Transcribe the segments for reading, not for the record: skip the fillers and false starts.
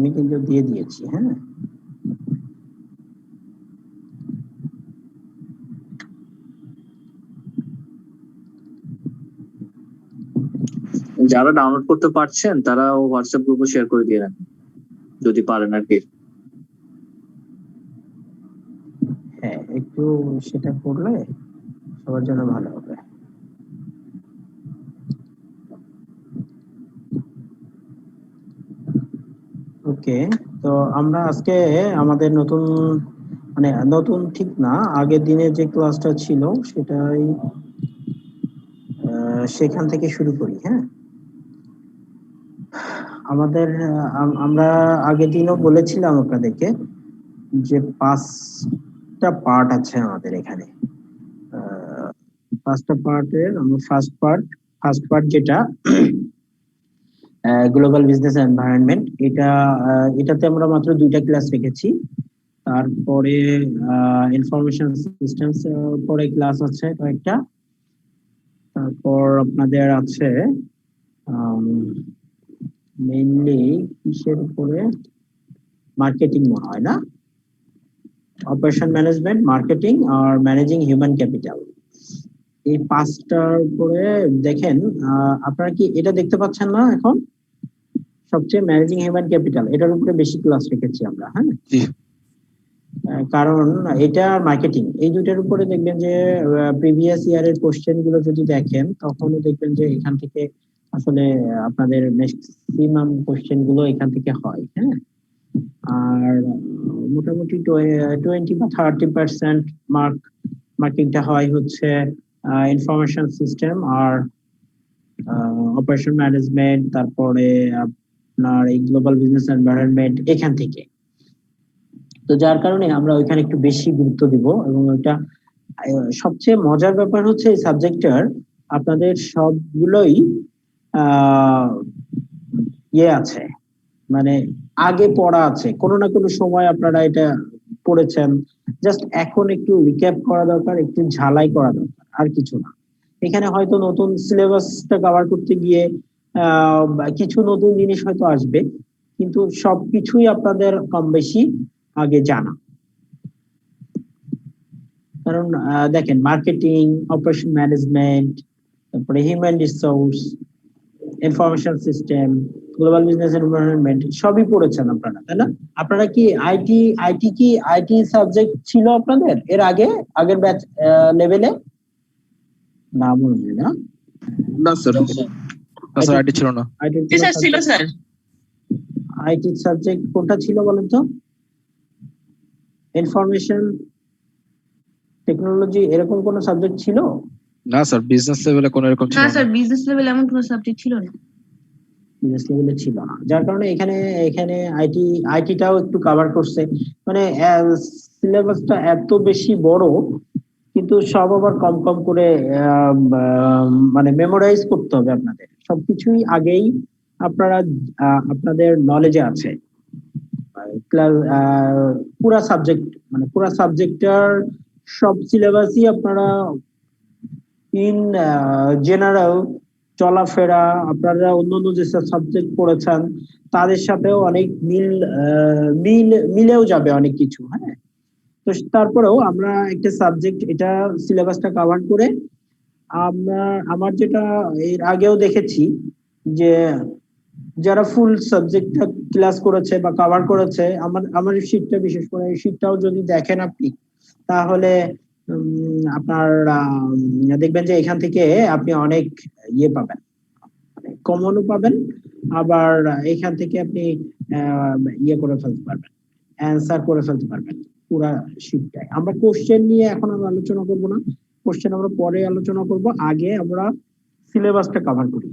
আমি কিন্তু দিয়ে দিয়েছি। হ্যাঁ, যারা ডাউনলোড করতে পারছেন তারা হোয়াটসঅ্যাপ গ্রুপে শেয়ার করে দিয়ে রাখেন যদি পারেন আর কি। হ্যাঁ, একটু সেটা করলে সবার জন্য ভালো হবে। ওকে, তো আমরা আজকে আমাদের নতুন, মানে নতুন ঠিক না, আগের দিনে যে ক্লাসটা ছিল সেটাই সেখান থেকে শুরু করি। হ্যাঁ, আমাদের আমরা আগের দিনও বলেছিলাম আপনাদেরকে যে 5টা পার্ট আছে আমাদের এখানে। 5টা পার্টের আমরা ফার্স্ট পার্ট যেটা গ্লোবাল বিজনেস এনভায়রনমেন্ট, এটাতে আমরা মাত্র 2টা ক্লাস রেখেছি। তারপরে ইনফরমেশন সিস্টেমস পরে ক্লাস আছে কয়েকটা। তারপর আপনাদের আছে মেইনলি কিসের উপরে, মার্কেটিং মনে হয় না, অপারেশন ম্যানেজমেন্ট, মার্কেটিং আর ম্যানেজিং হিউম্যান ক্যাপিটাল। এই 5টার উপরে দেখেন, আপনারা কি এটা দেখতে পাচ্ছেন না এখন? সবচেয়ে ম্যানেজিং হিউম্যান ক্যাপিটাল, এটার উপরে বেশি ক্লাস রেখেছি আমরা। হ্যাঁ, কারণ এটা মার্কেটিং, এই দুইটার উপরে দেখবেন যে প্রিভিয়াস ইয়ারের কোশ্চেন গুলো যদি দেখেন তখনও দেখবেন যে এখান থেকে আসলে আপনাদের ম্যাক্সিমাম কোশ্চেন গুলো এখান থেকে হয়। হ্যাঁ, আর মোটামুটি 20 বা 30% মার্কিংটা হয় হচ্ছে ইনফরমেশন সিস্টেম আর অপারেশন ম্যানেজমেন্ট, তারপরে আপনার এই গ্লোবাল বিজনেস এনভায়রনমেন্ট এখান থেকে। তো যার কারণে আমরা ওইখানে একটু বেশি গুরুত্ব দিব, এবং ওইটা সবচেয়ে মজার ব্যাপার হচ্ছে এই সাবজেক্টটার আপনাদের সবগুলোই ইয়ে আছে, মানে আগে পড়া আছে, কোনো না কোনো সময় আপনারা এটা পড়েছেন, জাস্ট এখন একটু রিক্যাপ করা দরকার, একটু ঝালাই করা দরকার, আর কিছু না। এখানে হয়তো নতুন সিলেবাসটা কভার করতে গিয়ে কিছু নতুন জিনিস হয়তো আসবে, কিন্তু সবকিছুই আপনাদের কম বেশি আগে জানা। কারণ দেখেন, মার্কেটিং, অপারেশন ম্যানেজমেন্ট, তারপরে human resource, information system, global business environment সবই পড়েছেন আপনারা, তাই না? আপনারা কি আইটি সাবজেক্ট ছিল আপনাদের এর আগে, আগের ব্যাচ লেভেলে? না, মনে হয় না। না স্যার, আইটি ছিল না। ছিল স্যার। আইটি সাবজেক্ট কোনটা ছিল বলেন তো? ইনফরমেশন টেকনোলজি এরকম কোন সাবজেক্ট ছিল? না স্যার, বিজনেস লেভেলে কোনো এরকম ছিল না না। স্যার, বিজনেস লেভেলে এমন কোনো সাবজেক্ট ছিল না। বিজনেস লেভেলে ছিল না, যার কারণে এখানে আইটিটাও একটু কভার করছে। মানে সিলেবাসটা এত বেশি বড়, কিন্তু সব আবার কম কম করে মানে মেমোরাইজ করতে হবে আপনাদের। সবকিছুই আগেই আপনারা আপনাদের নলেজে আছে। পুরা সাবজেক্ট, মানে পুরা সাবজেক্টটার সব সিলেবাসই আপনারা ইন জেনারেল চলাফেরা, আপনারা অন্যান্য যে সাবজেক্ট পড়েছেন তাদের সাথেও অনেক মিলেও যাবে অনেক কিছু। হ্যাঁ, তো তারপরেও আমরা একটা সাবজেক্ট, এটা সিলেবাসটা কভার করে আমার যেটা এর আগেও দেখেছি যে যারা ফুল সাবজেক্টটা ক্লাস করেছে বা কভার করেছে, আমার শীটটা, বিশেষ করে এই শীটটাও যদি দেখেন আপনি, তাহলে আপনার দেখবেন যে এখান থেকে আপনি অনেক ইয়ে পাবেন, কমনও পাবেন, আবার এখান থেকে আপনি ইয়ে করে ফেলতে পারবেন, অ্যান্সার করে ফেলতে পারবেন পুরা শীটটাই। আমরা কোশ্চেন নিয়ে এখন আমরা আলোচনা করব না, কোশ্চেন আমরা পরে আলোচনা করব, আগে আমরা সিলেবাসটা কভার করি।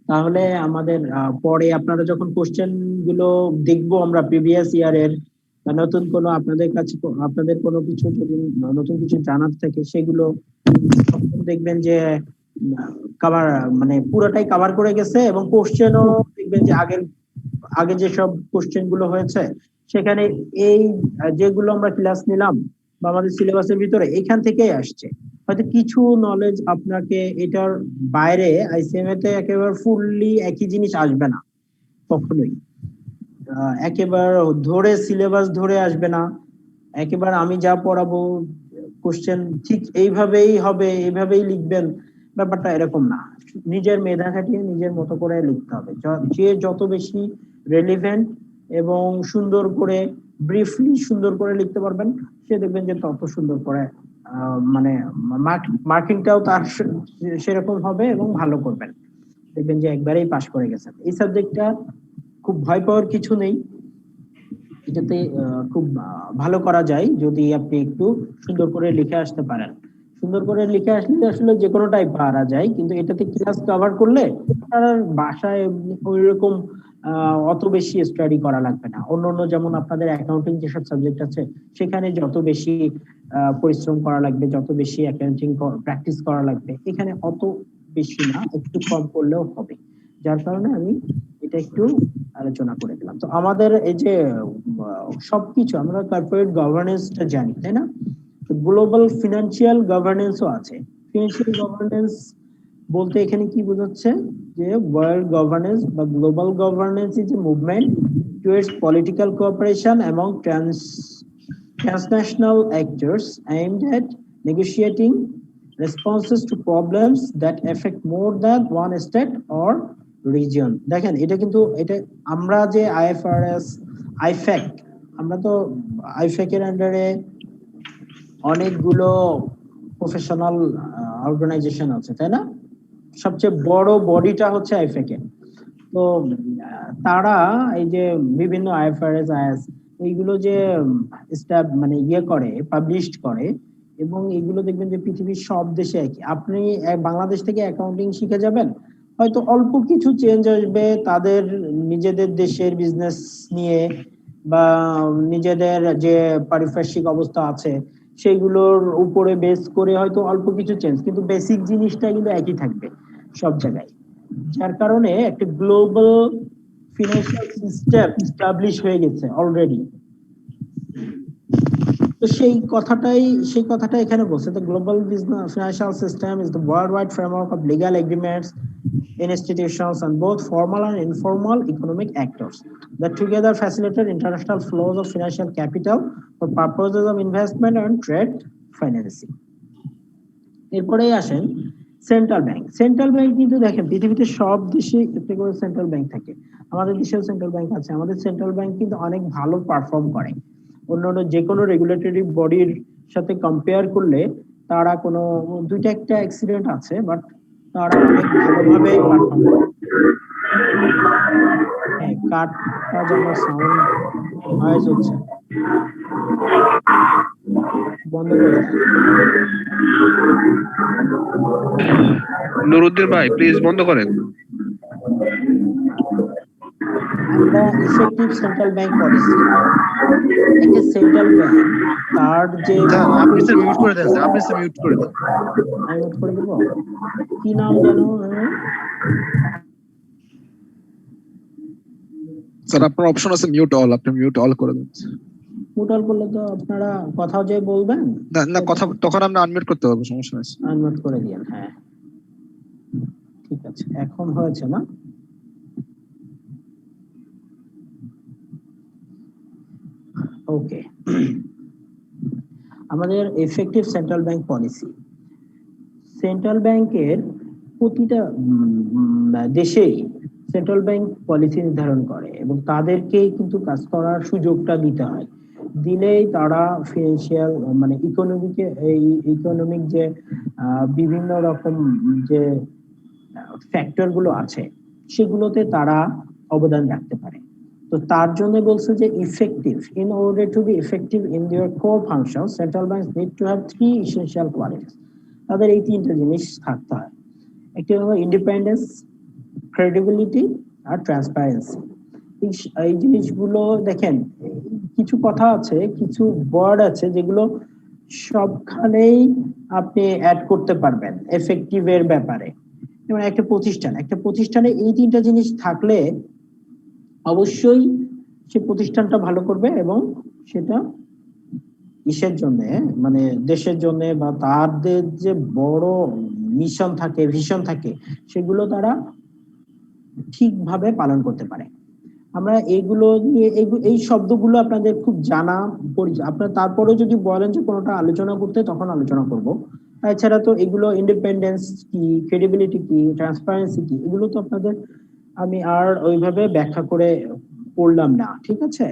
তাহলে আমাদের পরে আপনারা যখন কোশ্চেন গুলো দেখবো আমরা প্রিভিয়াস ইয়ারের, বা নতুন কোনো আপনাদের কাছে আপনাদের কোনো কিছু যদি নতুন কিছু জানার থাকে সেগুলো দেখবেন যে কভার, মানে পুরোটাই কভার করে গেছে, এবং কোশ্চেনও দেখবেন যে আগে যেসব কোশ্চেন গুলো হয়েছে সেখানে এই যেগুলো আমরা ক্লাস নিলাম বা আমাদের সিলেবাসের ভিতরে এখান থেকেই আসছে। হয়তো কিছু নলেজ আপনাকে এটার বাইরে আইসিএমএ তে একেবারে ফুললি একই জিনিস আসবে না কখনোই, একেবারে ধরে সিলেবাস ধরে আসবে না, একেবারে আমি যা পড়াবো কোশ্চেন ঠিক এইভাবেই হবে, এইভাবেই লিখবেন, ব্যাপারটা এরকম না। নিজের মেধা খাটিয়ে নিজের মতো করে লিখতে হবে। যে যত বেশি রেলিভেন্ট এবং সুন্দর করে ব্রিফলি সুন্দর করে লিখতে পারবেন, সে দেখবেন যে তত সুন্দর করে মানে মার্কিংটাও তার সেরকম হবে এবং ভালো করবেন, দেখবেন যে একবারেই পাশ করে গেছেন। এই সাবজেক্টটা খুব ভয় পাওয়ার কিছু নেই, এটাতে খুব ভালো করা যায় যদি আপনি একটু সুন্দর করে লিখে আসতে পারেন। সুন্দর করে লিখে আসলে আসলে যে কোনোটাই পারা যায়, কিন্তু এটাতে ক্লাস কভার করলে আর বাসায় ওইরকম অত বেশি স্টাডি করা লাগবে না। অন্য যেমন আপনাদের অ্যাকাউন্টিং যেসব সাবজেক্ট আছে সেখানে যত বেশি পরিশ্রম করা লাগবে, যত বেশি অ্যাকাউন্টিং প্র্যাকটিস করা লাগবে, এখানে অত বেশি না, একটু কম করলেও হবে। যার কারণে আমি এটা একটু আলোচনা করে দিলাম। তো আমাদের এই যে সবকিছু আমরা কর্পোরেট গভর্নেন্সটা জানি, তাই না? গ্লোবাল ফিনান্সিয়াল গভর্নেন্সও আছে। ফিনান্সিয়াল গভর্নেন্স বলতে এখানে কি বোঝাচ্ছে, যে ওয়ার্ল্ড গভর্নেন্স বা global governance is a movement towards political cooperation among transnational actors aimed at negotiating responses to problems that affect more than one state or region। দেখেন এটা কিন্তু এটা আমরা যে আইএফআরএস আইফ্যাক, আমরা তো আইফ্যাক এর আন্ডারে অনেকগুলো প্রফেশনাল অর্গানাইজেশন আছে, তাই না? সবচেয়ে বড় বডিটা হচ্ছে আইফ্যাক এর। তো তারা এই যে বিভিন্ন আইএফআরএস আইএস এইগুলো যে মানে করে পাবলিশড করে, এবং এগুলো দেখবেন যে পৃথিবীর সব দেশে একই। আপনি বাংলাদেশ থেকে অ্যাকাউন্টিং শিখে যাবেন, হয়তো অল্প কিছু চেঞ্জ আসবে তাদের নিজেদের দেশের বিজনেস নিয়ে বা নিজেদের যে পারিপার্শ্বিক অবস্থা আছে সেগুলোর উপরে বেস করে হয়তো অল্প কিছু চেঞ্জ, কিন্তু বেসিক জিনিসটা কিন্তু একই থাকবে সব জায়গায়। যার কারণে একটা গ্লোবাল ফিনান্সিয়াল সিস্টেম এস্টাবলিশ হয়ে গেছে অলরেডি। তো সেই কথাটা এখানে বলছে, the global business financial system is the worldwide framework of legal agreements, institutions and both formal and informal economic actors that together facilitate international flows of financial capital for purposes of investment and trade financing। এরপরেই আসেন central bank. Central bank কিন্তু দেখেন পৃথিবীতে সব দেশে একটা করে central bank থাকে, আমাদের দেশেও সেন্ট্রাল ব্যাংক আছে। আমাদের সেন্ট্রাল ব্যাংক কিন্তু অনেক ভালো পারফর্ম করে, অন্যান্য যে কোনো রেগুলেটরি বডির সাথে কম্পেয়ার করলে তারা কোনো দুইটা একটা অ্যাক্সিডেন্ট আছে, বাট তারা অনেক ভালোভাবে পারফর্ম করে। হ্যাঁ, কাটটা যেন সাউন্ড নয়েজ হচ্ছে, বন্ধ করে দেন। নুরুদ্দিন ভাই প্লিজ বন্ধ করেন। আমরা ইফেক্টিভ সেন্ট্রাল ব্যাংক পলিসি, একটা সেন্ট্রাল ব্যাংক তার যে আপনি স্যার মিউট করে দেন, আপনি স্যার মিউট করে দেন। আমি মিউট করে দেবো, কি নাম জানো? স্যার আপনার অপশন আছে মিউট অল, আপনি মিউট অল করে দেন। মিউট অল করলে তো আপনারা কথা যে বলবেন না কথা তখন আমরা আনমিউট করতে পারবো, সমস্যা নেই। আনমিউট করে দিয়েন। হ্যাঁ ঠিক আছে, এখন হয়েছে না? ওকে, আমাদের effective central bank policy, central ব্যাংকের প্রতিটা দেশেই সেন্ট্রাল ব্যাংক পলিসি নির্ধারণ করে এবং তাদেরকেই কিন্তু কাজ করার সুযোগটা দিতে হয়। দিলেই তারা ফিনান্সিয়াল মানে ইকোনমিক যে বিভিন্ন রকম যে ফ্যাক্টর গুলো আছে সেগুলোতে তারা অবদান রাখতে পারে। তো তার জন্য বলছে যে effective, in order to be effective in their core function central banks need to have three essential qualities. তাদের এই তিনটা জিনিস থাকতে হয়, একটি হলো ইন্ডিপেন্ডেন্স, ক্রেডিবিলিটি আর ট্রান্সপারেন্সি। এই জিনিসগুলো দেখেন, কিছু কথা আছে, কিছু ওয়ার্ড আছে যেগুলো সবখানেই আপনি অ্যাড করতে পারবেন এফেক্টিভ এর ব্যাপারে। যেমন একটা প্রতিষ্ঠানে এই তিনটা জিনিস থাকলে অবশ্যই সে প্রতিষ্ঠানটা ভালো করবে এবং সেটা ইসের জন্য মানে দেশের জন্য বা তাদের যে বড় মিশন থাকে ভিশন থাকে সেগুলো তারা ঠিকভাবে পালন করতে পারে। আমরা এগুলো নিয়ে এই শব্দগুলো আপনাদের খুব জানা আপনার তারপরেও যদি বলেন যে কোনোটা আলোচনা করতে তখন আলোচনা করব। এছাড়া তো এগুলো ইন্ডিপেন্ডেন্স কি, ক্রেডিবিলিটি কি, ট্রান্সপারেন্সি কি, এগুলো তো আপনাদের আমি আর ওইভাবে ব্যাখ্যা করে পড়লাম না, ঠিক আছে?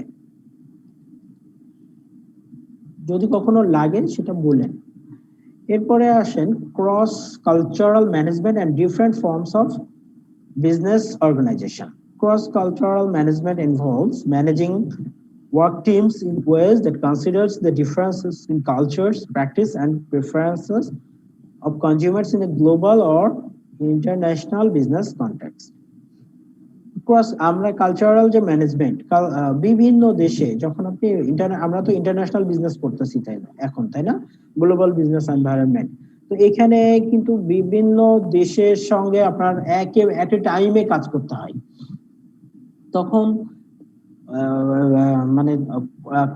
যদি কখনো লাগে সেটা বলেন। এরপরে আসেন cross cultural management and different forms of business organization. Cross-cultural management involves managing work teams in ways that considers the differences in cultures, practice, and preferences of consumers in a global or international business context. Cross আমরা cultural যে management বিভিন্ন দেশে যখন আপনি আমরা তো international business করতেছি তাই না এখন, তাই না? Global business environment. তো এখানে কিন্তু বিভিন্ন দেশের সঙ্গে আপনার এট এ টাইমে কাজ করতে হয়। তখন মানে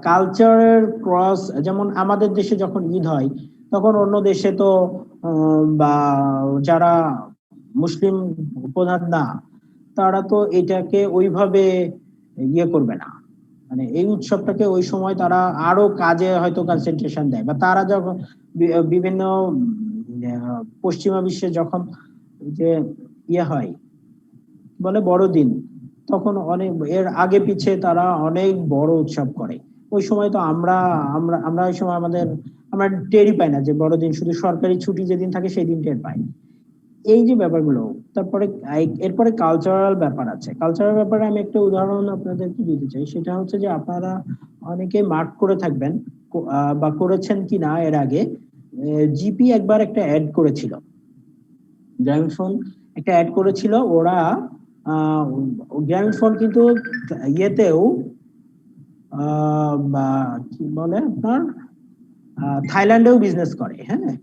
কালচারের ক্রস, যেমন আমাদের দেশে যখন ঈদ হয় তখন অন্য দেশে তো বা যারা মুসলিম প্রধান না তারা তো এটাকে ওইভাবে ইয়ে করবে না, মানে এই উৎসবটাকে ওই সময় তারা আরো কাজে হয়তো কনসেন্ট্রেশন দেয়, বা তারা যখন বিভিন্ন পশ্চিমা বিশ্বে যখন যে ইয়ে হয় বলে বড়দিন, তখন অনেক এর আগে পিছে তারা অনেক বড় উৎসব করে। ওই সময় তো আমরা আমরা আমরা ওই সময় আমরা টেরই পাই না যে বড়দিন, শুধু সরকারি ছুটি যেদিন থাকে সেই দিন টের পাই। এই যে ব্যাপারগুলো, তারপরে এরপরে কালচারাল ব্যাপার আছে। কালচারাল ব্যাপারে আমি একটা উদাহরণ আপনাদেরকে দিতে চাই, সেটা হচ্ছে যে আপনারা অনেকে মার্ক করে থাকবেন বা করেছেন কিনা এর আগে, জিপি একবার একটা অ্যাড করেছিল, গ্রামীণফোন একটা অ্যাড করেছিল। ওরা গ্রামীণফোন কিন্তু ইয়েতেও বা কি বলে আপনার থাইল্যান্ডেও বিজনেস করে, হ্যাঁ।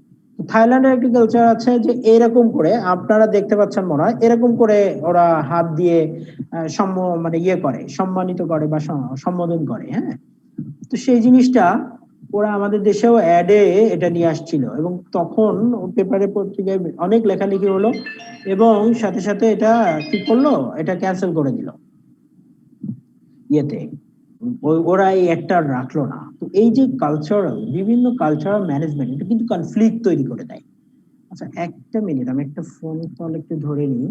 থাইল্যান্ডের একটা কালচার আছে যে এরকম করে আপনারা দেখতে পাচ্ছেন মনে হয়, এরকম করে ওরা হাত দিয়ে মানে ইয়ে করে, সম্মানিত করে বা সম্বোধন করে, হ্যাঁ। তো সেই জিনিসটা ওরা আমাদের দেশেও অ্যাডে এটা নিয়ে আসছিল, এবং তখন পেপারে পত্রিকায় অনেক লেখালেখি হলো, এবং সাথে সাথে এটা কি করলো, এটা ক্যান্সেল করে দিল ইয়েতে। ওরা এই একটা রাখলো না। তো এই যে কালচারাল, বিভিন্ন কালচারাল ম্যানেজমেন্ট, এটা কিন্তু কনফ্লিক্ট তৈরি করে দেয়। আচ্ছা, একটা মিনিট, আমি একটা ফোন কল একটু ধরে নিই।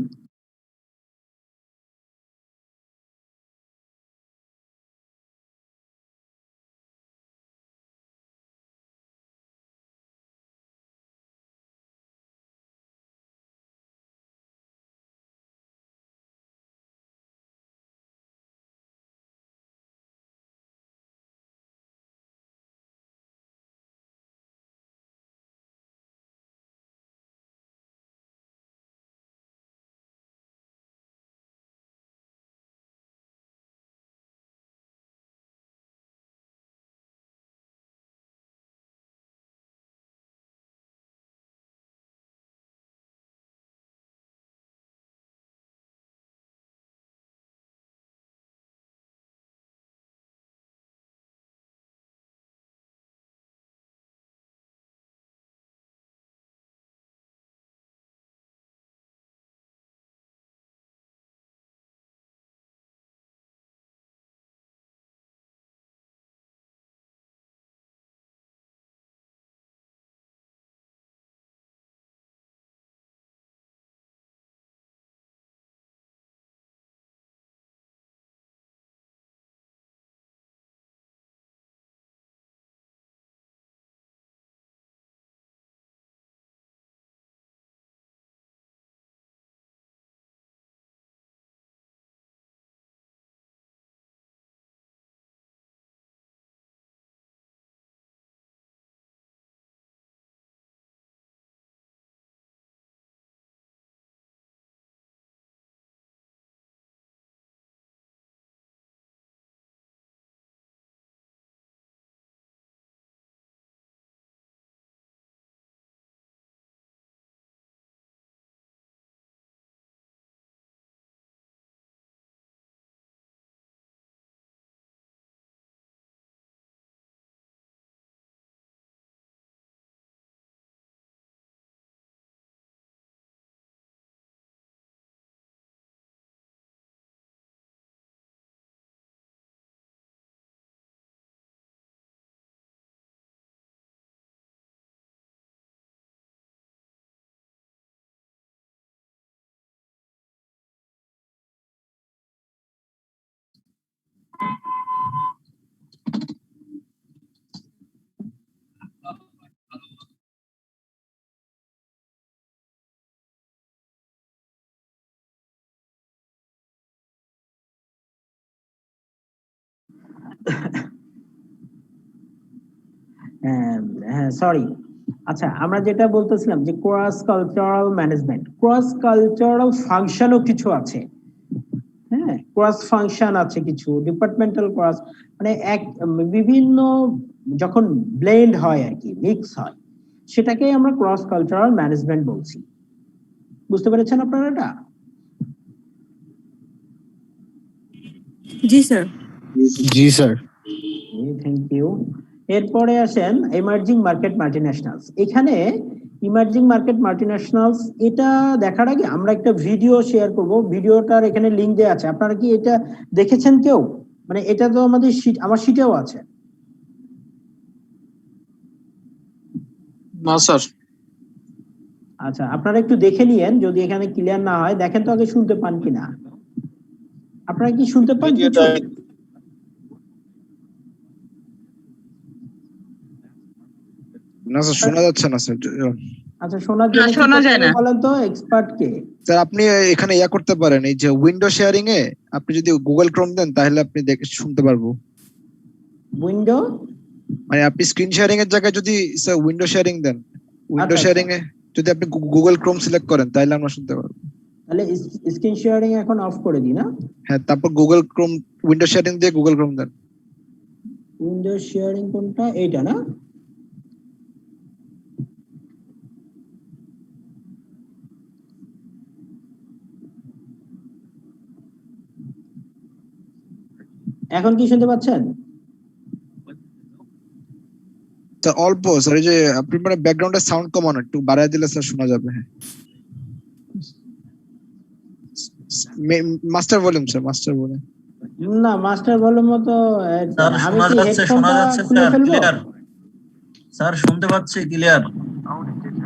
হ্যাঁ, সরি। আচ্ছা, আমরা যেটা বলতেছিলাম যে cross cultural management, cross cultural ফাংশনও কিছু আছে। হ্যাঁ, ক্রস ফাংশন আছে কিছু, ডিপার্টমেন্টাল ক্রস, মানে এক বিভিন্ন যখন ব্লেন্ড হয় আর কি, মিক্স হয়, সেটাকেই আমরা ক্রস কালচারাল ম্যানেজমেন্ট বলছি। বুঝতে পেরেছেন আপনারা এটা? জি স্যার। জি স্যার। Thank you. এরপরে আসেন এমার্জিং মার্কেট মাল্টিন্যাশনালস। এখানে ইমার্জিং মার্কেট মাল্টিন্যাশনালস এটা দেখার আগে আমরা একটা ভিডিও শেয়ার করব। ভিডিওটার এখানে লিংক দেওয়া আছে, আপনারা কি এটা দেখেছেন কেউ? মানে এটা তো আমাদের শীট, আমার শীটেও আছে। না স্যার। আচ্ছা, আপনারা একটু দেখে নিয়েন, যদি এখানে ক্লিয়ার না হয় দেখেন তো আগে শুনতে পান কিনা। আপনারা কি শুনতে পান কিছু? না স্যার, শোনা যাচ্ছে না স্যার। আচ্ছা, শোনার জন্য না, শোনা যায় না। বলেন তো এক্সপার্ট কে? স্যার আপনি এখানে ইয়া করতে পারেন, এই যে উইন্ডো শেয়ারিং এ আপনি যদি গুগল ক্রোম দেন তাহলে আপনি দেখে শুনতে পারবো। উইন্ডো মানে আপনি স্ক্রিন শেয়ারিং এর জায়গায় যদি স্যার উইন্ডো শেয়ারিং দেন, উইন্ডো আচ্ছা, শেয়ারিং এ যদি আপনি গুগল ক্রোম সিলেক্ট করেন তাহলে আমরা শুনতে পারবো। তাহলে স্ক্রিন শেয়ারিং এখন অফ করে দিই না? হ্যাঁ, তারপর গুগল ক্রোম, উইন্ডো শেয়ারিং দিয়ে গুগল ক্রোম দেন। উইন্ডো শেয়ারিং কোনটা? এইটা না? এখন কি শুনতে পাচ্ছেন? স্যার অল্প স্যার, এই যে আপনি মানে ব্যাকগ্রাউন্ডের সাউন্ড কমানো, একটু বাড়ায় দিলে স্যার শোনা যাবে। হ্যাঁ, master volume sir, master volume. না, মাস্টার ভলিউম তো স্যার আমি শোনা কি যাচ্ছে, শোনা হেডফোনটা যাচ্ছে খুলে স্যার, ফেলবো? ক্লিয়ার। স্যার শুনতে পাচ্ছি ক্লিয়ার।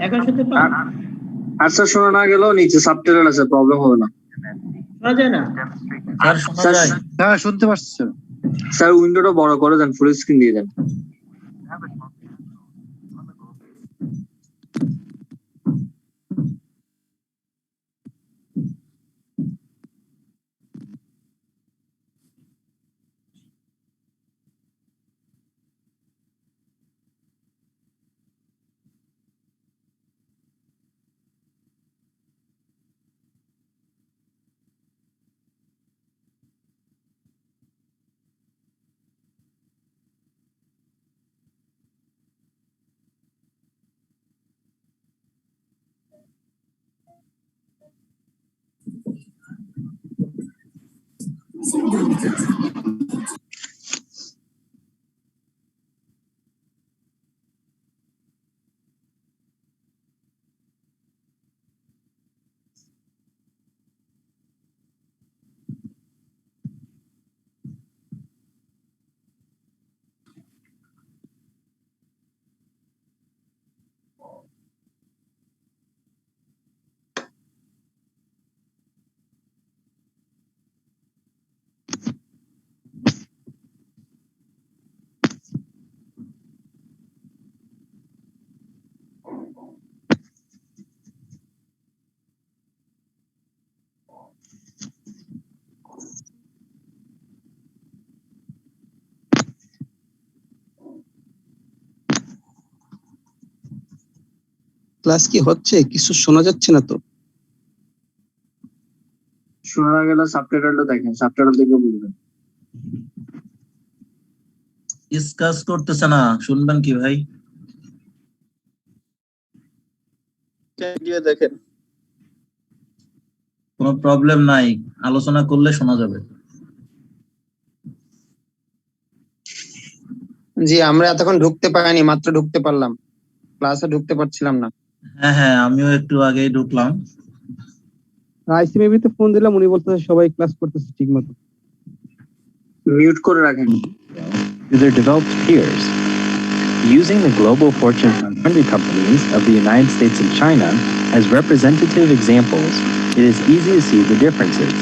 এখন শুনতে পান? আর স্যার শোনা না গেলেও নিচে সাবটাইটেল আছে, প্রবলেম হবে না। শোনা যায় না? স্যার শোনা স্যার, যায়। হ্যাঁ শুনতে পাচ্ছি স্যার। স্যার উইন্ডোটা বড় করে দেন, ফুল স্ক্রিন দিয়ে দেন। ক্লাস কি হচ্ছে? কিছু শোনা যাচ্ছে না তো। শোনা না গেলে সাবটাইটেলটা দেখেন, সাবটাইটেল দেখে বুঝবেন। ডিসকাস করতেছে না, শুনবেন কি ভাই? গিয়ে দেখেন। কোনো প্রবলেম নাই, আলোচনা করলে শোনা যাবে। জি, আমরা এতক্ষণ ঢুকতে পারিনি, মাত্র ঢুকতে পারলাম, ক্লাসে ঢুকতে পারছিলাম না। হ্যাঁ হ্যাঁ, আমিও একটু আগেই ঢুকলাম। আইসিবিতে ফোন দিলাম, উনি বলতেছে সবাই ক্লাস করতেছে ঠিক মতো। মিউট করে রাখেন। To their developed peers. Using the global Fortune 100 companies of the United States and China as representative examples, it is easy to see the differences.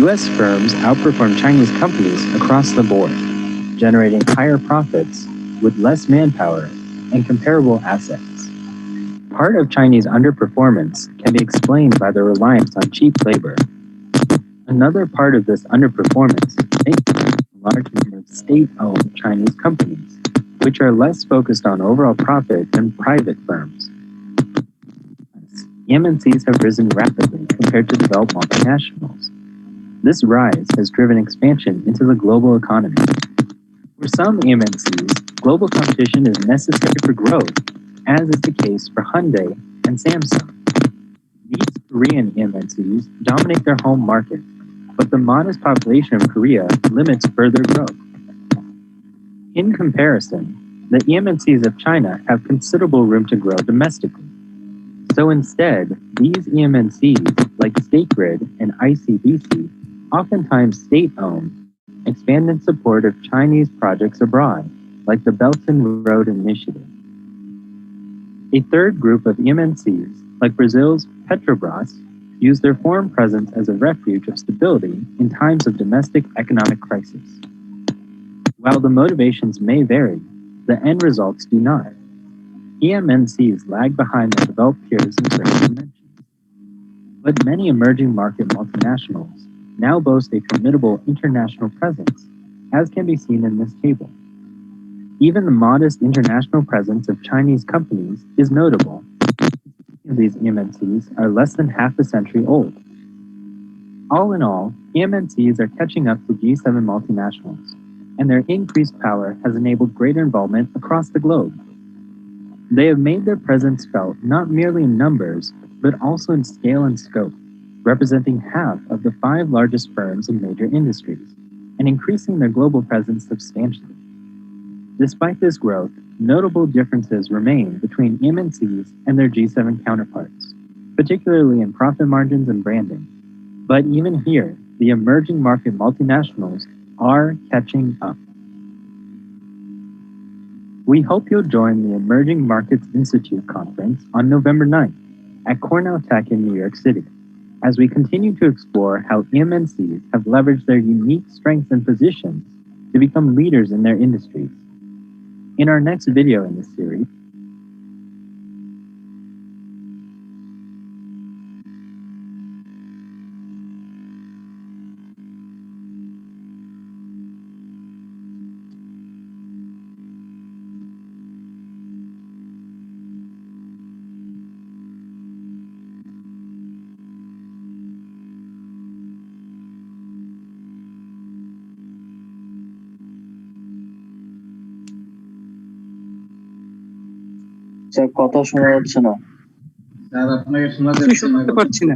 US firms outperform Chinese companies across the board, generating higher profits with less manpower and comparable assets. Part of Chinese underperformance can be explained by the reliance on cheap labor. Another part of this underperformance may be a large number of state-owned Chinese companies, which are less focused on overall profit than private firms. MNCs have risen rapidly compared to developed multinationals. This rise has driven expansion into the global economy. For some MNCs, global competition is necessary for growth, as is the case for Hyundai and Samsung. These Korean MNCs dominate their home market, but the modest population of Korea limits further growth. In comparison, the MNCs of China have considerable room to grow domestically. So instead, these MNCs, like State Grid and ICBC, oftentimes state-owned, expand in support of Chinese projects abroad, like the Belt and Road Initiative. A third group of MNCs, like Brazil's Petrobras, use their foreign presence as a refuge of stability in times of domestic economic crisis. While the motivations may vary, the end results do not. MNCs lag behind their developed peers in certain dimensions. But many emerging market multinationals now boast a formidable international presence, as can be seen in this table. Even the modest international presence of Chinese companies is notable. These MNCs are less than half a century old. All in all, MNCs are catching up to G7 multinationals, and their increased power has enabled greater involvement across the globe. They have made their presence felt not merely in numbers, but also in scale and scope, representing half of the 5 largest firms in major industries, and increasing their global presence substantially. Despite this growth, notable differences remain between MNCs and their G7 counterparts, particularly in profit margins and branding. But even here, the emerging market multinationals are catching up. We hope you'll join the Emerging Markets Institute conference on November 9th at Cornell Tech in New York City, as we continue to explore how MNCs have leveraged their unique strengths and positions to become leaders in their industries. In our next video in this series, sir কথা শোনা যাচ্ছে না। Sir আপনাকে শোনা কিছু যাচ্ছে না। শুনতে পাচ্ছি না।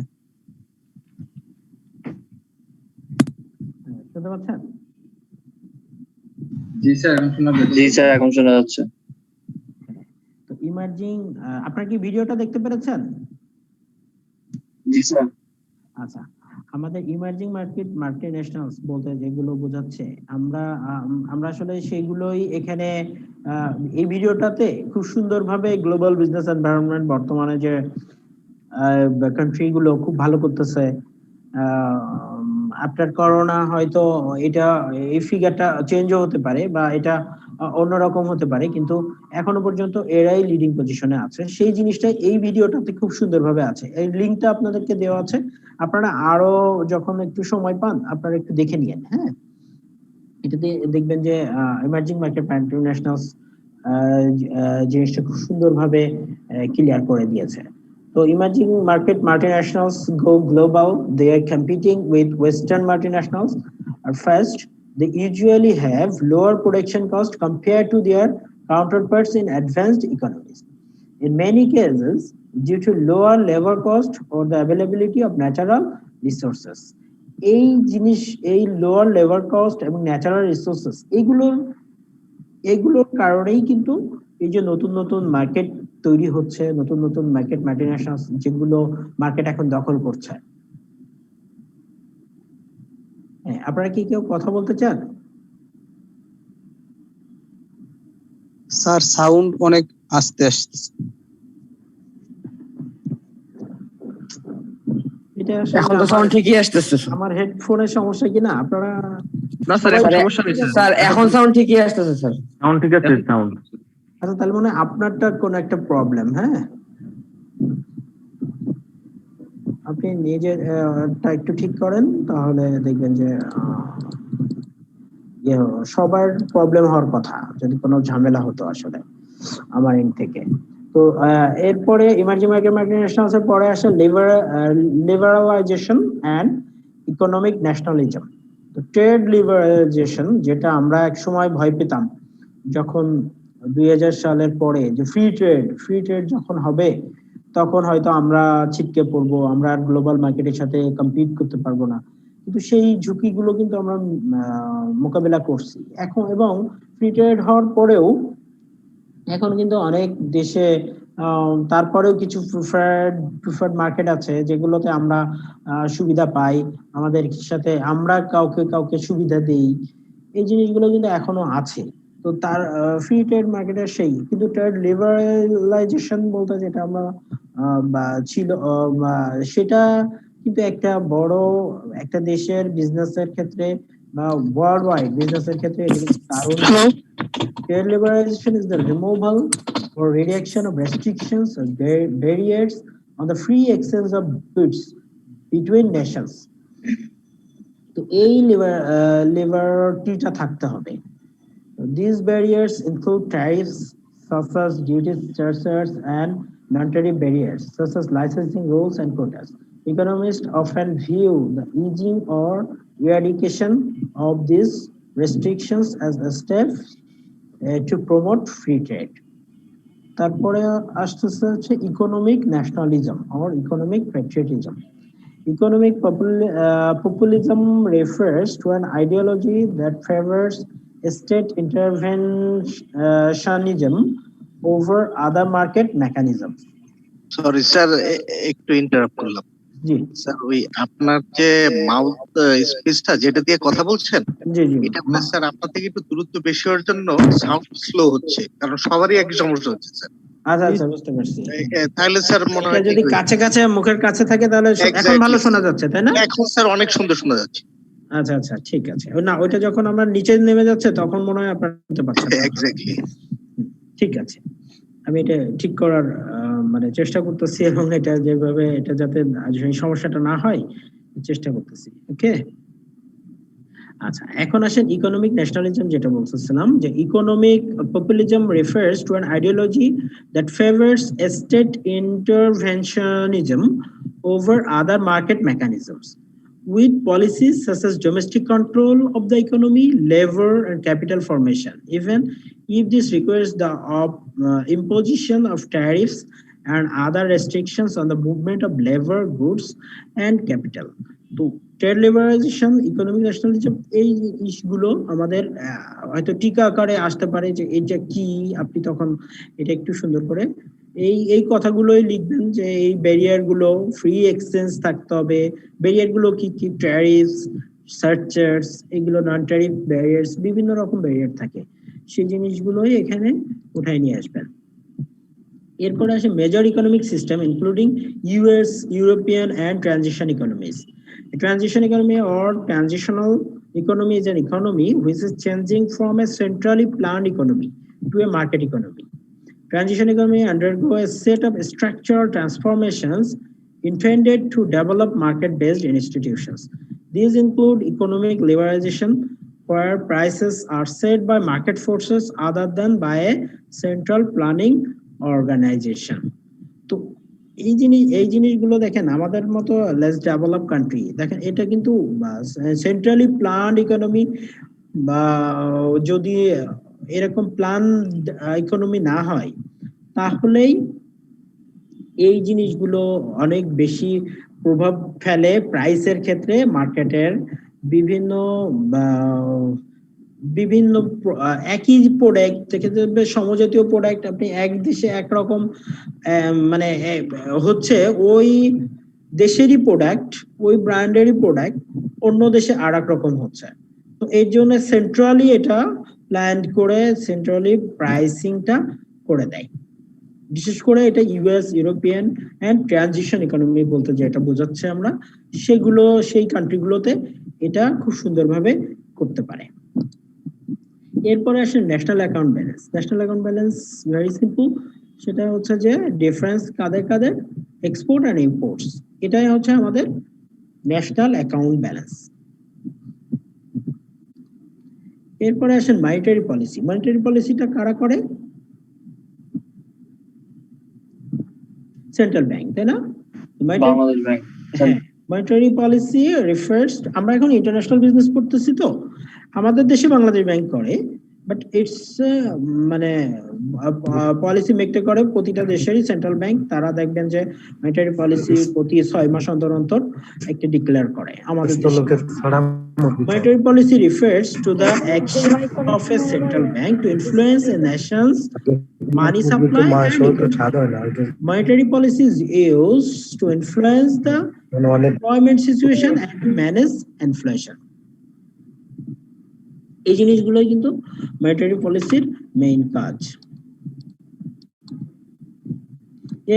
শুনতে পাচ্ছেন? জি স্যার এখন শোনা যাচ্ছে। জি স্যার এখন শোনা যাচ্ছে। তো ইমার্জিং, আপনারা কি ভিডিওটা দেখতে পেরেছেন? জি স্যার। আচ্ছা, আমাদের ইমার্জিং মাল্টিন্যাশনালস বলতে যেগুলো বোঝাচ্ছে, আমরা আসলে সেইগুলোই এখানে এই ভিডিওটাতে খুব সুন্দরভাবে গ্লোবাল বিজনেস এনভায়রনমেন্ট বর্তমানে যে কান্ট্রি গুলো খুব ভালো করতেছে, আফটার করোনা হয়তো এটা এই ফিগারটা চেঞ্জও হতে পারে বা এটা অন্যরকম হতে পারে, কিন্তু এখনো পর্যন্ত এরাই লিডিং পজিশনে আছে। সেই জিনিসটা এই ভিডিওটাতে খুব সুন্দরভাবে আছে। এই লিঙ্কটা আপনাদেরকে দেওয়া আছে, আপনারা আরো যখন একটু সময় পান আপনারা একটু দেখে নিয়েন। হ্যাঁ, এটাতে দেখবেন যে এমার্জিং মার্কেট ইন্টারন্যাশনালস জিনিসটা খুব সুন্দরভাবে ক্লিয়ার করে দিয়েছে। So emerging market multinationals go global. They are competing with Western multinationals. First, they usually have lower production cost compared to their counterparts in advanced economies. In many cases, due to lower labor cost or the availability of natural resources. এই জিনিস, এই lower labour cost এবং natural resources, এগুলোর কারণেই কিন্তু এই যে নতুন নতুন মার্কেট তৈরি হচ্ছে, নতুন নতুন মার্কেট মাল্টিন্যাশনালস যেগুলো মার্কেট এখন দখল করছে। হ্যাঁ, আপনারা কি কেউ কথা বলতে চান? স্যার সাউন্ড অনেক আস্তে আসছে। এটা আসলে এখন তো সাউন্ড ঠিকই আসতেছে স্যার। আমার হেডফোনের সমস্যা কিনা আপনারা না স্যার এখন সমস্যা নেই স্যার এখন সাউন্ড ঠিকই আসতেছে স্যার। সাউন্ড ঠিক আছে, সাউন্ড। আচ্ছা তাহলে মনে হয় আপনারটা কোন একটা প্রবলেম। হ্যাঁ, আপনি নিজের টা একটু ঠিক করেন তাহলে দেখবেন যে সবার প্রবলেম হওয়ার কথা যদি কোনো ঝামেলা হতো আসলে আমার এন্ড থেকে। তো এরপরে ইমার্জিং মার্কেট মাল্টিন্যাশনালস এর পরে আসে লিবারালাইজেশন এন্ড ইকোনমিক ন্যাশনালিজম। তো ট্রেড লিবারালাইজেশন, যেটা আমরা এক সময় ভয় পেতাম যখন 2000 সালের পরে, যে ফ্রি ট্রেড যখন হবে তখন হয়তো আমরা ছিটকে পড়বো, আমরা গ্লোবাল মার্কেটের সাথে কম্পিট করতে পারবো না। কিন্তু সেই ঝুঁকিগুলো কিন্তু আমরা মোকাবেলা করছি এখন, এবং ফ্রি ট্রেড হওয়ার পরেও এখন কিন্তু অনেক দেশে তারপরেও কিছু প্রিফার্ড মার্কেট আছে যেগুলোতে আমরা সুবিধা পাই, আমাদের সাথে আমরা কাউকে সুবিধা দেই। এই জিনিসগুলো কিন্তু এখনো আছে। তো তার ফ্রি ট্রেড মার্কেটের সেই, কিন্তু ট্রেড লিবারালাইজেশন বলতে যেটা আমরা ছিল সেটা কিন্তু একটা বড় একটা দেশের বিজনেসের ক্ষেত্রে বা ওয়ার্ল্ড ওয়াইড বিজনেসের ক্ষেত্রে এটা কিন্তু দারুণ। Trade liberalization is the removal or reduction of restrictions or barriers on the free exchange of goods between nations. তো এই লিবার্টিটা থাকতে হবে। These barriers include tariffs such as duties, charges, and non-tariff barriers such as licensing rules and quotas. Economists often view the easing or eradication of these restrictions as a step to promote free trade. তারপরে আসতেছে হচ্ছে economic nationalism or economic patriotism. Economic populism refers to an ideology that favors state interventionism over other market mechanisms. Sorry sir, একটু interrupt করলাম। জি স্যার, ওই আপনার যে mouth স্পেসটা যেটা দিয়ে কথা বলছেন, জি জি এটা মানে স্যার আপনার থেকে একটু দূরত্ব বেশি হওয়ার জন্য সাউন্ড স্লো হচ্ছে, কারণ সবারই একই সমস্যা হচ্ছে স্যার। আচ্ছা আচ্ছা বুঝতে পারছি। তাহলে স্যার মনে এটা হয় যদি কাছে কাছে মুখের কাছে থাকে তাহলে এখন ভালো শোনা যাচ্ছে, তাই না? এখন স্যার অনেক সুন্দর শোনা যাচ্ছে। আচ্ছা আচ্ছা ঠিক আছে। না ওইটা যখন আমরা নিচে নেমে যাচ্ছে তখন মনে হয় আপনারা শুনতে পাচ্ছেন। এক্স্যাক্টলি, ঠিক আছে, আমি এটা ঠিক করার মানে চেষ্টা করতেছি, এবং এটা যেভাবে এটা যাতে এই সমস্যাটা না হয় চেষ্টা করতেছি। ওকে, আচ্ছা এখন আসেন ইকোনমিক ন্যাশনালিজম, যেটা বলতেছিলাম যে economic populism refers to an ideology that favours state interventionism over other market mechanisms with policies such as domestic control of the economy, labor and capital formation, even if this requires the imposition of tariffs and other restrictions on the movement of labor, goods and capital. তো trade liberalisation, economic nationalism, এই ইস্যুগুলো আমাদের হয়তো টিকা আকারে আসতে পারে যে এটা কি, আপনি তখন এটা একটু সুন্দর করে এই কথাগুলোই লিখবেন যে এই ব্যারিয়ার গুলো, ফ্রি এক্সচেঞ্জ থাকতে হবে। ব্যারিয়ার গুলো কি কি? ট্যারিফস, সারচার্জ, এগুলো নন ট্যারিফ ব্যারিয়ার্স, বিভিন্ন রকম ব্যারিয়ার থাকে, সেই জিনিসগুলোই এখানে উঠায় নিয়ে আসবেন। এরপরে আসে major economic system including US, European and transition economies. Transition economy or transitional economy is an economy which is changing from a centrally planned economy to a market economy. Transition economy undergo a set of structural transformations intended to develop market-based institutions. These include economic liberalization, where prices are set by market forces other than by a central planning organization. তো এই জিনিসগুলো দেখেন আমাদের মতো less develop country, দেখেন এটা কিন্তু centrally planned economy, বা যদি এরকম প্ল্যান ইকোনমি না হয় তাহলেই এই জিনিসগুলো অনেক বেশি প্রভাব ফেলে প্রাইসের ক্ষেত্রে, মার্কেটের বিভিন্ন বিভিন্ন একই প্রোডাক্ট থেকে সমজাতীয় প্রোডাক্ট আপনি এক দেশে একরকম মানে হচ্ছে ওই দেশেরই প্রোডাক্ট, ওই ব্র্যান্ডেরই প্রোডাক্ট অন্য দেশে আর এক রকম হচ্ছে। তো এর জন্য সেন্ট্রালি এটা প্ল্যান করে সেন্ট্রালি প্রাইসিংটা করে দেয়। বিশেষ করে এটা US, European and transition economy বলতে যেটা বোঝাচ্ছে আমরা, সেগুলো সেই কান্ট্রিগুলোতে এটা খুব সুন্দরভাবে করতে পারে। এরপরে আসে national account balance. National account balance very simple, সেটা হচ্ছে যে ডিফারেন্স কাদের কাদের, এক্সপোর্ট এন্ড ইম্পোর্টস, এটাই হচ্ছে আমাদের ন্যাশনাল অ্যাকাউন্ট ব্যালেন্স। এরপরে আসেন মনিটারি পলিসি। মনিটারি পলিসিটা কারা করে? সেন্ট্রাল ব্যাংক, তাই না? Bangladesh bank. Monetary policy refers, আমরা এখন ইন্টারন্যাশনাল বিজনেস করতেছি, তো আমাদের দেশে বাংলাদেশ ব্যাংক করে, বাট ইটস মানে পলিসি মেকটা করে প্রতিটা দেশেরই সেন্ট্রাল ব্যাংক। তারা দেখবেন যে মনিটারি পলিসি প্রতি 6 মাস অন্তর অন্তর একটা ডিক্লেয়ার করে। আমাদের monetary policy refers to the action of a central bank to influence a nation's money supply and monetary policy is used to influence the employment situation and to manage inflation. এই জিনিসগুলোই কিন্তু monetary পলিসির main কাজ।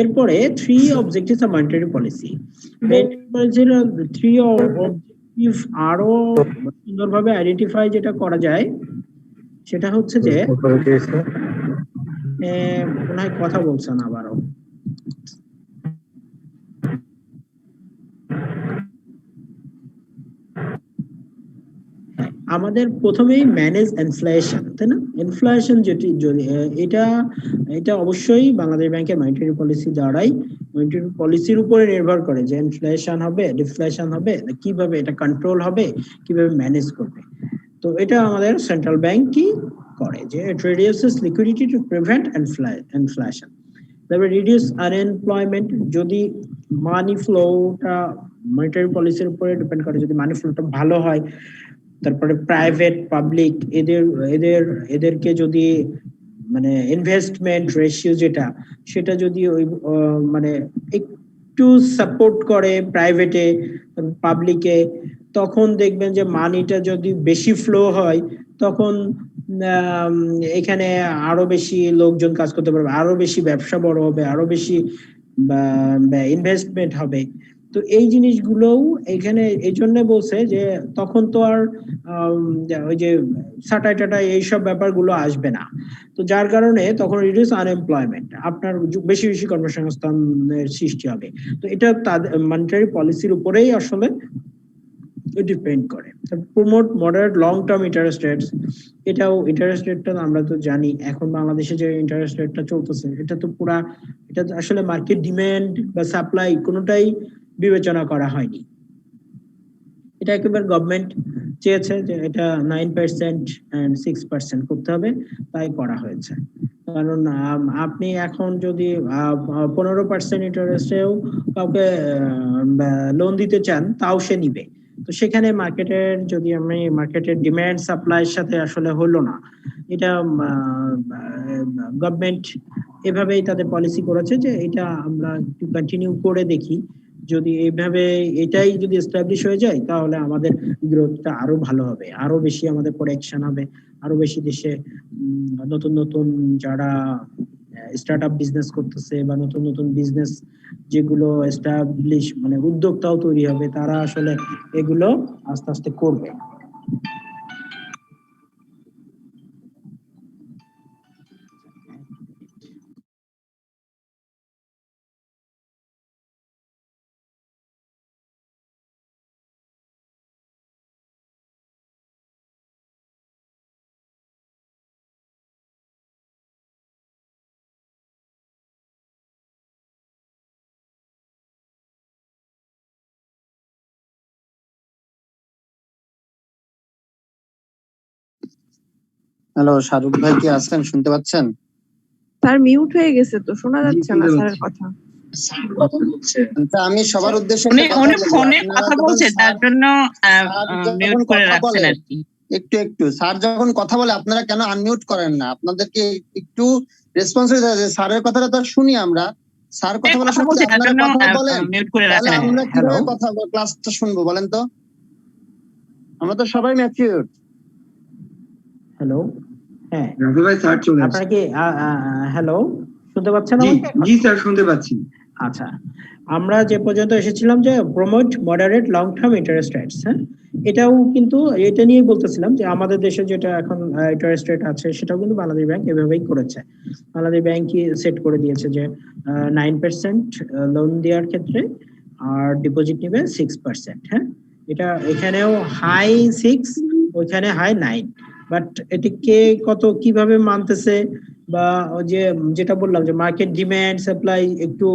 এরপরে 3 objectives of monetary policy. Monetary পলিসির 3 objective আরো সুন্দরভাবে identify যেটা করা যায় সেটা হচ্ছে যে মনে হয় কথা বলছেন আবারও। আমাদের প্রথমেই ম্যানেজ ইনফ্লেশন, তাই না? ইনফ্লেশন যেটি এটা অবশ্যই বাংলাদেশ ব্যাংকের মনিটারি পলিসি দ্বারাই, মনিটারি পলিসির উপরে নির্ভর করে যে ইনফ্লেশন হবে, ডিফ্লেশন হবে, কিভাবে এটা কন্ট্রোল হবে, কিভাবে ম্যানেজ করবে। তো এটা আমাদের সেন্ট্রাল ব্যাংকই করে, যে ইট reduces liquidity to prevent inflation. তারপরে রিডিউস আনএমপ্লয়মেন্ট, যদি মানি ফ্লোটা মনিটারি পলিসির উপরে ডিপেন্ড করে, যদি মানি ফ্লোটা ভালো হয়, তারপরে প্রাইভেট পাবলিক এদেরকে যদি মানে ইনভেস্টমেন্ট রেশিও যেটা, সেটা যদি ওই মানে একটু সাপোর্ট করে প্রাইভেটে পাবলিকে, তখন দেখবেন যে মানিটা যদি বেশি ফ্লো হয়, তখন এখানে আরো বেশি লোকজন কাজ করতে পারবে, আরো বেশি ব্যবসা বড় হবে, আরো বেশি ইনভেস্টমেন্ট হবে। তো এই জিনিসগুলোও এখানে এই জন্য বলছে যে তখন তো আর ওই যে সাটাই টাটাই এইসব ব্যাপারগুলো আসবে না। তো যার কারণে তখন রিডিউস আনএমপ্লয়মেন্ট, আপনার বেশি বেশি কর্মসংস্থানের সৃষ্টি হবে। তো এটা তাদের মনিটারি পলিসির উপরেই আসলে ডিপেন্ড করে। Promote moderate long term interest rates, এটাও ইন্টারেস্ট রেটটা আমরা তো জানি এখন বাংলাদেশে যে ইন্টারেস্ট রেটটা চলতেছে, এটা তো পুরা, এটা আসলে মার্কেট ডিমান্ড বা সাপ্লাই কোনোটাই বিবেচনা করা হয়নি। এটা একেবারে গভর্নমেন্ট চেয়েছে যে এটা 9% and 6% করতে হবে, তাই করা হয়েছে। কারণ আপনি এখন যদি 15% ইন্টারেস্টেও কাউকে লোন দিতে চান, তাও সে নিবে। তো সেখানে মার্কেটের যদি আমি মার্কেটের ডিমান্ড সাপ্লাইয়ের সাথে আসলে হলো না, এটা গভর্নমেন্ট এভাবেই তাদের পলিসি করেছে যে এটা আমরা একটু কন্টিনিউ করে দেখি, যদি এইভাবে এটাই যদি এস্টাবলিশ হয়ে যায়, তাহলে আমাদের গ্রোথটা আরো ভালো হবে, আরো বেশি আমাদের প্রোডাকশন হবে, আরো বেশি দেশে নতুন নতুন যারা স্টার্টআপ বিজনেস করতেছে বা নতুন নতুন বিজনেস যেগুলো এস্টাবলিশ মানে উদ্যোক্তাও তৈরি হবে, তারা আসলে এগুলো আস্তে আস্তে করবে। হ্যালো, শাহরুখ ভাই কি আছেন? শুনতে পাচ্ছেন? স্যার মিউট হয়ে গেছে, তো শোনা যাচ্ছে না স্যারের কথা। আচ্ছা, আমি সবার উদ্দেশ্যে উনি ফোনে কথা বলছে, তার জন্য মিউট করে রাখছেন আর কি। একটু স্যার যখন কথা বলে আপনারা কেন আনমিউট করেন না? আপনাদেরকে একটু রেসপন্সিবিলিটি আছে। স্যারের কথাটা তো শুনি আমরা, স্যার কথা বলার সময় আপনারা কথা বলেন, তাহলে আমরা কিভাবে কথা ক্লাসটা শুনবো বলেন তো? আমরা তো সবাই ম্যাচিউর। হ্যালো, হ্যাঁ রাজু ভাই স্যার চলে আপনারা কি হ্যালো শুনতে পাচ্ছেন আমাকে? জি স্যার শুনতে পাচ্ছি। আচ্ছা, আমরা যে পর্যন্ত এসেছিলাম যে promote moderate long term interest rates, হ্যাঁ, এটাও কিন্তু এটা নিয়ে বলতেছিলাম যে আমাদের দেশে যেটা এখন ইন্টারেস্ট রেট আছে সেটাও কিন্তু বাংলাদেশ ব্যাংক এভাবেই করেছে। বাংলাদেশ ব্যাংকই সেট করে দিয়েছে যে 9% লোন দেওয়ার ক্ষেত্রে আর ডিপোজিট নেবে 6%। হ্যাঁ, এটা এখানেও হাই 6, ওইখানে হাই 9, বাট এটিকে কত কিভাবে মানতেছে বা ওই যে যেটা বললাম যে মার্কেট ডিমান্ড সাপ্লাই একটু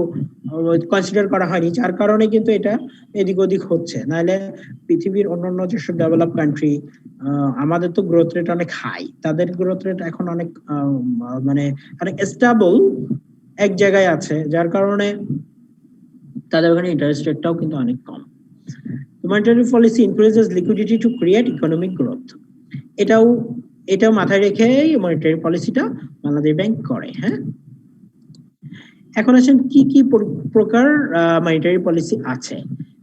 কনসিডার করা হয়নি, যার কারণে কিন্তু এটা এদিক ওদিক হচ্ছে। নাহলে পৃথিবীর অন্যান্য যেসব ডেভেলপ কান্ট্রি, আমাদের তো গ্রোথ রেট অনেক হাই, তাদের গ্রোথ রেট এখন অনেক মানে অনেক স্টেবল এক জায়গায় আছে, যার কারণে তাদের ওখানে ইন্টারেস্ট রেটটাও কিন্তু অনেক কম। Monetary policy increases liquidity to create economic growth, এটাও মাথায় রেখে মনিটারি পলিসিটা বাংলাদেশ ব্যাংক করে। হ্যাঁ, এখন আসেন কি কি প্রকার মনিটারি পলিসি আছে।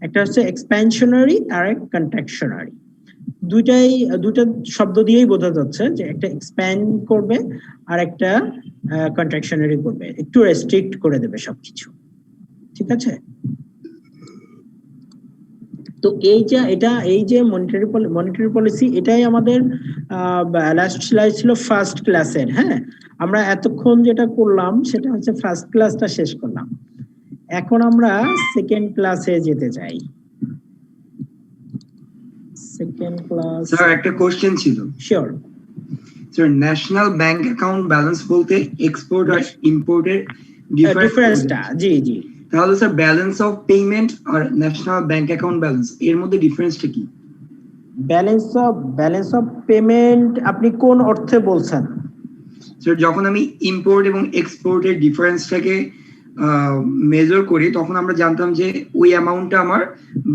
একটা হচ্ছে এক্সপ্যানশনারি আর এক কন্ট্রাকশনারি। দুইটা শব্দ দিয়েই বোঝা যাচ্ছে যে একটা এক্সপ্যান্ড করবে আর একটা কন্ট্রাকশনারি করবে, একটু রেস্ট্রিক্ট করে দেবে সবকিছু। ঠিক আছে, তো এই যে মনিটারি পলিসি, এটাই আমাদের লাস্ট স্লাইড ছিল ফার্স্ট ক্লাসের। হ্যাঁ, আমরা এতক্ষণ যেটা করলাম সেটা হচ্ছে ফার্স্ট ক্লাসটা শেষ করলাম। এখন আমরা সেকেন্ড ক্লাসে যেতে চাই। সেকেন্ড ক্লাস স্যার একটা কোশ্চেন ছিল। Sure sir, national bank account balance বলতে এক্সপোর্ট আর ইম্পোর্টের ডিফারেন্সটা, জি জি, তাহলে স্যার ব্যালেন্স অফ পেমেন্ট আর ন্যাশনাল ব্যাংক অ্যাকাউন্ট ব্যালেন্স এর মধ্যে ডিফারেন্সটা কি? ব্যালেন্স অফ পেমেন্ট আপনি কোন অর্থে বলছেন? স্যার, যখন আমি ইম্পোর্ট এবং এক্সপোর্টের ডিফারেন্সটাকে মেজার করি তখন আমরা জানতাম যে ওই অ্যামাউন্টটা আমার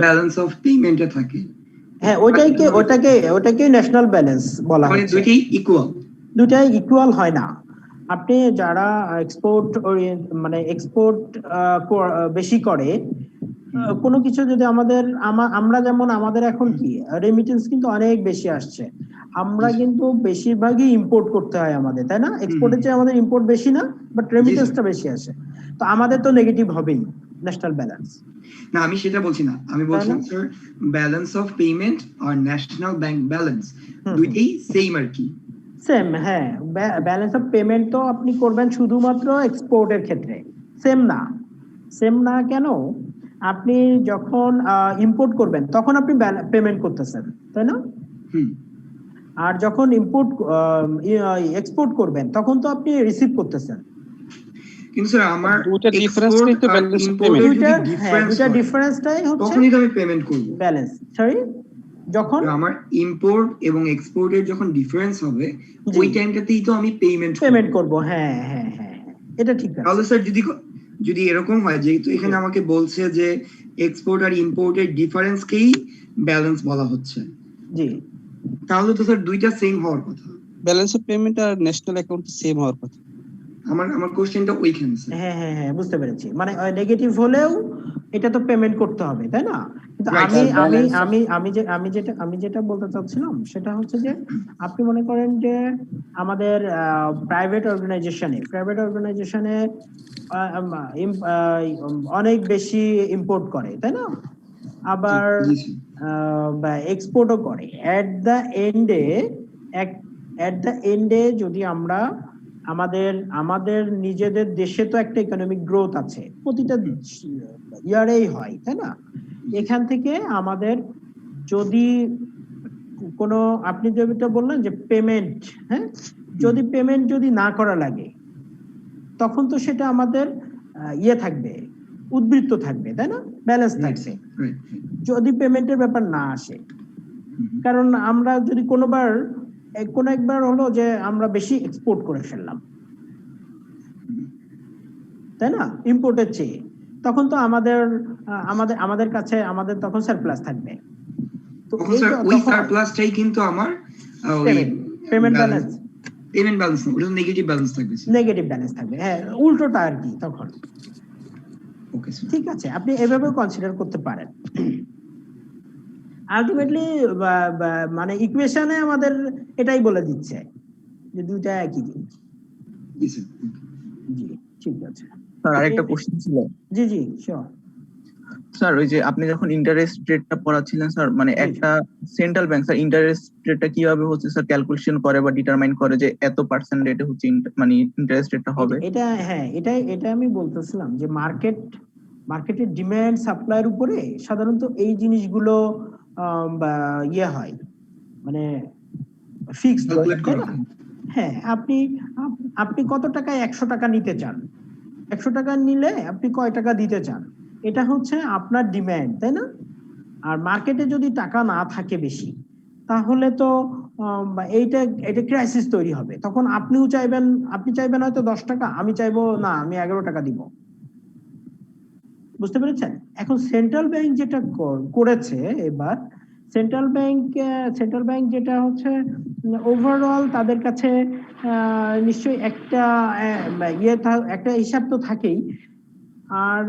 ব্যালেন্স অফ পেমেন্টে থাকে। হ্যাঁ, ওটাকে ন্যাশনাল ব্যালেন্স বলা হয়। মানে দুইটাই ইকুয়াল? দুটাই ইকুয়াল হয় না। আপনি যারা এক্সপোর্ট এক্সপোর্ট বেশি করে কোনো কিছু, যদি আমরা যেমন আমাদের এখন কি রেমিটেন্স কিন্তু অনেক বেশি আসছে, আমরা কিন্তু বেশিরভাগই ইম্পোর্ট করতে হয় আমাদের, তাই না? এক্সপোর্টের চেয়ে আমাদের ইম্পোর্ট বেশি না, বাট রেমিটেন্সটা বেশি আসে, তো আমাদের তো নেগেটিভ হবেই ন্যাশনাল ব্যালেন্স। না, আমি সেটা বলছি না, আমি বলছি স্যার ব্যালেন্স অফ পেমেন্ট আর ন্যাশনাল ব্যাংক ব্যালেন্স দুইটাই সেম আর কি? সেম, হ্যাঁ। ব্যালেন্স অফ পেমেন্ট তো আপনি করবেন শুধুমাত্র এক্সপোর্টের ক্ষেত্রে, সেম না কেন? আপনি যখন ইম্পোর্ট করবেন তখন আপনি পেমেন্ট করতেছেন, তাই না? আর যখন এক্সপোর্ট করবেন তখন তো আপনি রিসিভ করতেছেন। কিন্তু স্যার আমার দুটো ডিফারেন্সটাই তো ব্যালেন্স অফ পেমেন্ট। দুটো ডিফারেন্সটাই হচ্ছে তখনই তো আমি পেমেন্ট করব ব্যালেন্স। সরি, যখন আমার ইম্পোর্ট এবং এক্সপোর্টের যখন ডিফারেন্স হবে ওই টাইমটাতেই তো আমি পেমেন্ট করব। হ্যাঁ, এটা ঠিক আছে। তাহলে স্যার যদি এরকম হয়, যেহেতু এখানে আমাকে বলছে যে এক্সপোর্ট আর ইম্পোর্টের ডিফারেন্সকেই ব্যালেন্স বলা হচ্ছে, জি, তাহলে তো স্যার দুইটা সেম হওয়ার কথা। ব্যালেন্স অফ পেমেন্ট আর ন্যাশনাল অ্যাকাউন্ট সেম হওয়ার কথা। আমার কোশ্চেনটা ওইখানে স্যার। হ্যাঁ, বুঝতে পেরেছি। মানে নেগেটিভ হলেও এটা তো পেমেন্ট করতে হবে, তাই না? কিন্তু আমি যেটা বলতে চাচ্ছিলাম সেটা হচ্ছে যে আপনি মনে করেন যে আমাদের প্রাইভেট অর্গানাইজেশনে অনেক বেশি ইম্পোর্ট করে, তাই না? আবার এক্সপোর্টও করে। এট দ্য এন্ডে যদি আমরা আমাদের নিজেদের দেশে তো একটা ইকোনমিক গ্রোথ আছে, প্রতিটা ইয়ারেই হয়, তাই না? এখান থেকে আমাদের যদি কোনো, আপনি যেটা বললেন যে পেমেন্ট, হ্যাঁ, যদি পেমেন্ট না করা লাগে তখন তো সেটা আমাদের থাকবে, উদ্বৃত্ত থাকবে, তাই না? ব্যালেন্স থাকবে যদি পেমেন্টের ব্যাপার না আসে। কারণ আমরা যদি কোনো একবার হলো যে আমরা বেশি এক্সপোর্ট করে ফেললাম, তাই না, ইম্পোর্টের চেয়ে, তখন তো আমাদের কাছে তখন সারপ্লাস থাকবে। তো ওই সারপ্লাসটাই কিন্তু আমার পেমেন্ট ব্যালেন্স না, ওটা নেগেটিভ ব্যালেন্স থাকবে। হ্যাঁ, উল্টোটা আর কি তখন। ওকে, ঠিক আছে, আপনি এভাবে কনসিডার করতে পারেন। আলটিমেটলি মানে ইকুয়েশনে আমাদের এটাই বলে দিচ্ছে যে দুইটা একই জিনিস। জি। ঠিক আছে স্যার আরেকটা কোশ্চেন ছিল। জি জি শিওর। স্যার ওই যে আপনি যখন ইন্টারেস্ট রেটটা পড়াচ্ছিলেন স্যার, মানে একটা সেন্ট্রাল ব্যাংক স্যার ইন্টারেস্ট রেটটা কিভাবে হচ্ছে স্যার ক্যালকুলেশন করে বা ডিটারমাইন করে যে এত পার্সেন্ট রেটে হচ্ছে মানে ইন্টারেস্ট রেটটা হবে? এটা হ্যাঁ এটা আমি বলতেছিলাম যে মার্কেটের ডিমান্ড সাপ্লাইয়ের উপরে সাধারণত এই জিনিসগুলো বা ইয়ে হয়, মানে ফিক্সড। হ্যাঁ, আপনি কত টাকায় 100 টাকা নিতে চান, 100 টাকা নিলে আপনি কয় টাকা দিতে চান, এটা হচ্ছে আপনার ডিমান্ড, তাই না? আর মার্কেটে যদি টাকা না থাকে বেশি, তাহলে তো এটা ক্রাইসিস তৈরি হবে। তখন আপনি চাইবেন হয়তো 10 টাকা, আমি চাইবো না আমি 11 টাকা দিব। বুঝতে পেরেছেন? এখন সেন্ট্রাল ব্যাংক যেটা করেছে এবার, সেন্ট্রাল ব্যাংক যেটা হচ্ছে ওভারঅল তাদের কাছে নিশ্চয়ই একটা হিসাব তো থাকেই। আর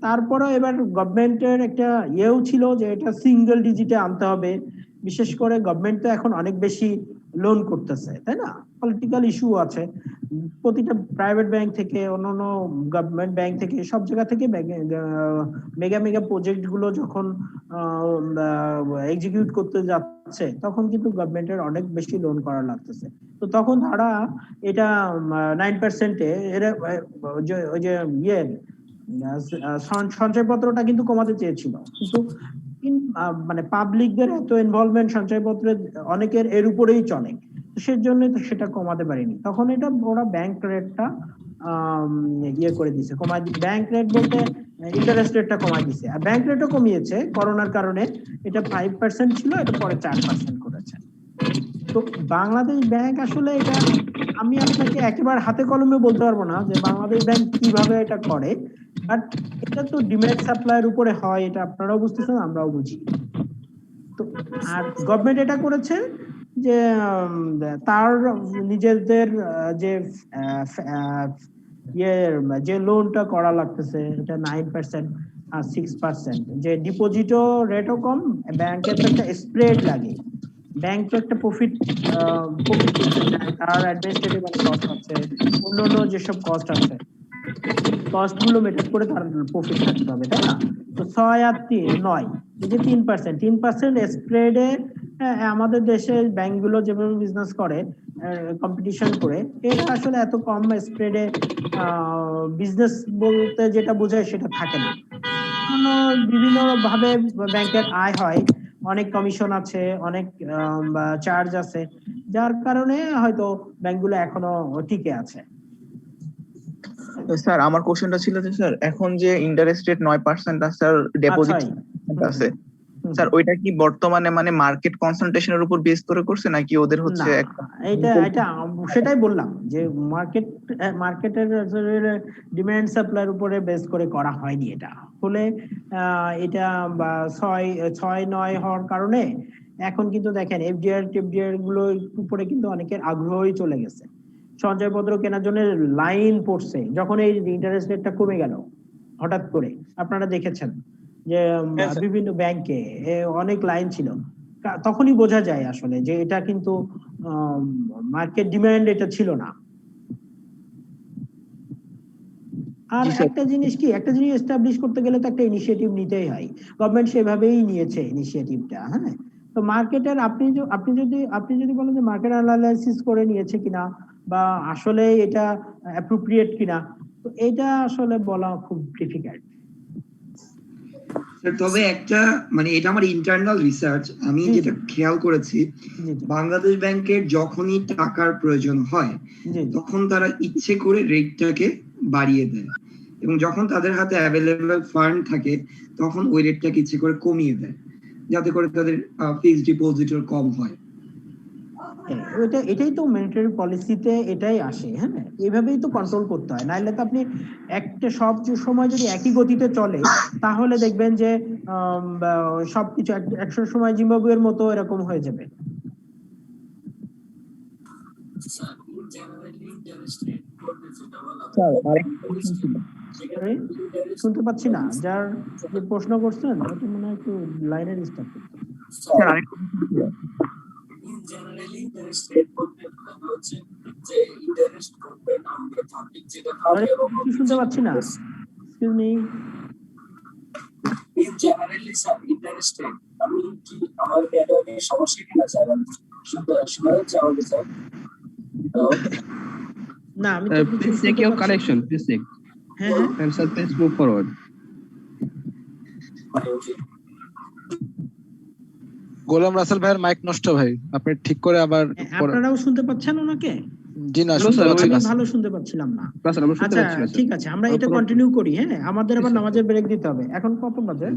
তারপরে এবার গভর্নমেন্টের একটা ইয়েও ছিল যে এটা সিঙ্গেল ডিজিটে আনতে হবে। বিশেষ করে গভর্নমেন্ট তো এখন অনেক বেশি লোন করতেছে, তাই না? পলিটিক্যাল ইস্যু আছে, প্রতিটা প্রাইভেট ব্যাংক থেকে অন্যান্য গভর্নমেন্ট ব্যাংক থেকে সব জায়গা থেকে মেগা প্রজেক্ট গুলো যখন এক্সিকিউট করতে যাচ্ছে, তখন কিন্তু গভর্নমেন্টের অনেক বেশি লোন করা লাগতেছে। তো তখন তারা এটা 9%-এ ওই যে সঞ্চয়পত্রটা কিন্তু কমাতে চেয়েছিল, কিন্তু মানে পাবলিকদের এত ইনভলভমেন্ট সঞ্চয়পত্রে অনেকের এর উপরেই চলে, সেজন্য সেটা কমাতে পারেনি। তখন এটা ওরা ব্যাংক রেটটা করে দিছে, ব্যাংক রেট বলতে ইন্টারেস্ট রেটটা কমাই দিছে। আর ব্যাংক রেটও কমিয়েছে করোনার কারণে, এটা 5% ছিল, এটা পরে 4% করেছে। তো বাংলাদেশ ব্যাংক আসলে এটা আমি আপনাকে একেবারে হাতে কলমে বলতে পারবো না যে বাংলাদেশ ব্যাংক কিভাবে এটা করে, বাট এটা তো ডিমান্ড সাপ্লাইয়ের উপরে হয়, এটা আপনারাও বুঝতেছেন, আমরাও বুঝি। তো আর গভর্নমেন্ট এটা করেছে যে তার নিজেদের যে লোনটা করা লাগতেছে এটা 9% আর 6%, যে ডিপোজিটও রেটও কম, ব্যাংকের তো একটা স্প্রেড লাগে, ব্যাংক তো একটা প্রফিট তার অ্যাডমিনিস্ট্রেটিভ কস্ট আছে, অন্যান্য যেসব কস্ট আছে, কস্ট গুলো মেটার করে তার প্রফিট থাকতে হবে, তাই না? তো 6 আর 9 এই যে 3% স্প্রেডে আমাদের দেশে ব্যাংকগুলো যেভাবে বিজনেস করে কম্পিটিশন করে, এটা আসলে এত কম স্প্রেডে বিজনেস বলতে যেটা বোঝায় সেটা থাকে না। বিভিন্ন ভাবে ব্যাংকের আয় হয়, অনেক কমিশন আছে, অনেক চার্জ আছে, যার কারণে হয়তো ব্যাংকগুলো এখনো টিকে আছে। স্যার আমার কোশ্চেনটা ছিল যে স্যার এখন যে ইন্টারেস্ট রেট 9% আছে আর ডিপোজিট আছে স্যার, ওইটা কি বর্তমানে মানে মার্কেট কনসেন্ট্রেশনের উপর বেস করে করছে নাকি ওদের হচ্ছে এটা সেটাই বললাম যে মার্কেটের ডিমান্ড সাপ্লাইয়ের উপরে বেস করে করা হয়নি। এটা হলে এটা 6-9 হওয়ার কারণে এখন কিন্তু দেখেন এফডিআর গুলোর উপরে কিন্তু অনেকের আগ্রহই চলে গেছে, সঞ্চয়পত্র কেনার জন্য লাইন পড়ছে যখন এই ইন্টারেস্ট রেটটা কমে গেল হঠাৎ করে। আপনারা দেখেছেন যে বিভিন্ন ব্যাংকে অনেক লাইন ছিল, তখনই বোঝা যায় আসলে যে এটা কিন্তু মার্কেট ডিমান্ড এটা ছিল না। আর একটা জিনিস এস্টাবলিশ করতে গেলে তো একটা ইনিশিয়েটিভ নিতেই হয়, গভর্নমেন্ট সেভাবেই নিয়েছে ইনিশিয়েটিভটা। হ্যাঁ, তো মার্কেটের আপনি যদি বলেন যে মার্কেট অ্যানালাইসিস করে নিয়েছে কিনা বা আসলে এটা অ্যাপ্রোপ্রিয়েট কিনা, তো এটা আসলে বলা খুব ডিফিকাল্ট। তবে একটা মানে এটা আমার ইন্টারনাল রিসার্চ, আমি যেটা খেয়াল করেছি বাংলাদেশ ব্যাংকের যখনই টাকার প্রয়োজন হয় তখন তারা ইচ্ছে করে রেটটাকে বাড়িয়ে দেয়, এবং যখন তাদের হাতে অ্যাভেলেবল ফান্ড থাকে তখন ওই রেটটাকে ইচ্ছে করে কমিয়ে দেয় যাতে করে তাদের ফিক্সড ডিপোজিটর কম হয়। এটাই তো মনিটারি পলিসিতে এটাই আসে। হ্যাঁ, এইভাবেই তো কন্ট্রোল করতে হয়, নাইলে তো আপনি একটা সব সময় যদি একই গতিতে চলে তাহলে দেখবেন যে সবকিছু একশো সময় জিম্বাবুয়ের মতো এরকম হয়ে যাবে। শুনতে পাচ্ছি না, যার যে প্রশ্ন করছেন ওটা মনে হয় একটু লাইনে ডিস্টার্ব করতে। আরে, কিছু শুনতে পাচ্ছি না, excuse me. Generally sir interested আমি কি আমার নেটওয়ার্কে সমস্যা কিনা স্যার শোনা যাচ্ছে আমাকে স্যার? না, আমি তো কিছু Please check শুনতে your পাচ্ছি না। connection. Please check. হ্যাঁ হ্যাঁ, And sir, please move forward. গোলাম রাসেল ভাইয়ের মাইক নষ্ট ভাই, আপনি ঠিক করে আবার আপনারাও শুনতে পাচ্ছেন ওনাকে? জি না, Hello, শুনতে sir, পাচ্ছি আমি না। ভালো শুনতে পাচ্ছিলাম না। না স্যার, আমরা শুনতে আচ্ছা পাচ্ছি না, ঠিক আছে, আমরা এটা কন্টিনিউ করি। হ্যাঁ, আমাদের আবার নামাজের ব্রেক দিতে হবে। এখন কত বাজে?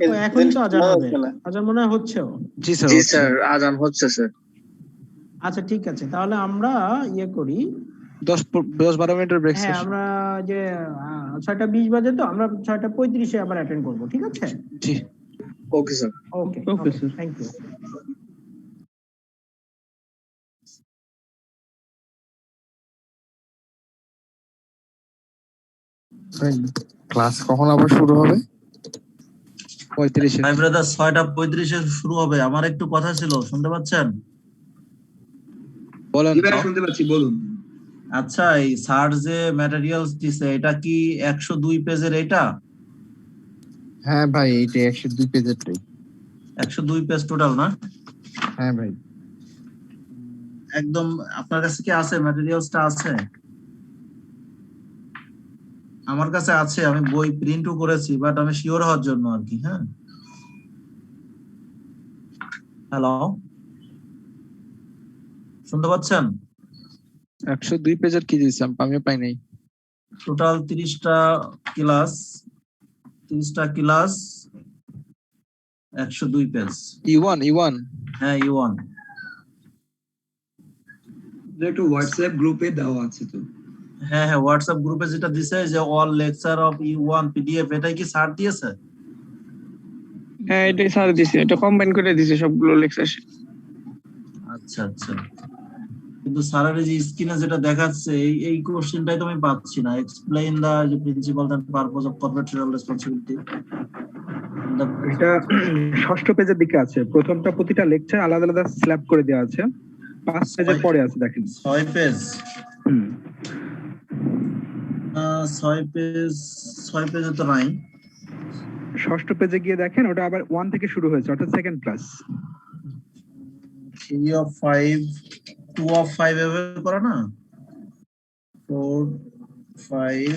ও, এখনই তো আজান হবে। আজান মনে হয় হচ্ছেও। জি স্যার, জি স্যার, আজান হচ্ছে স্যার। আচ্ছা ঠিক আছে, তাহলে আমরা ইয়ে করি। 10-12 মিনিটের ব্রেক হ্যাঁ, স্যার। আমরা যে 6:20 বাজে, তো আমরা 6:35 আবার অ্যাটেন্ড করব, ঠিক আছে? জি, okay sir. Okay Okay, okay, sir. Thank you. Class কখন আবার শুরু হবে? 35-এ। ভাই ব্রাদার 6:35-এ শুরু হবে। আমার একটু কথা ছিল, শুনতে পাচ্ছেন? বলেন। জি ভাই, শুনতে পাচ্ছি, বলুন। আচ্ছা, এই স্যার যে ম্যাটেরিয়ালস দিছে এটা কি 102 পেজের? এটা হ্যাঁ ভাই, এইটা 102 পেজেরটাই। 102 পেজ টোটাল না? হ্যাঁ ভাই। একদম আপনার কাছে কি আছে? ম্যাটেরিয়ালসটা আছে? আমার কাছে আছে, আমি বই প্রিন্টও করেছি, বাট আমি শিওর হওয়ার জন্য আর কি। হ্যাঁ, হ্যালো, শুনতে পাচ্ছেন? 102 পেজের কি দিয়েছি আমিও পাই নাই। Total 30টা class, 102 page. E1 হ্যাঁ, E1 একটু হোয়াটসঅ্যাপ গ্রুপে দেওয়া আছে তো। হ্যাঁ হ্যাঁ, হোয়াটসঅ্যাপ গ্রুপে যেটা দিছে যে all lecture of E1 PDF, এটাই কি স্যার দিয়েছে? হ্যাঁ, এটাই স্যার দিছে, এটা কম্বাইন করে দিছে সবগুলো লেকচার। আচ্ছা আচ্ছা, কিন্তু স্যারের যে স্ক্রিনে যেটা দেখাচ্ছে এই কোশ্চেনটাই তো আমি পাচ্ছি না। Explain the principle and purpose of corporate social responsibility. এটা 6ষ্ঠ পেজের দিকে আছে। প্রথমটা প্রতিটা লেকচার আলাদা আলাদা স্ল্যাব করে দেওয়া আছে। 5 পেজের পরে আছে, দেখেন 6 পেজ। 6 পেজে তো নাই। 6ষ্ঠ পেজে গিয়ে দেখেন, ওটা আবার 1 থেকে শুরু হয়েছে, অর্থাৎ সেকেন্ড ক্লাস। 3 of 5, 2 of 5 এভাবে করা না? 4, 5,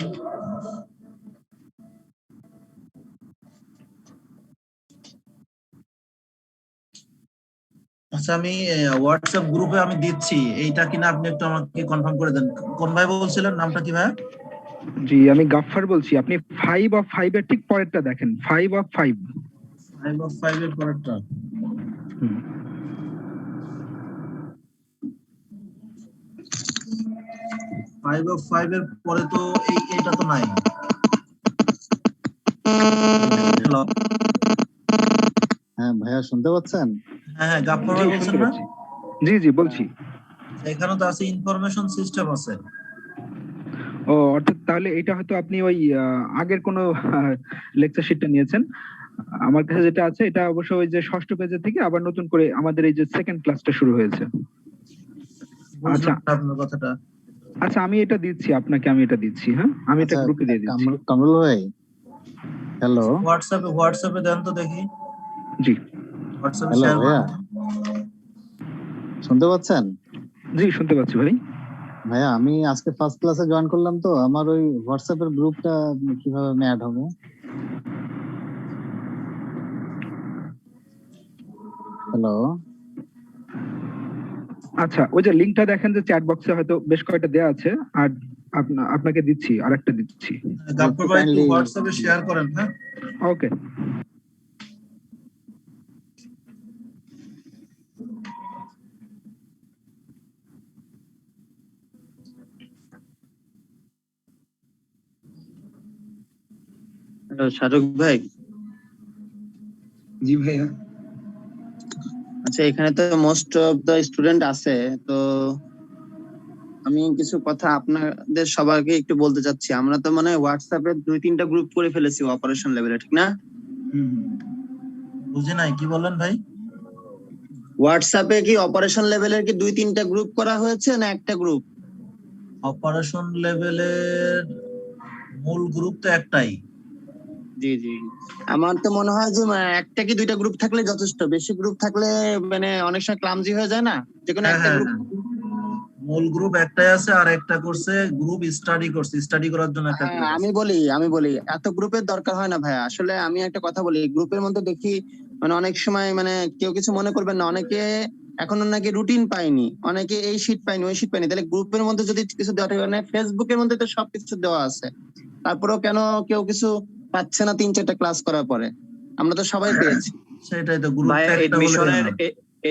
আচ্ছা, আমি হোয়াটসঅ্যাপ গ্রুপে আমি দিচ্ছি, এইটা কিনা আপনি একটু আমাকে কনফার্ম করে দেন। কোন ভাই বলছিলেন, নামটা কি ভাই? জি, আমি গাফফার বলছি। আপনি 5 of 5 এর ঠিক পরেরটা দেখেন, 5 of 5 এর পরেরটা। ফাইভ অফ 5 এর পরে তো এইটা তো নাই। হ্যালো, হ্যাঁ ভাইয়া, শুনতে পাচ্ছেন? হ্যাঁ হ্যাঁ, গাফফার ভাই বলছেন না? জি জি বলছি। এখানে তো আছে ইনফরমেশন সিস্টেম আছে। ও, অর্থাৎ তাহলে এটা হয়তো আপনি ওই আগের কোনো লেকচার শিটটা নিয়েছেন। আমার কাছে যেটা আছে, এটা অবশ্য ওই যে 6ষ্ঠ পেজে থেকে আবার নতুন করে আমাদের এই যে সেকেন্ড ক্লাসটা শুরু হয়েছে। আচ্ছা, আপনার কথাটা। আচ্ছা, আমি এটা দিচ্ছি আপনাকে, আমি এটা দিচ্ছি। হ্যাঁ, আমি এটা গ্রুপে দিয়ে দিচ্ছি। কামরুল ভাই, হ্যালো। হোয়াটসঅ্যাপে দেন তো দেখি। জি, হোয়াটসঅ্যাপে হ্যালো শেয়ার ভাইয়া, শুনতে পাচ্ছেন? জি শুনতে পাচ্ছি ভাই। ভাইয়া, আমি আজকে ফার্স্ট ক্লাসে জয়েন করলাম, তো আমার ওই হোয়াটসঅ্যাপের গ্রুপটা কিভাবে আমি অ্যাড হবো? হ্যালো, আচ্ছা, ওই যে লিংকটা দেখেন যে চ্যাট বক্সে হয়তো বেশ কয়েকটা দেয়া আছে, আর আপনাকে দিচ্ছি, আরেকটা দিচ্ছি। গাফফার ভাই একটু হোয়াটসঅ্যাপে শেয়ার করেন। হ্যাঁ, ওকে। হ্যালো শাহরুখ ভাই। জি ভাইয়া। আচ্ছা, এখানে তো মোস্ট অফ দ্য স্টুডেন্ট আছে, তো আমি কিছু কথা আপনাদের সবাইকে একটু বলতে চাচ্ছি। আমরা তো মানে হোয়াটসঅ্যাপে 2-3টা গ্রুপ করে ফেলেছি অপারেশন লেভেলে, ঠিক না? বুঝি নাই, কি বললেন ভাই? হোয়াটসঅ্যাপে কি অপারেশন লেভেলের কি 2-3টা গ্রুপ করা হয়েছে না একটা গ্রুপ? অপারেশন লেভেলের মূল গ্রুপ তো একটাই। জি জি, আমার তো মনে হয় যে একটা কি 2টা গ্রুপ থাকলে যথেষ্ট, বেশি গ্রুপ থাকলে মানে অনেক সময় ক্লামজি হয়ে যায় না, যে কোনো একটা গ্রুপ। মূল গ্রুপ একটাই আছে, আর একটা করছে গ্রুপ স্টাডি করছে, স্টাডি করার জন্য একটা group আছে। আমি বলি এত গ্রুপের দরকার হয় না ভাইয়া। আসলে আমি একটা কথা বলি, গ্রুপের মধ্যে দেখি মানে অনেক সময় মানে কেউ কিছু মনে করবেন না, অনেকে এখনো নাকি রুটিন পায়নি, অনেকে এই শীট পায়নি ওই শীট পায়নি। তাহলে গ্রুপের মধ্যে যদি কিছু দেওয়া থাকে, মানে ফেসবুকের মধ্যে তো সবকিছু দেওয়া আছে, তারপরেও কেন কেউ কিছু পাচ্ছে না 3-4টা ক্লাস করার পরে? আমরা তো সবাই পেয়েছি। সেটাই তো, গ্রুপ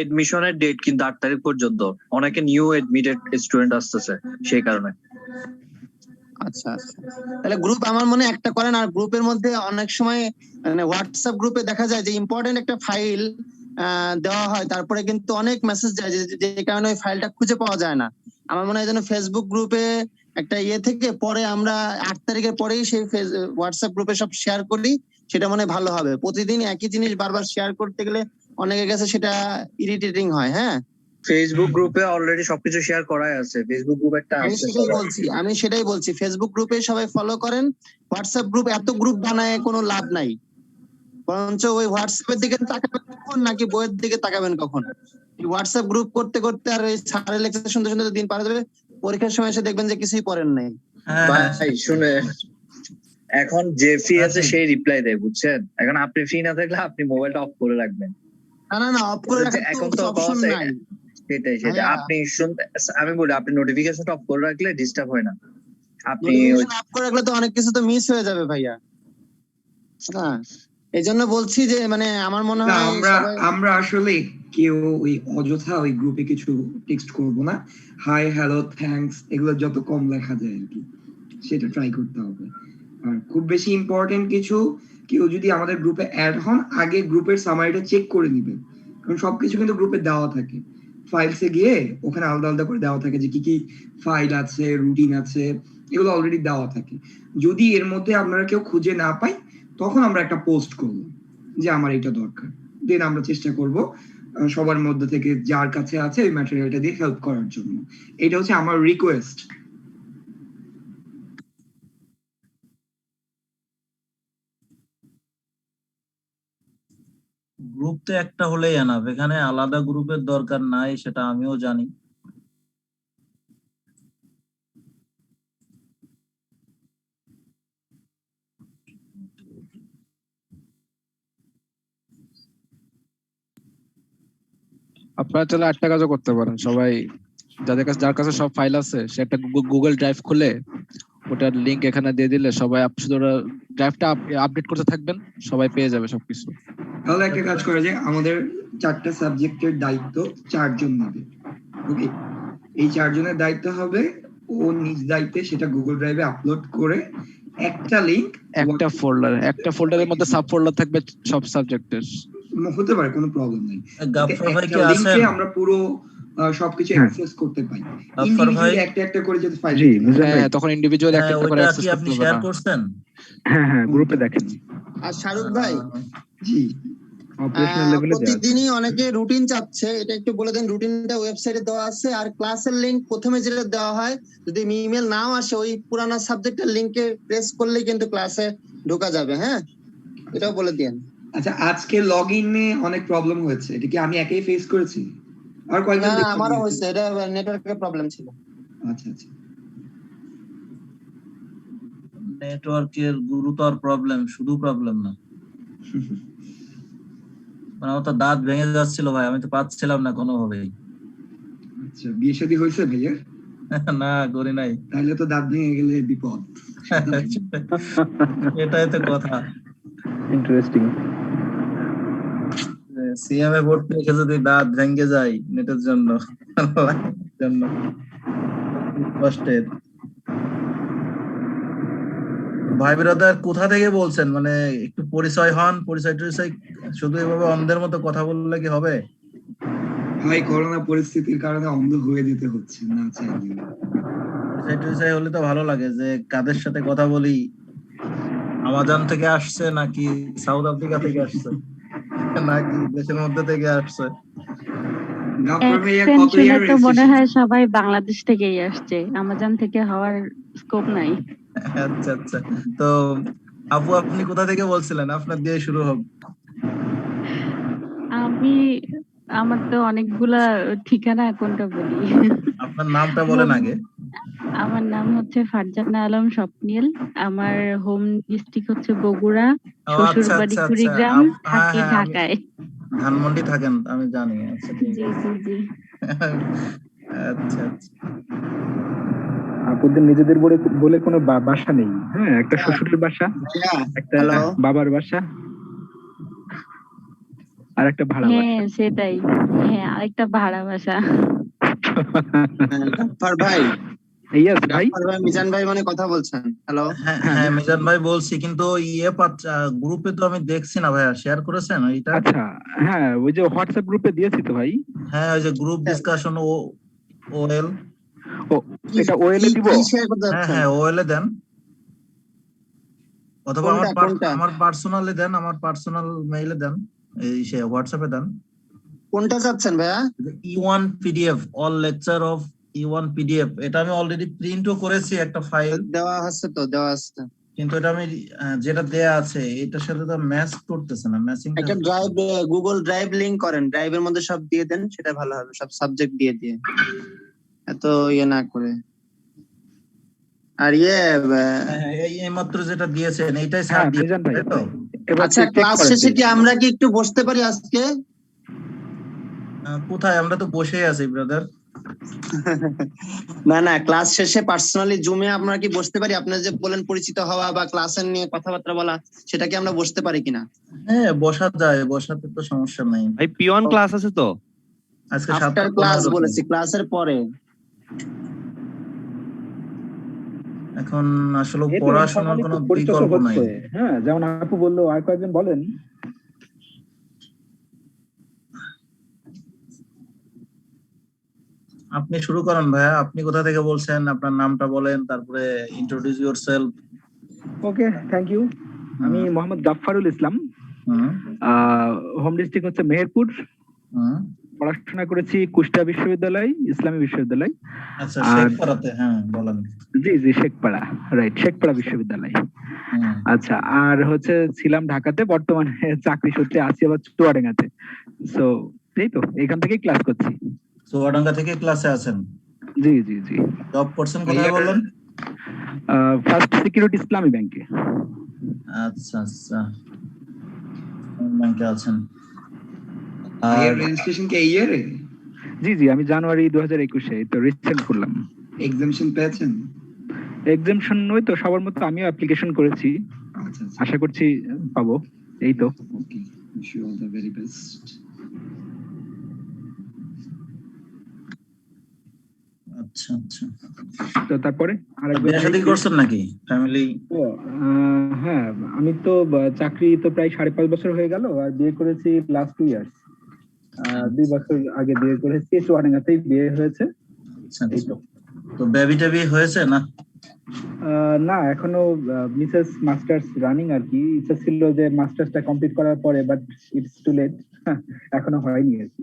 এডমিশনের ডেট কিন্তু 8 তারিখ পর্যন্ত, অনেকে নিউ এডমিটেড স্টুডেন্ট আসতেছে সেই কারণে। আচ্ছা আচ্ছা, তাহলে গ্রুপ আমার মনে হয় একটা করেন। আর গ্রুপের মধ্যে অনেক সময় মানে হোয়াটসঅ্যাপ গ্রুপে দেখা যায় যে ইম্পর্টেন্ট একটা ফাইল দেওয়া হয়, তারপরে কিন্তু অনেক মেসেজ যায়, যে কারণে ওই ফাইলটা খুঁজে পাওয়া যায় না। আমার মনে হয় যেন ফেসবুক গ্রুপে একটা থেকে পরে আমরা 8 তারিখের পরেই সেই হোয়াটসঅ্যাপ গ্রুপে সব শেয়ার করি, সেটা মনে হয় ভালো হবে। প্রতিদিন একই জিনিস বারবার শেয়ার করতে গেলে অনেকের কাছে সেটা ইরিটেটিং হয়। হ্যাঁ, ফেসবুক গ্রুপে অলরেডি সবকিছু শেয়ার করাই আছে, ফেসবুক গ্রুপ একটা আছে। আমি সেটাই বলছি, ফেসবুক গ্রুপে সবাই ফলো করেন। হোয়াটসঅ্যাপ গ্রুপ এত গ্রুপ বানায় কোনো লাভ নাই, বরঞ্চ ওই হোয়াটসঅ্যাপের দিকে তাকাবেন কখন নাকি বইয়ের দিকে তাকাবেন কখন? হোয়াটসঅ্যাপ গ্রুপ করতে করতে আর ওই স্যারের লেকচার শুনতে শুনতে দিন পার হয়ে যাবে, পরীক্ষার সময় এসে দেখবেন যে কিছুই পড়েন নাই। ভাই শুনে, এখন যে ফ্রি আছে সেই রিপ্লাই দেয়, বুঝছেন? এখন আপনি ফ্রি না থাকলে আপনি মোবাইলটা অফ করে রাখবেন। না অফ করে রাখতে এখন তো অপশন নাই। সেটাই আপনি শুনতে, আমি বলি আপনি নোটিফিকেশনটা অফ করে রাখলে ডিস্টার্ব হয় না। আপনি অফ করে রাখলে তো অনেক কিছু তো মিস হয়ে যাবে ভাইয়া। হ্যাঁ, এই জন্য বলছি যে মানে আমার মনে হয় আমরা আসলে কেউ ওই অযথা ওই গ্রুপে কিছু টেক্সট করব না। হাই, হ্যালো, থ্যাঙ্কস এগুলো যত কম লেখা যায় আর কি, সেটা ট্রাই করতে হবে। আর খুব বেশি ইম্পর্টেন্ট কিছু কেউ যদি আমাদের গ্রুপে অ্যাড হন, আগে গ্রুপের সামারিটা চেক করে নেবেন, কারণ সবকিছু কিন্তু গ্রুপে দেওয়া থাকে। ফাইলসে গিয়ে ওখানে আলাদা আলাদা করে দেওয়া থাকে যে কি কি ফাইল আছে, রুটিন আছে, এগুলো অলরেডি দেওয়া থাকে। যদি এর মধ্যে আপনারা কেউ খুঁজে না পাই, তখন আমরা একটা পোস্ট করব যে আমার এটা দরকার, দেন আমরা চেষ্টা করব সবার মধ্যে থেকে যার কাছে আছে ওই ম্যাটেরিয়ালটা দিয়ে হেল্প করার জন্য। এটা হচ্ছে আমার রিকোয়েস্ট। গ্রুপ তো একটা হলেই এনাফ, এখানে আলাদা গ্রুপের দরকার নাই, সেটা আমিও জানি। আপনারা চাইলে একটা কাজও করতে পারেন, সবাই যার কাছে সব ফাইল আছে সে একটা গুগল ড্রাইভ খুলে ওটার লিংক এখানে দিয়ে দিলে সবাই শুধু ড্রাইভটা আপডেট করতে থাকবেন, সবাই পেয়ে যাবে সবকিছু। তাহলে একটা কাজ করা যায়, আমাদের 4টা সাবজেক্টের দায়িত্ব 4 জন নেবে। ওকে, এই 4 জনের দায়িত্ব হবে ও নিজ দায়িত্বে সেটা গুগল ড্রাইভে আপলোড করে একটা লিংক একটা ফোল্ডারের মধ্যে সাব ফোল্ডার থাকবে সব সাবজেক্টের। হতে পারে, কোনো প্রবলেম নেই। লিংকে আমরা পুরো সবকিছু অ্যাক্সেস করতে পাই। ইন্ডিভিজুয়ালি একটা একটা করে যদি ফাইল, তখন ইন্ডিভিজুয়ালি একটা একটা করে অ্যাক্সেস করতে আপনি শেয়ার করছেন? হ্যাঁ গ্রুপে দেখেন। আর শাহরুখ ভাই, জি, প্রতিদিনই অনেকে রুটিন চাচ্ছে, এটা একটু বলে দেন। রুটিনটা ওয়েবসাইটে দেওয়া আছে, আর ক্লাসের লিংক প্রথমে যেটা দেওয়া হয়, যদি ইমেল নাও আসে ওই পুরানো সাবজেক্টের লিংকে প্রেস করলেই কিন্তু ক্লাসে ঢোকা যাবে। হ্যাঁ, এটাও বলে দিন। আচ্ছা, আজকে লগইনে অনেক প্রবলেম হয়েছে, এটা কি আমি একাই ফেস করেছি? আর কয়েকজন আমারও হয়েছে, এটা নেটওয়ার্কের প্রবলেম ছিল। আচ্ছা আচ্ছা, নেটওয়ার্কের গুরুতর প্রবলেম, শুধু প্রবলেম না, মানে আমার তো দাঁত ভেঙে যাচ্ছিল ভাই, আমি তো পাচ্ছিলাম না কোনোভাবেই। আচ্ছা, বিয়ে শাদী হয়েছে ভাইয়ের? না, করি নাই। তাহলে তো দাঁত ভেঙে গেলে বিপদ। এটাই তো কথা। ইন্টারেস্টিং। সিএমএ ভর্তি রেখে যদি দাঁত ভেঙে যায় নেটের জন্য, কষ্টের। ভাই ব্রাদার কোথা থেকে বলছেন? মানে একটু পরিচয় হন, পরিচয় শুধু এভাবে অন্ধের মতো কথা বললে কি হবে? ভাই, করোনা পরিস্থিতির কারণে অন্ধ হয়ে যেতে হচ্ছে, না চাইলে। পরিচয় হলে তো ভালো লাগে, যে কাদের সাথে কথা বলি, আমাজন থেকে আসছে নাকি সাউথ আফ্রিকা থেকে আসছে নাকি দেশের মধ্যে থেকে আসছে। গাফফার ভাইয়া কত অ্যাকসেন্ট শুনে ইয়ার তো মনে রেজিস্ট্রেশন? হয় সবাই বাংলাদেশ থেকেই আসছে, আমাজন থেকে হওয়ার স্কোপ নাই। আচ্ছা আচ্ছা, তো আপু আপনি কোথা থেকে বলছিলেন? আপনার দিয়ে শুরু হোক। আমি আমার তো অনেকগুলা ঠিকানা, কোনটা বলি? আপনার নামটা বলেন আগে। আমার নাম হচ্ছে ফারজানা আলম স্বপ্নিল। আমার হোম ডিস্ট্রিক্ট হচ্ছে বগুড়া, ও শ্বশুর আচ্ছা বাড়ি আচ্ছা আচ্ছা, কুড়িগ্রাম, হ্যাঁ থাকি হ্যাঁ, আমি ঢাকায়। ধানমন্ডি থাকেন, আমি জানি। আচ্ছা ঠিক জি আছে। জি জি। আচ্ছা আচ্ছা। আপুদের নিজেদের বলে বলে কোনো বাসা নেই, হ্যাঁ, একটা শ্বশুরের বাসা, ভাইয়া একটা হ্যালো, বাবার বাসা, আর একটা ভাড়া হ্যাঁ বাসা। সেটাই, হ্যাঁ আরেকটা ভাড়া বাসা। গাফফার ভাই, ইয়েস ভাই। গাফফার ভাই মিজান ভাই মানে কথা বলছেন। হ্যালো, হ্যাঁ হ্যাঁ, মিজান ভাই বলছি, কিন্তু গ্রুপে তো আমি দেখছি না ভাইয়া, শেয়ার করেছেন এইটা? আচ্ছা, হ্যাঁ ওই যে হোয়াটসঅ্যাপ গ্রুপে দিয়েছি তো ভাই। হ্যাঁ, ওই যে গ্রুপ ডিসকাশন ওএল, ও এটা ওএল এ দিব? কি শেয়ার করতে হ্যাঁ যাচ্ছেন? হ্যাঁ, ওএল এ দেন, অথবা কোনটা? আমার পার্সোনালে দেন, আমার পার্সোনাল মেইলে দেন, এই সে হোয়াটসঅ্যাপে দেন। কোনটা চাচ্ছেন ভাইয়া? E1 PDF, all lecture of E1 PDF. এটা আমি অলরেডি প্রিন্টও করেছি একটা ফাইল, দেওয়া আছে তো, দেওয়া আছে। কিন্তু এটা আমি যেটা দেয়া আছে এটার সাথে তো ম্যাচ করতেছে না, ম্যাচিং। একটা ড্রাইভ, গুগল ড্রাইভ লিংক করেন, ড্রাইভের মধ্যে সব দিয়ে দেন, সেটা ভালো হবে, সব সাবজেক্ট দিয়ে দিয়ে, এত ইয়ে না করে। আর এই মাত্র যেটা দিয়েছেন এইটাই স্যার দিয়েছেন, তাই তো? আচ্ছা, ক্লাস শেষে কি আমরা কি একটু বসতে পারি আজকে? কোথায়? আমরা তো বসেই আছি ব্রাদার। না না, ক্লাস শেষে পার্সোনালি জুমে আমরা কি বসতে পারি? আপনারা যে বলেন পরিচিত হওয়া বা ক্লাসের নিয়ে কথাবার্তা বলা, সেটা কি আমরা বসতে পারি কিনা? হ্যাঁ বসা যায়, বসাতে তো সমস্যা নাই। ভাই পিওন ক্লাস আছে তো আজকে আফটার ক্লাস বলেছি, ক্লাসের পরে। এখন আসলে পড়াশোনার কোনো বিকল্প নাই। হ্যাঁ, যেমন আপু বললো, আর কয়েকজন বলেন। আপনি শুরু করেন ভাইয়া, আপনি কোথা থেকে বলছেন, আপনার নামটা বলেন, তারপরে introduce yourself. Okay, thank you. আমি মোহাম্মদ গাফফারুল ইসলাম, হোম ডিস্ট্রিক্ট হচ্ছে মেহেরপুর। পড়াশোনা করেছি কুষ্টিয়া বিশ্ববিদ্যালয়, ইসলামী বিশ্ববিদ্যালয়। আচ্ছা, শেখপাড়াতে? হ্যাঁ বলেন। জি জি, শেখপাড়া, রাইট, শেখপাড়া বিশ্ববিদ্যালয়। আচ্ছা, আর হচ্ছে ছিলাম ঢাকাতে, বর্তমানে চাকরি সূত্রে আছি আবার চুয়াডাঙ্গাতে। সো এই তো, এখান থেকেই ক্লাস করছি। চুয়াডাঙ্গা থেকে ক্লাসে আছেন? জি জি জি। জব করছেন কোথায় বলেন? ফার্স্ট সিকিউরিটি ইসলামী ব্যাংকে। আচ্ছা আচ্ছা, ব্যাংকে আছেন। আর রেজিস্ট্রেশন কি এই ইয়ারে? জি জি, আমি জানুয়ারি 2021-এ তো রিসেন্ট করলাম। এক্সামশন পেয়েছেন? এক্সামশন নয় তো, সবার মতো আমিও অ্যাপ্লিকেশন করেছি, আশা করছি পাবো। এই তো। Okay, wish you all the very best. আচ্ছা আচ্ছা, তো তারপরে বিয়ে শাদী করছেন নাকি? ফ্যামিলি? হ্যাঁ, আমি তো চাকরি তো প্রায় 5.5 বছর হয়ে গেল, আর বিয়ে করেছি লাস্ট 2 ইয়ার্স। 2 বছর আগে বিয়ে করেছি, চুয়াডাঙ্গাতেই বিয়ে হয়েছে। এই তো। তো বেবি টেবি হয়েছে না? না, এখনো মিসেস মাস্টার্স রানিং আর কি। ইচ্ছা ছিল যে মাস্টার্সটা কমপ্লিট করার পরে, বাট ইটস টু লেট, এখনো হয়নি আর কি।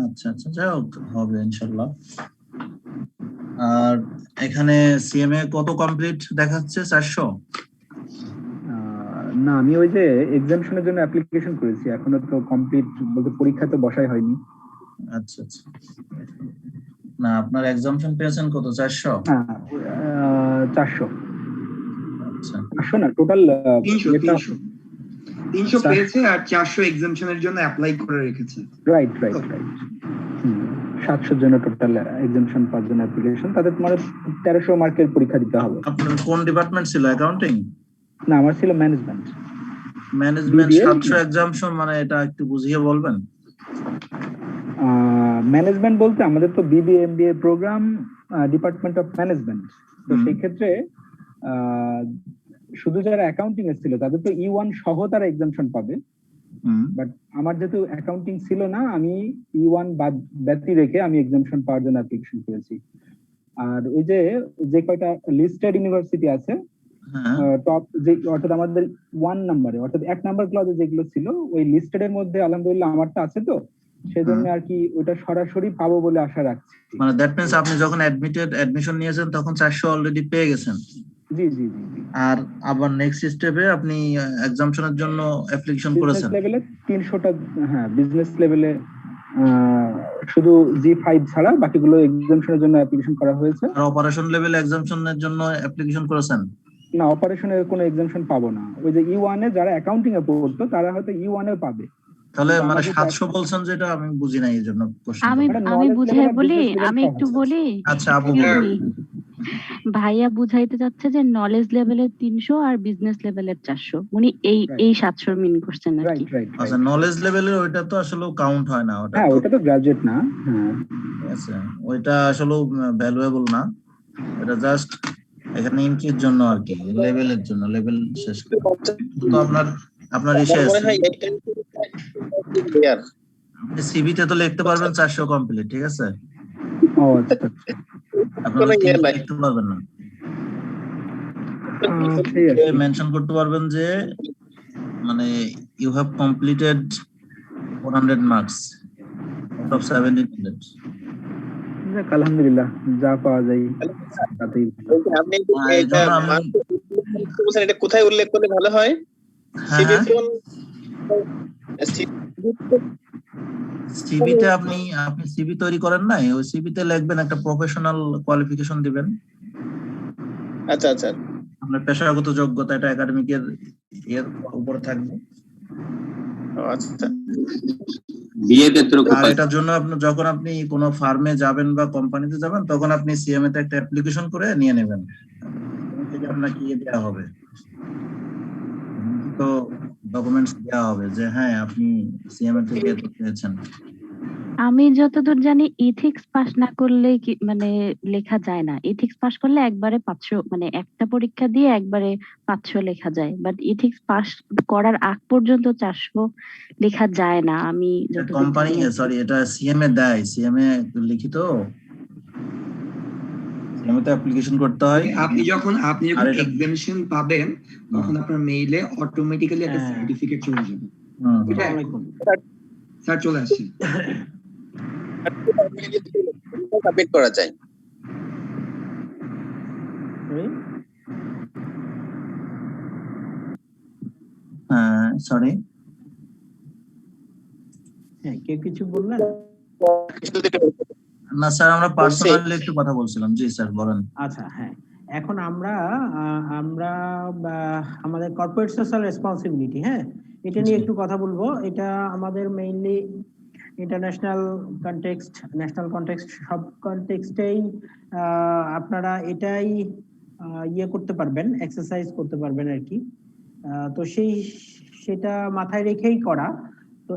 আচ্ছা আচ্ছা, যাও, হবে ইনশাআল্লাহ। আর এখানে সিএমএ কত কমপ্লিট দেখাচ্ছে? 400? না, আমি ওই যে এক্সামশনের জন্য অ্যাপ্লিকেশন করেছি, এখনো তো কমপ্লিট বলতে পরীক্ষা তো বসাই হয়নি। আচ্ছা আচ্ছা, না আপনার এক্সামশন পেয়েছেন কত? 400? 400। আচ্ছা, 400 না, টোটাল 300 পেয়েছে, আর 400 এক্সামশনের জন্য অ্যাপ্লাই করে রেখেছে। Right right right. 700 জন্য টোটাল এক্সামশন, 5 জন অ্যাপ্লিকেশন, তাদের তোমার 1300 মার্কের পরীক্ষা দিতে হবে। আপনার কোন ডিপার্টমেন্ট ছিল? অ্যাকাউন্টিং? না, আমার ছিল ম্যানেজমেন্ট। ম্যানেজমেন্ট 700 এক্সামশন, মানে এটা একটু বুঝিয়ে বলবেন? ম্যানেজমেন্ট বলতে আমাদের তো BBA MBA programme, department of management. তো সেই ক্ষেত্রে শুধু যারা অ্যাকাউন্টিং এ ছিল তাদের তো E1 সহ তারা এক্সামশন পাবে, বাট আমার যেহেতু অ্যাকাউন্টিং ছিল না, আমি E1 ব্যতি রেখে আমি এক্সামশন পাওয়ার জন্য অ্যাপ্লিকেশন করেছি। আর ওই যে কয়টা লিস্টেড ইউনিভার্সিটি আছে, টপ যে, অর্থাৎ আমাদের 1 নম্বরে, অর্থাৎ 1 নাম্বার ক্লাসে যেগুলো ছিল, ওই লিস্টেড এর মধ্যে আলহামদুলিল্লাহ আমারটা আছে। তো সেজন্য আর কি ওটা সরাসরি পাবো বলে আশা রাখছি। মানে দ্যাট মিন্স আপনি যখন অ্যাডমিশন নিয়েছেন তখন 400 অলরেডি পেয়ে গেছেন। জি জি জি জি। আর আবার নেক্সট স্টেপে আপনি এক্সামশনের জন্য অ্যাপ্লিকেশন করেছেন। বিজনেস লেভেলে 300টা, হ্যাঁ বিজনেস লেভেলে শুধু G5 ছাড়া বাকিগুলো এক্সামশনের জন্য অ্যাপ্লিকেশন করা হয়েছে। আর অপারেশন লেভেল এক্সামশনের জন্য অ্যাপ্লিকেশন করেছেন? না, অপারেশনের কোনো এক্সামশন পাবো না। ওই যে E1 এ যারা অ্যাকাউন্টিং এ পড়তো তারা হয়তো E1 এ পাবে। তাহলে মানে 700 বলছেন যেটা আমি বুঝি নাই এই জন্য কোশ্চেন। আমি বুঝাই বলি, আমি একটু বলি। আচ্ছা আপু ভাইয়া বুঝাইতে যাচ্ছে যে নলেজ লেভেলের 300 আর বিজনেস লেভেলের 400, উনি এই 700 মিন করছেন আর কি। আচ্ছা নলেজ লেভেলের ওইটা তো আসলে কাউন্ট হয় না, ওটা হ্যাঁ ওটা তো গ্রাজুয়েট না। হ্যাঁ আচ্ছা ওইটা আসলে ভ্যালুয়েবল না, এটা জাস্ট এখানে এন্ট্রির জন্য আর কি, লেভেলের জন্য, লেভেল শেষ তো আপনার ইসে আপনি সিভিতে তো লিখতে পারবেন 400 কমপ্লিট, ঠিক আছে? ও আচ্ছা আপনারা লিখতে পারবেন না, মেনশন করতে পারবেন যে মানে you have completed 400 marks out of 1700। আলহামদুলিল্লাহ যা পাওয়া যায় তাতেই। আপনি এটা কোথায় উল্লেখ করলে ভালো হয়? সিভিতে আপনি সিভি তৈরি করেন না, ওই সিভিতে লিখবেন একটা প্রফেশনাল কোয়ালিফিকেশন দিবেন। আচ্ছা আচ্ছা, আপনার পেশাগত যোগ্যতা এটা একাডেমিকের এর উপরে থাকবে। আচ্ছা আর এটার জন্য যখন আপনি কোনো ফার্মে যাবেন বা কোম্পানিতে যাবেন তখন আপনি সিএমএ তে একটা অ্যাপ্লিকেশন করে নিয়ে নেবেন, থেকে আপনাকে দেওয়া হবে তো ডকুমেন্টস দেওয়া হবে যে হ্যাঁ আপনি সিএমএ থেকে পেয়েছেন। আমি যতদূর জানি ইথিক্স পাস না করলে কি মানে লেখা যায় না। ইথিক্স পাস করলে একবারে 500, মানে একটা পরীক্ষা দিয়ে একবারে 500 লেখা যায়, বাট ইথিক্স পাস করার আগ পর্যন্ত 400 লেখা যায় না। আমি কোম্পানি সরি এটা সিএমএ দেয়, সিএমএ লিখিত সিএমএ তে অ্যাপ্লিকেশন করতে হয়। আপনি যখন এক্সামিনেশন পাবেন তখন আপনার মেইলে অটোমেটিক্যালি একটা সার্টিফিকেট চলে যাবে। স্যার চলে আসছে, সাবমিট করা যায়। সরি হ্যাঁ কেউ কিছু বললেন না স্যার? আমরা পার্সোনালি একটু কথা বলছিলাম। জি স্যার বলেন। আচ্ছা হ্যাঁ, এখন আমরা আমাদের কর্পোরেট সোশ্যাল রেসপন্সিবিলিটি, হ্যাঁ এটা নিয়ে একটু কথা বলবো। এটা আমাদের mainly international context, national context, সব কনটেক্সটেই আপনারা এটাই ইয়ে করতে পারবেন, এক্সারসাইজ করতে পারবেন আর কি। তো সেটা মাথায় রেখেই করা। তো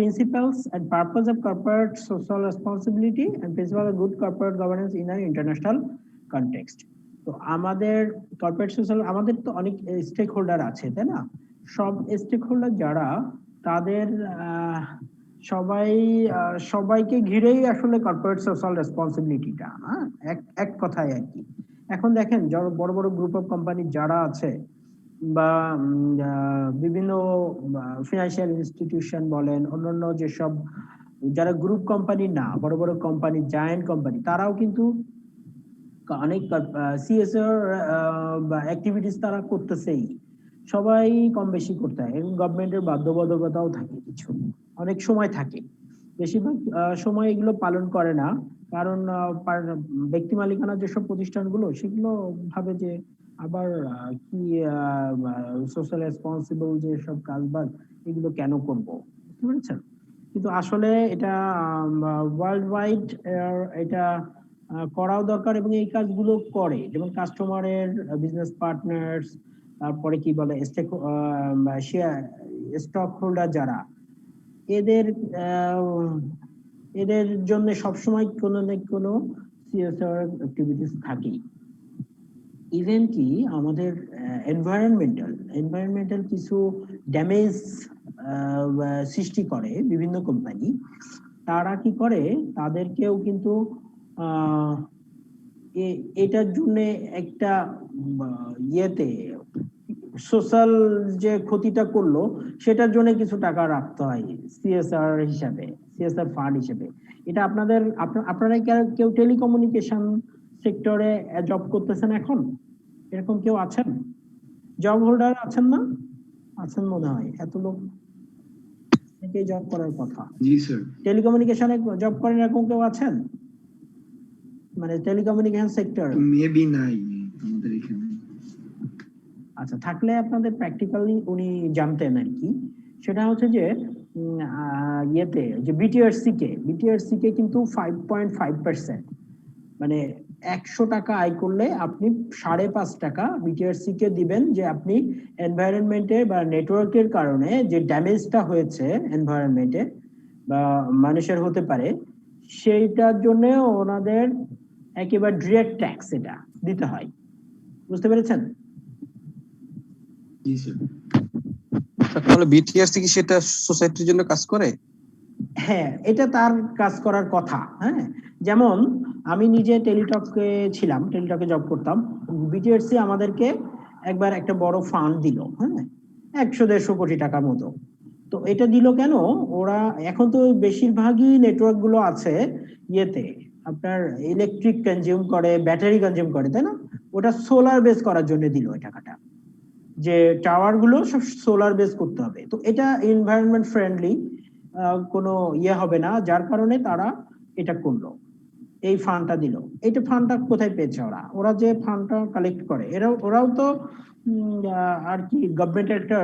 principles and purpose of corporate social responsibility and principles of good corporate governance in an international context. তো আমাদের কর্পোরেট সোশ্যাল, আমাদের তো অনেক স্টেক হোল্ডার আছে তাই না? সব স্টেক হোল্ডার যারা তাদের সবাইকে ঘিরেই আসলে কর্পোরেট সোশ্যাল রেসপন্সিবিলিটিটা, হ্যাঁ এক কথায় আর কি। এখন দেখেন বড় বড় গ্রুপ অফ কোম্পানি যারা আছে বা বিভিন্ন ফিনান্সিয়াল ইনস্টিটিউশন বলেন, অন্যান্য যেসব যারা গ্রুপ কোম্পানি না, বড় বড় কোম্পানি, জায়ান্ট কোম্পানি, তারাও কিন্তু অনেক সিএসআর অ্যাক্টিভিটিস তারা করতেছেই, সবাই কম বেশি করতে হয় এবং গভর্নমেন্টের বাধ্যবাধকতাও থাকে, কিছু অনেক সময় থাকে, বেশিরভাগ সময় এগুলো পালন করে না। কারণ ব্যক্তি মালিকানা যেসব প্রতিষ্ঠানগুলো সেগুলো ভাবে যে আবার কি সোশ্যাল রেসপন্সিবল যে সব কাজবাজ এগুলো কেন করবো, বুঝতে পেরেছেন? কিন্তু আসলে এটা ওয়ার্ল্ড ওয়াইড এটা করাও দরকার এবং এই কাজগুলো করে, যেমন কাস্টমারের, বিজনেস পার্টনার্স, তারপরে কি বলে স্টক হোল্ডার যারা, এদের জন্য সবসময় কোনো না কোনো সিএসআর অ্যাক্টিভিটিস থাকেই। ইভেন কি আমাদের এনভায়রনমেন্টাল কিছু ড্যামেজ সৃষ্টি করে বিভিন্ন কোম্পানি, তারা কি করে তাদেরকেও কিন্তু এটার জন্য একটা ইয়েতে সোশ্যাল যে ক্ষতিটা করলো সেটার জন্য কিছু টাকা রাখতে হয় সিএসআর হিসাবে। সিএসআর ফান্ড হিসেবে। এটা আপনাদের আপনারা কেউ টেলিকমিউনিকেশন সেক্টরে জব করতেছেন এখন? এরকম কেউ আছেন? জব হোল্ডার আছেন না? আছেন মনে হয়, এত লোক অনেকেই জব করার কথা। জি স্যার। টেলিকমিউনিকেশনে জব করেন এরকম কেউ আছেন? মানে টেলিকমিউনিকেশন সেক্টর মেবি নাই আমাদের এখানে। আচ্ছা, থাকলে আপনাদের প্র্যাকটিক্যালি উনি জানতেন আর কি। সেটা হচ্ছে যে ইয়েতে যে বিটিআরসি কে কিন্তু 5.5%, মানে 100 টাকা আয় করলে আপনি 5.5 টাকা বিটিআরসি কে দিবেন, যে আপনি এনভায়রনমেন্টের বা নেটওয়ার্কের কারণে যে ড্যামেজটা হয়েছে এনভায়রনমেন্টে বা মানুষের হতে পারে, সেইটার জন্য ওনাদের একেবারে ডিরেক্ট ট্যাক্স এটা দিতে হয়। বুঝতে পেরেছেন? জি স্যার। তাহলে বিটিআরসি কি সেটা সোসাইটির জন্য কাজ করে? হ্যাঁ, এটা তার কাজ করার কথা। হ্যাঁ, যেমন আমি নিজে টেলিটকে ছিলাম, টেলিটকে জব করতাম। বিটিআরসি আমাদেরকে একবার একটা বড় ফান্ড দিল, হ্যাঁ, 100-150 কোটি টাকার মতো। তো এটা দিল কেন? ওরা এখন তো বেশিরভাগই নেটওয়ার্ক গুলো আছে ইয়েতে আপনার ইলেকট্রিক কনজিউম করে, ব্যাটারি কনজিউম করে, তাই না? ওটা সোলার বেস করার জন্য দিল এই টাকাটা, যে টাওয়ার গুলো সব সোলার বেস করতে হবে। তো এটা এনভায়রনমেন্ট ফ্রেন্ডলি কোনো ইয়ে হবে না, যার কারণে তারা এটা করলো, এই ফান্ডটা দিল। এইটা ফান্ডটা কোথায় পেয়েছে ওরা যে ফান্ডটা কালেক্ট করে, ওরাও তো আর কি গভর্নমেন্টের একটা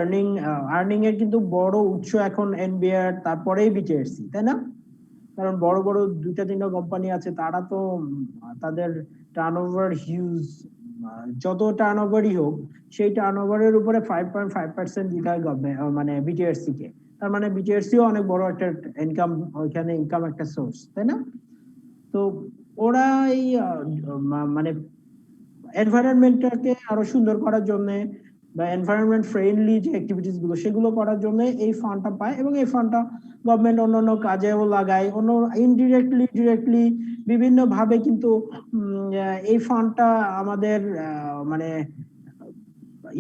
আর্নিং এর কিন্তু বড় উৎস এখন এনবিআর, তারপরেই বিটিআরসি, তাই না? কারণ বড় বড় 2-3টা কোম্পানি আছে, তারা তো তাদের টার্নওভার হিউজ, যত টার্নওভারই হোক সেই টার্নওভারের উপরে 5.5% দিতে হয় মানে বিটিআরসি কে। তার মানে বিটিআরসিও অনেক বড় একটা ইনকাম, ওইখানে ইনকাম একটা সোর্স, তাই না? তো ওরা এই মানে এনভায়রনমেন্টটাকে আরো সুন্দর করার জন্য বা এনভায়রনমেন্ট ফ্রেন্ডলি যে অ্যাক্টিভিটিস গুলো সেগুলো করার জন্য এই ফান্ডটা পায়, এবং এই ফান্ডটা গভর্নমেন্ট অন্যান্য কাজেও লাগায়, অন্য ইনডিরেক্টলি ডিরেক্টলি বিভিন্ন ভাবে কিন্তু এই ফান্ডটা আমাদের মানে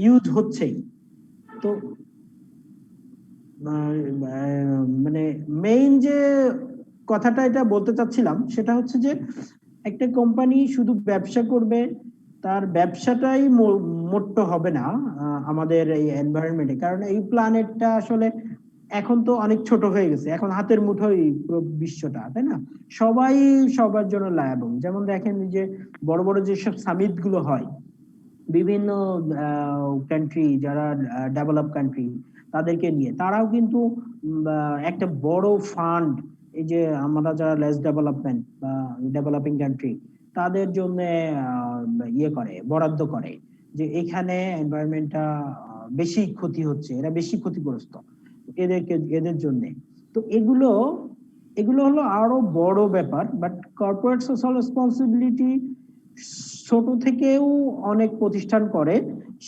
ইউজ হচ্ছেই। তো মানে মেইন যে কথাটা এটা বলতে চাচ্ছিলাম সেটা হচ্ছে যে একটা কোম্পানি শুধু ব্যবসা করবে, তার ব্যবসাটাই মোট্ট হবে না আমাদের এই এনভায়রনমেন্টে। কারণ এই প্ল্যানেটটা আসলে এখন তো অনেক ছোট হয়ে গেছে, এখন হাতের মুঠোই পুরো বিশ্বটা, তাই না? সবাই সবার জন্য লায়াবল। যেমন দেখেন যে বড় বড় যেসব সামিট গুলো হয় বিভিন্ন কান্ট্রি, যারা ডেভেলপ কান্ট্রি তাদেরকে নিয়ে, তারাও কিন্তু একটা বড় ফান্ড, এই যে আমরা যারা লেস ডেভেলপমেন্ট বা ডেভেলপিং কান্ট্রি তাদের জন্য ইয়ে করে, বরাদ্দ করে, যে এখানে এনভায়রনমেন্টটা বেশি ক্ষতি হচ্ছে, এরা বেশি ক্ষতিগ্রস্ত, এদের জন্য। তো এগুলো হলো আরো বড় ব্যাপার। বাট কর্পোরেট সোশ্যাল রেসপন্সিবিলিটি ছোট থেকেও অনেক প্রতিষ্ঠান করে।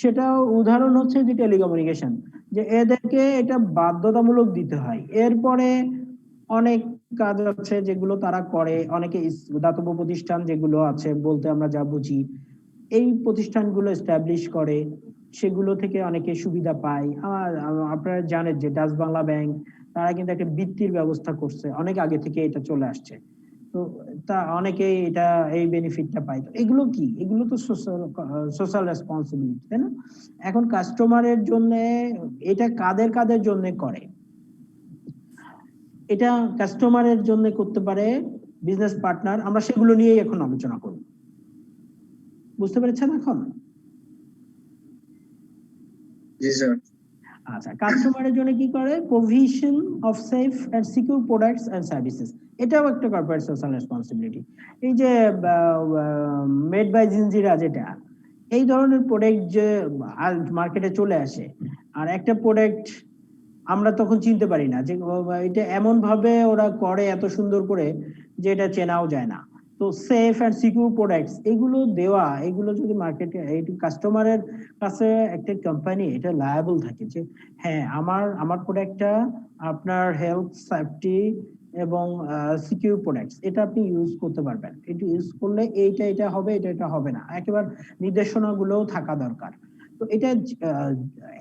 সেটা উদাহরণ হচ্ছে যে টেলিকমিউনিকেশন, যে এদেরকে এটা বাধ্যতামূলক দিতে হয়। এরপরে অনেক কাজ আছে যেগুলো তারা করে, অনেকে দাতব্য প্রতিষ্ঠান যেগুলো আছে বলতে আমরা যা বুঝি, এই প্রতিষ্ঠানগুলো এস্টাবলিশ করে, সেগুলো থেকে অনেকে সুবিধা পায়। আপনারা জানেন যে ডাচ বাংলা ব্যাংক, তারা কিন্তু একটা বৃত্তির ব্যবস্থা করছে, অনেক আগে থেকে এটা চলে আসছে। তো তা অনেকে এটা এই বেনিফিটটা পায়। তো এগুলো কি? এগুলো তো সোশ্যাল রেসপন্সিবিলিটি, তাই না? এখন কাস্টমারের জন্য এটা কাদের জন্য করে? এটা কাস্টমারের জন্য করতে পারে বিজনেস পার্টনার। আমরা সেগুলো নিয়েই এখন আলোচনা করব। বুঝতে পেরেছেন এখন? জি স্যার। আচ্ছা, কাস্টমারের জন্য কি করে? Provision of safe and secure products and services, এটাও একটা কর্পোরেট সোশ্যাল রেসপন্সিবিলিটি। এই যে মেড বাই জিনজিরা, যেটা এই ধরনের প্রোডাক্ট যে মার্কেটে চলে আসে, আর একটা প্রোডাক্ট আমরা তখন চিনতে পারি না যে এটা এমন ভাবে ওরা করে এত সুন্দর করে যে এটা চেনাও যায় না। তো সেফ এন্ড সিকিউর প্রোডাক্টস এগুলো দেওয়া, এগুলো যদি মার্কেটে কাস্টমারের কাছে একটা কোম্পানি এটা লায়াবল থাকে যে হ্যাঁ আমার প্রোডাক্টটা আপনার হেলথ, সেফটি এবং সিকিউর প্রোডাক্টস এটা আপনি ইউজ করতে পারবেন, এটা ইউজ করলে এটা হবে, এটা হবে না, একেবারে নির্দেশনাগুলোও থাকা দরকার। তো এটা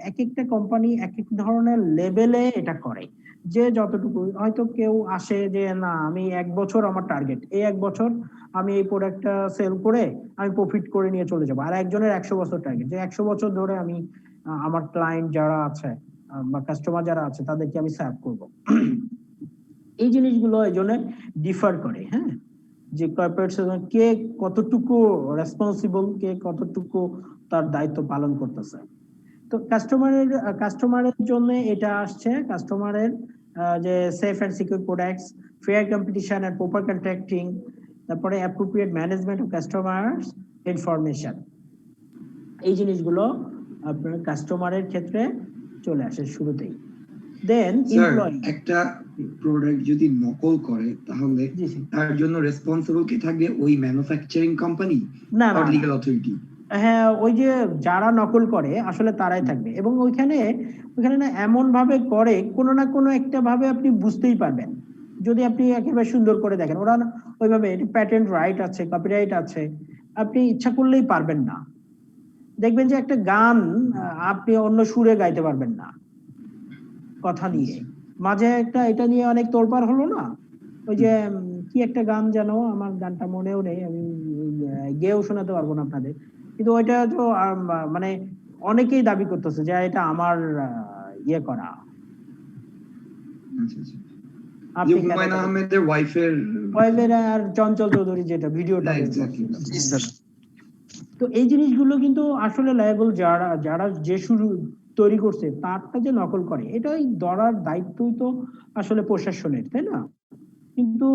এক একটা কোম্পানি এক এক ধরনের লেভেলে এটা করে। যে যতটুকু, হয়তো কেউ আসে যে না আমি 1 বছর আমার টার্গেট, এই 1 বছর আমি এই প্রোডাক্টটা সেল করে আমি প্রফিট করে নিয়ে চলে যাবো। আর একজনের 100 বছর টার্গেট, যে 100 বছর ধরে আমি আমার ক্লায়েন্ট যারা আছে বা কাস্টমার যারা আছে তাদেরকে আমি সার্ভ করব। এই জিনিসগুলো এই জন্য ডিফার করে, হ্যাঁ, যে কর্পোরেট সেক্টর কে কতটুকু রেসপন্সিবল, কে কতটুকু তার দায়িত্ব পালন করতেছে। তো কাস্টমারের জন্য এটা আসছে, কাস্টমারের যে safe and secure products, fair competition and proper contracting, তারপরে appropriate management of customers information, এই জিনিসগুলো আপনার কাস্টমারের ক্ষেত্রে চলে আসে শুরুতেই। দেন এমপ্লয়ি, একটা প্রোডাক্ট যদি নকল করে তাহলে তার জন্য রেসপন্সিবল কে থাকবে? ওই ম্যানুফ্যাকচারিং কোম্পানি না আর লিগ্যাল অথরিটি? হ্যাঁ, ওই যে যারা নকল করে আসলে তারাই থাকবে। এবং ওইখানে না এমন ভাবে করে, কোনো না কোনো একটা ভাবে আপনি বুঝতেই পারবেন যদি আপনি একেবারে সুন্দর করে দেখেন। ওরা ওইভাবে প্যাটেন্ট রাইট আছে, কপিরাইট আছে, আপনি ইচ্ছা করলেই পারবেন না। দেখবেন যে একটা গান আপনি অন্য সুরে গাইতে পারবেন না কথা নিয়ে। মাঝে একটা এটা নিয়ে অনেক তোলপাড় হলো না, ওই যে কি একটা গান যেন, আমার গানটা মনেও নেই, আমি গেয়েও শোনাতে পারবো না আপনাদের, কিন্তু ওইটা তো মানে অনেকেই দাবি করতেছে যে এটা আমার ইয়ে করা। আপনি হুমায়ুন আহমেদের ওয়াইফের আর চঞ্চল চৌধুরী যেটা ভিডিওটা, তো এই জিনিসগুলো কিন্তু আসলে লায়াবল যারা যে শুরু তৈরি করছে তারটা যে নকল করে, এটাই ধরার দায়িত্বই তো আসলে প্রশাসনের, তাই না? কিন্তু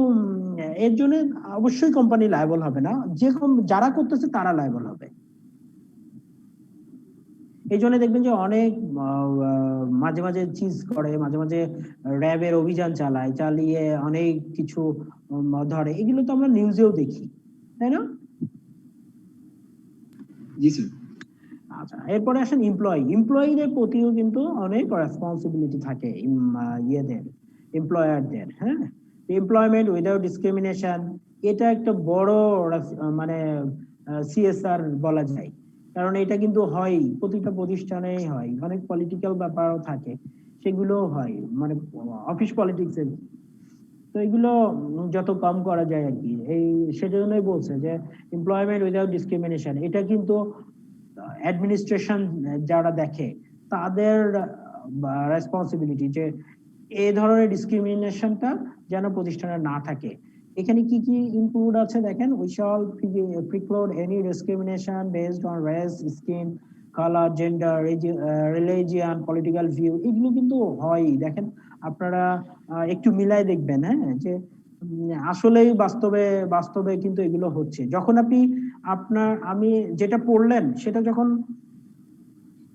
এর জন্য অবশ্যই কোম্পানি লায়াবল হবে না, যে যারা করতেছে তারা লায়াবল হবে। এই জন্য দেখবেন যে অনেক মাঝে মাঝে চিজ করে, মাঝে মাঝে র্যাবের অভিযান চালিয়ে অনেক কিছু ধরে, এগুলো তো আমরা নিউজেও দেখি, তাই না? আচ্ছা, এরপরে আসেন এমপ্লয়ীদের প্রতিও কিন্তু অনেক রেসপন্সিবিলিটি থাকে এমপ্লয়ারদের, হ্যাঁ। এমপ্লয়মেন্ট উইদাউট ডিসক্রিমিনেশন, এটা একটা বড় মানে সিএসআর বলা যায়, কারণ এটা কিন্তু হয় প্রতিটা প্রতিষ্ঠানেই হয়, অনেক পলিটিক্যাল ব্যাপারও থাকে, সেগুলোও হয়, মানে অফিস পলিটিক্স এর। তো এগুলো যত কম করা যায় আর কি, এই সেজন্যই বলছে যে এমপ্লয়মেন্ট উইদাউট ডিসক্রিমিনেশন, এটা কিন্তু অ্যাডমিনিস্ট্রেশন যারা দেখে তাদের রেসপন্সিবিলিটি যে এই ধরনের ডিসক্রিমিনেশনটা যেন প্রতিষ্ঠানে না থাকে। এখানে কি কি ইনক্লুড আছে দেখেন, we shall preclude any discrimination based on race, skin colour, gender, religion, political view, এগুলো কিন্তু হয়। দেখেন আপনারা একটু মিলাই দেখবেন, হ্যাঁ, যে আসলেই বাস্তবে কিন্তু এগুলো হচ্ছে। যখন আমি যেটা পড়লেন সেটা যখন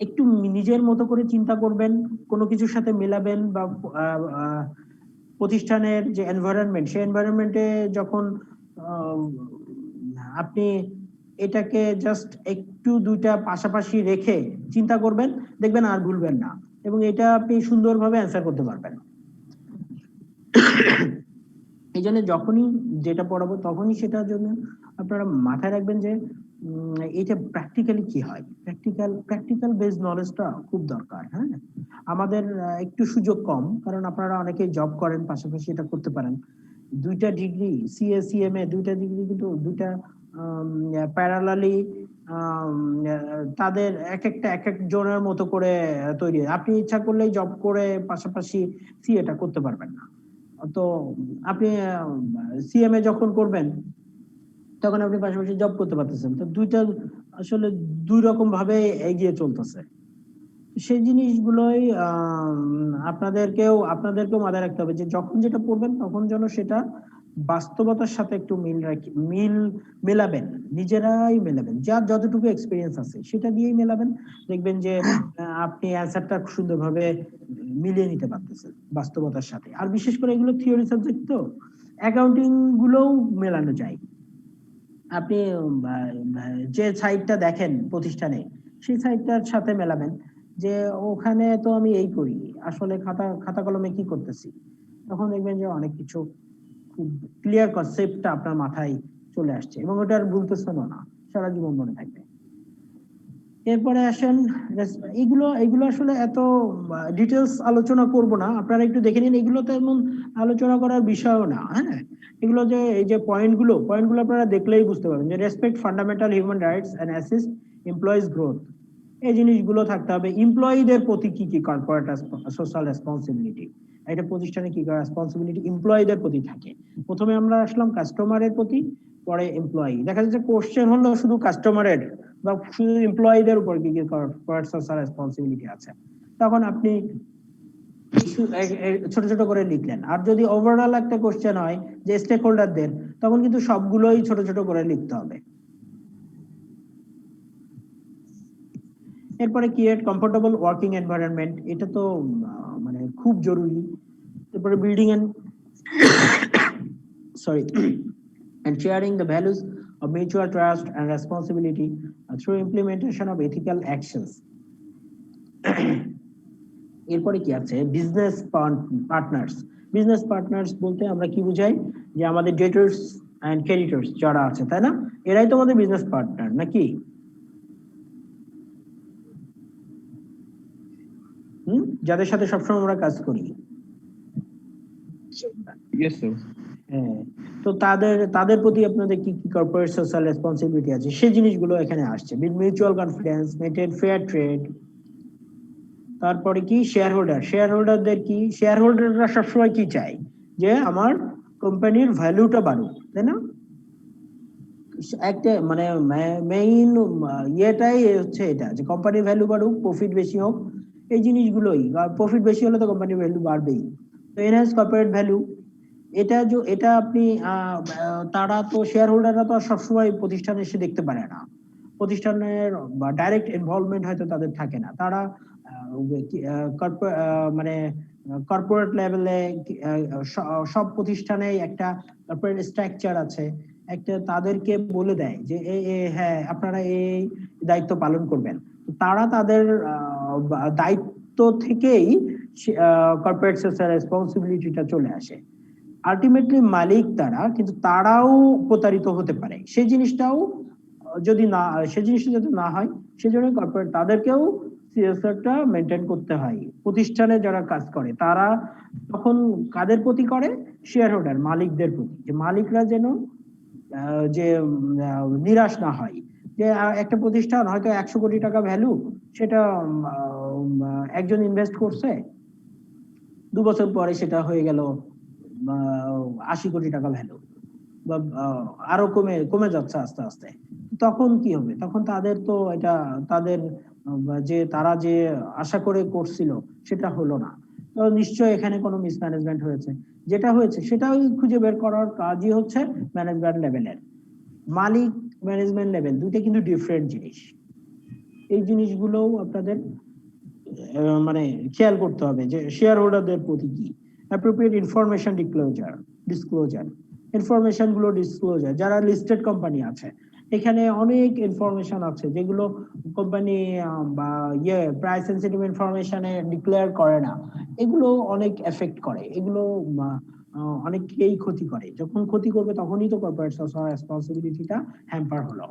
একটু নিজের মতো করে চিন্তা করবেন, কোনো কিছুর সাথে মেলাবেন, বা প্রতিষ্ঠানের যে এনভায়রনমেন্ট, সেই এনভায়রনমেন্টে যখন আপনি এটাকে জাস্ট একটু দুইটা পাশাপাশি রেখে চিন্তা করবেন, দেখবেন আর ভুলবেন না, এবং এটা আপনি সুন্দরভাবে অ্যান্সার করতে পারবেন। এই জন্য যখনই যেটা পড়াবো তখনই সেটার জন্য আপনারা মাথায় রাখবেন যে এটা প্র্যাকটিক্যালি কি হয়, প্র্যাকটিক্যাল বেসড নলেজটা খুব দরকার। হ্যাঁ, আমাদের একটু সুযোগ কম, কারণ আপনারা অনেকেই জব করেন, পাশাপাশি এটা করতে পারেন। 2টা ডিগ্রি সিএ সিএমএ 2টা ডিগ্রি কিন্তু 2টা প্যারালালি তাদের এক জনের মতো করে তৈরি। আপনি ইচ্ছা করলেই জব করে পাশাপাশি সিএটা করতে পারবেন না। তো আপনি সিএমএ যখন করবেন তখন আপনি পাশাপাশি জব করতে পারতেছেন। তো দুইটা আসলে দুই রকম ভাবে এগিয়ে চলতেছে। সেই জিনিসগুলোই আপনাদেরকেও মাথায় রাখতে হবে যে যখন যেটা পড়বেন তখন যেন সেটা বাস্তবতার সাথে একটু মেলাবেন, নিজেরাই মেলাবেন, যার যতটুকু এক্সপিরিয়েন্স আছে সেটা দিয়েই মেলাবেন। দেখবেন যে আপনি অ্যান্সারটা সুন্দরভাবে মিলিয়ে নিতে পারতেছেন বাস্তবতার সাথে। আর বিশেষ করে এগুলো থিওরি সাবজেক্ট, তো অ্যাকাউন্টিং গুলোও মেলানো যায়। আপনি যে সাইটটা দেখেন প্রতিষ্ঠানে, সেই সাইটটার সাথে মেলাবেন যে ওখানে তো আমি এই করি, আসলে খাতা কলমে কি করতেছি, তখন দেখবেন যে অনেক কিছু খুব ক্লিয়ার কনসেপ্টটা আপনার মাথায় চলে আসছে, এবং ওটা আর ভুলতেছেন না, সারা জীবন মনে থাকবে। এরপরে আসেন এগুলো আসলে এত ডিটেলস আলোচনা করব না, আপনারা একটু দেখে নিন, এগুলো তেমন আলোচনা করার বিষয়ও না। হ্যাঁ, এগুলো যে এই যে পয়েন্টগুলো আপনারা দেখলেই বুঝতে পারবেন যে respect fundamental human rights and assist employees growth, এই জিনিসগুলো থাকতে হবে। এমপ্লয়ীদের প্রতি কি কি কর্পোরেট সোশ্যাল রেসপন্সিবিলিটি, একটা প্রতিষ্ঠানে কি রেসপন্সিবিলিটি এমপ্লয়ীদের প্রতি থাকে। প্রথমে আমরা আসলাম কাস্টমারের প্রতি, পরে এমপ্লয়ি। দেখা যাচ্ছে কোশ্চেন হলো শুধু কাস্টমারের বা শুধু এমপ্লয়ীদের উপর কি কি কর্পোরেট সোশ্যাল রেসপন্সিবিলিটি আছে, তখন আপনি ছোট ছোট করে লিখলেন। আর যদি ওভারঅল একটা কোশ্চেন হয় যে স্টেক হোল্ডারদের, তখন কিন্তু সবগুলোই ছোট ছোট করে লিখতে হবে। এরপরে ক্রিয়েট কমফোর্টেবল ওয়ার্কিং এনভায়রনমেন্ট, এটা তো মানে খুব জরুরি। এরপরে building and and sharing the values of mutual trust and responsibility through implementation of ethical actions. এরপরে কি আছে বিজনেস পার্টনার্স বলতে আমরা কি বুঝাই, যে আমাদের ডেটর্স এন্ড ক্রেডিটর্স যারা আছে, তাই না, এরাই তো আমাদের বিজনেস পার্টনার নাকি? যাদের সাথে সবসময় আমরা কাজ করি। তো তাদের প্রতি আপনাদের কি কি কর্পোরেট সোশ্যাল রেসপন্সিবিলিটি আছে, সেই জিনিসগুলো এখানে আসছে। Mutual confidence, maintain fair trade. তারপরে কি শেয়ার হোল্ডারদের কি, শেয়ার হোল্ডাররা সবসময় কি চায়, যে আমার কোম্পানির ভ্যালুটা বাড়ুক, তাই না? একটা মানে মেইন ইয়েটাই হচ্ছে এটা, যে কোম্পানির ভ্যালু বাড়ুক, প্রফিট বেশি হোক, এই জিনিসগুলোই। প্রফিট বেশি হলে তো কোম্পানির ভ্যালু বাড়বেই। তো এনহ্যান্স কর্পোরেট ভ্যালু, এটা আপনি তারা তো শেয়ার হোল্ডাররা তো সবসময় প্রতিষ্ঠানে এসে দেখতে পারে না, প্রতিষ্ঠানের বা ডাইরেক্ট ইনভলভমেন্ট হয়তো তাদের থাকে না। তারা মানে কর্পোরেট লেভেলে সব প্রতিষ্ঠানে একটা কর্পোরেট স্ট্রাকচার আছে, একটা তাদেরকে বলে দেয় যে হ্যাঁ আপনারা এই দায়িত্ব পালন করবেন। তারা তাদের দায়িত্ব থেকেই কর্পোরেট সোশ্যাল রেসপন্সিবিলিটিটা চলে আসে। আলটিমেটলি মালিক তারা, কিন্তু তারাও প্রতারিত হতে পারে। সেই জিনিসটা যদি না হয়, সেজন্য কর্পোরেট তাদেরকেও সিএসআরটা মেনটেন করতে হয়। প্রতিষ্ঠানে যারা কাজ করে তারা তখন কাদের প্রতি করে, শেয়ার হোল্ডার মালিকদের প্রতি, যে মালিকরা যেন যে নিরাশ না হয়। যে একটা প্রতিষ্ঠান হয়তো 100 কোটি টাকা ভ্যালু, সেটা একজন ইনভেস্ট করছে, 2 বছর পরে সেটা হয়ে গেল 80 কোটি টাকা ভ্যালু, বা আরো কমে যাচ্ছে আস্তে আস্তে। তখন কি হবে? তখন তাদের তো এটা তাদের তারা যে আশা করে করছিল সেটা হলো না। তো নিশ্চয়ই এখানে কোনো মিসম্যানেজমেন্ট হয়েছে। যেটা হয়েছে সেটাই খুঁজে বের করার কাজই হচ্ছে ম্যানেজমেন্ট লেভেলের। মালিক ম্যানেজমেন্ট লেভেল দুইটা কিন্তু ডিফারেন্ট জিনিস। এই জিনিসগুলো আপনাদের মানে খেয়াল করতে হবে, যে শেয়ার হোল্ডারদের প্রতি কি অ্যাপ্রোপ্রিয়েট ইনফরমেশন ডিসক্লোজার ইনফরমেশন গুলো ডিসক্লোজার। যারা লিস্টেড কোম্পানি আছে, এখানে অনেক ইনফরমেশন আছে যেগুলো কোম্পানি বা প্রাইস সেনসিটিভ ইনফরমেশনে ডিক্লেয়ার করে না। এগুলো অনেক এফেক্ট করে, এগুলো অনেককেই ক্ষতি করে। যখন ক্ষতি করবে তখনই তো কর্পোরেট সোশ্যাল রেসপন্সিবিলিটিটা হ্যাম্পার হলো।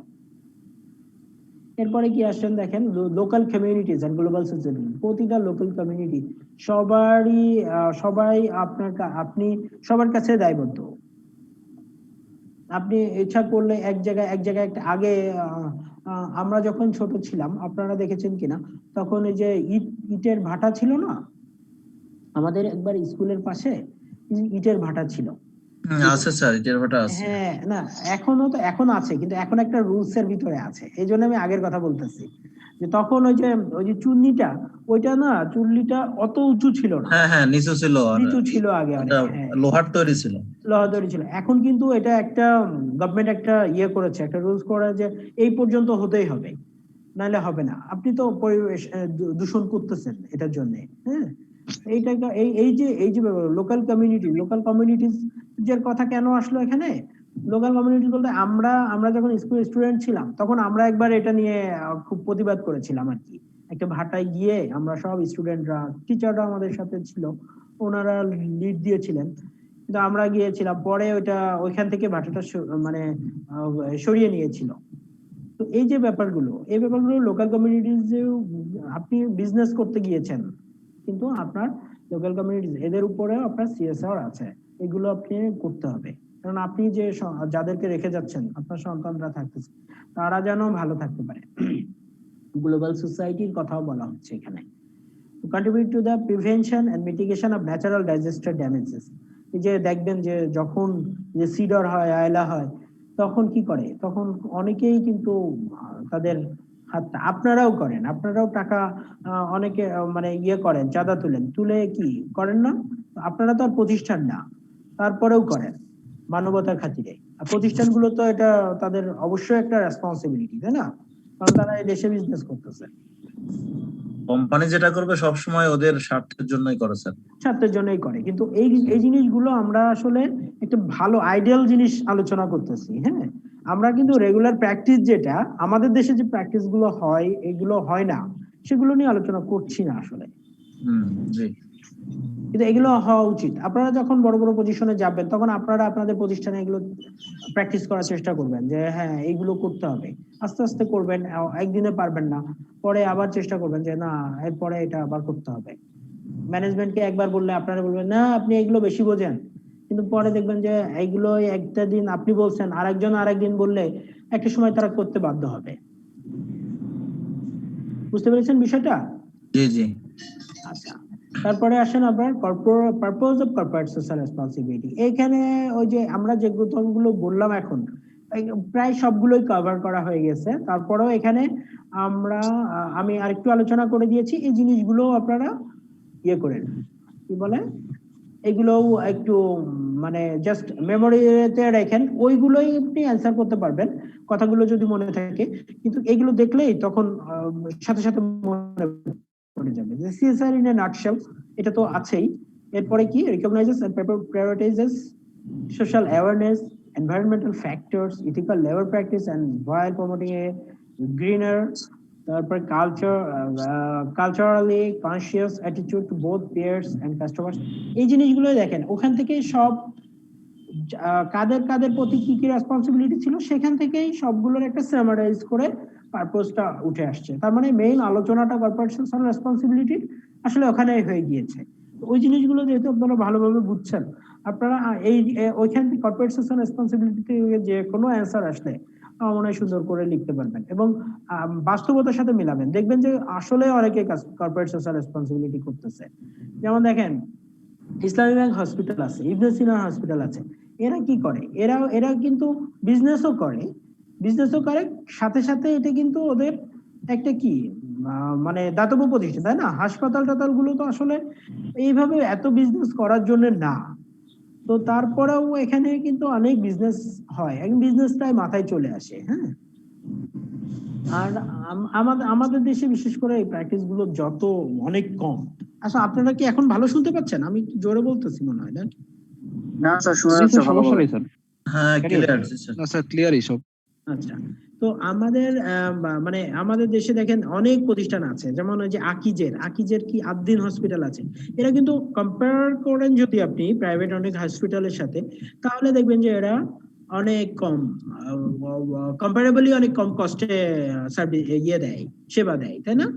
এরপরে কি আসছেন দেখেন, local communities and global society. প্রতিটা লোকাল কমিউনিটি সবাই আপনি সবার কাছে দায়বদ্ধ। আপনি ইচ্ছা করলে এক জায়গায় একটা আগে আমরা যখন ছোট ছিলাম, আপনারা দেখেছেন কিনা, তখন এই যে ইটের ভাটা ছিল না, আমাদের একবার স্কুলের পাশে ইটের ভাটা ছিল। আছে স্যার, ইটের ভাটা আছে। হ্যাঁ, না এখন আছে, কিন্তু এখন একটা রুলস এর ভিতরে আছে। এই জন্য আমি আগের কথা বলতেছি, যে তখন ওই যে চুল্লিটা অত উঁচু ছিল না। হ্যাঁ, নিচু ছিল আগে অনেক। লোহার তৈরি ছিল। এখন কিন্তু এটা একটা গভর্নমেন্ট একটা করেছে, একটা রুলস করে যে এই পর্যন্ত হতেই হবে, নাহলে হবে না। আপনি তো পরিবেশ দূষণ করতেছেন এটার জন্য। হ্যাঁ, এই যে লোকাল কমিউনিটিজ এর কথা কেন আসলো এখানে? লোকাল কমিউনিটি বলতে আমরা যখন স্কুল স্টুডেন্ট ছিলাম, তখন আমরা একবার এটা নিয়ে খুব প্রতিবাদ করেছিলাম আর কি। একটা ভাটায় গিয়ে আমরা সব স্টুডেন্টরা, টিচাররা আমাদের সাথে ছিল, ওনারা লিড দিয়েছিলেন, কিন্তু আমরা গিয়েছিলাম। পরে ওইখান থেকে ভাটাটা মানে সরিয়ে নিয়েছিল। তো এই যে ব্যাপারগুলো লোকাল কমিউনিটিজ যে আপনি বিজনেস করতে গিয়েছেন, কিন্তু আপনার লোকাল কমিউনিটিজ এদের উপরে আপনার সিএসআর আছে, এগুলো আপনি করতে হবে। কারণ আপনি যে যাদেরকে রেখে যাচ্ছেন, আপনার সন্তানরা থাকতেছে, তারা যেন ভালো থাকতে পারে। গ্লোবাল সোসাইটির কথাও বলা হচ্ছে এখানে। To contribute to the prevention and mitigation of natural disaster damages. এই যে দেখবেন যে যখন যে সিডর হয়, আয়লা হয়, তখন কি করে, তখন অনেকেই কিন্তু তাদের আপনারাও করেন, আপনারাও টাকা অনেকে মানে ইয়ে করেন, চাঁদা তুলে কি করেন না, আপনারা তো আর প্রতিষ্ঠান না, তারপরেও করেন মানবতার খাতিরে। আর প্রতিষ্ঠানগুলো তো এটা তাদের অবশ্যই একটা রেসপন্সিবিলিটি, তাই না? কারণ তারা এই দেশে বিজনেস করতেছে। কোম্পানি যেটা করবে সব সময় ওদের স্বার্থের জন্যই করে স্যার, স্বার্থের জন্যই করে। কিন্তু এই জিনিসগুলো আমরা আসলে একটা ভালো আইডিয়াল জিনিস আলোচনা করতেছি। হ্যাঁ, আমরা কিন্তু রেগুলার প্র্যাকটিস যেটা আমাদের দেশে যে প্র্যাকটিস গুলো হয়, এগুলো হয় না, সেগুলো নিয়ে আলোচনা করছি না আসলে। কিন্তু এগুলো হওয়া উচিত। আপনারা যখন বড় বড় পজিশনে যাবেন, তখন আপনারা আপনাদের প্রতিষ্ঠানে এগুলো প্র্যাকটিস করার চেষ্টা করবেন যে হ্যাঁ এইগুলো করতে হবে। আস্তে আস্তে করবেন, একদিনে পারবেন না, পরে আবার চেষ্টা করবেন যে না এরপরে এটা আবার করতে হবে। ম্যানেজমেন্টকে একবার বললে আপনারা বলবেন না আপনি এগুলো বেশি বোঝেন, কিন্তু পরে দেখবেন যে এইগুলো একটা দিন আপনি বলছেন, আরেকদিন বললে একটা সময় তারা করতে বাধ্য হবে। বুঝতে পেরেছেন বিষয়টা? জি জি। আচ্ছা, তারপরে আসেন আবার purpose of corporate social responsibility. এখানে ওই যে আমরা যে গুলো বললাম এখন প্রায় সবগুলোই কভার করা হয়ে গেছে। তারপরেও এখানে আমি আরেকটু আলোচনা করে দিয়েছি, এই জিনিসগুলো আপনারা ইয়ে করেন, কি বলে, এগুলোও একটু মানে জাস্ট মেমোরিতে রাখেন, ওইগুলোই আপনি অ্যান্সার করতে পারবেন কথাগুলো যদি মনে থাকে। কিন্তু এগুলো দেখলেই তখন সাথে সাথে মনে পড়ে যাবে যে সিএসআর ইন এ নাটশেল, এটা তো আছেই। এরপরে কি recognises and prioritises social awareness, environmental factors, ethical labor practice, and while promoting a greener তারপর culturally conscious attitude to both peers and customers. এই জিনিসগুলো দেখেন, ওখান থেকেই সব কাদের প্রতি কি কি রেসপন্সিবিলিটি ছিল, সেখান থেকেই সবগুলোর একটা সামারাইজ করে পারপোজটা উঠে আসছে। তার মানে মেইন আলোচনাটা কর্পোরেট সোশ্যাল রেসপন্সিবিলিটি আসলে ওখানেই হয়ে গিয়েছে। ওই জিনিসগুলো যেহেতু আপনারা ভালোভাবে বুঝছেন, আপনারা ওইখান থেকে কর্পোরেট সোশ্যাল রেসপন্সিবিলিটি থেকে যে কোনো অ্যান্সার আসলে আমার মনে হয় সুন্দর করে লিখতে পারবেন এবং বাস্তবতার সাথে মিলাবেন, দেখবেন যে আসলে অনেকে কর্পোরেট সোশ্যাল রেসপন্সিবিলিটি করতেছে। যেমন দেখেন ইসলামী ব্যাংক হসপিটাল আছে, ইবনে সিনা হসপিটাল আছে, এরা কি করে, এরা কিন্তু বিজনেসও করে, সাথে সাথে এটা কিন্তু ওদের একটা কি মানে দাতব্য প্রতিষ্ঠান, তাই না? হাসপাতাল গুলো তো আসলে এইভাবে এত বিজনেস করার জন্য না, তো তারপরেও এখানে কিন্তু অনেক বিজনেস হয়, একদম বিজনেসটাই মাথায় চলে আসে। হ্যাঁ, আর আমাদের দেশে বিশেষ করে এই প্র্যাকটিস গুলো যত অনেক কম। আচ্ছা, আপনারা কি এখন ভালো শুনতে পাচ্ছেন? আমি জোরে বলতেছি মনে হয়, না? না স্যার, শোনা যাচ্ছে ভালো। সমস্যা নেই স্যার। হ্যাঁ, ক্লিয়ার স্যার। না স্যার, ক্লিয়ারই সব। আচ্ছা, তো আমাদের দেশে দেখেন অনেক প্রতিষ্ঠান আছে, যেমন ওই যে আকিজের কি আদ্দিন হসপিটাল আছে, এরা কিন্তু কম্পেয়ার করেন যদি আপনি প্রাইভেট অনেক হসপিটালের সাথে, তাহলে দেখবেন যে এরা অনেক কম কম্পারেবলি অনেক কম কস্টে সার্ভিস সেবা দেয়, তাই না?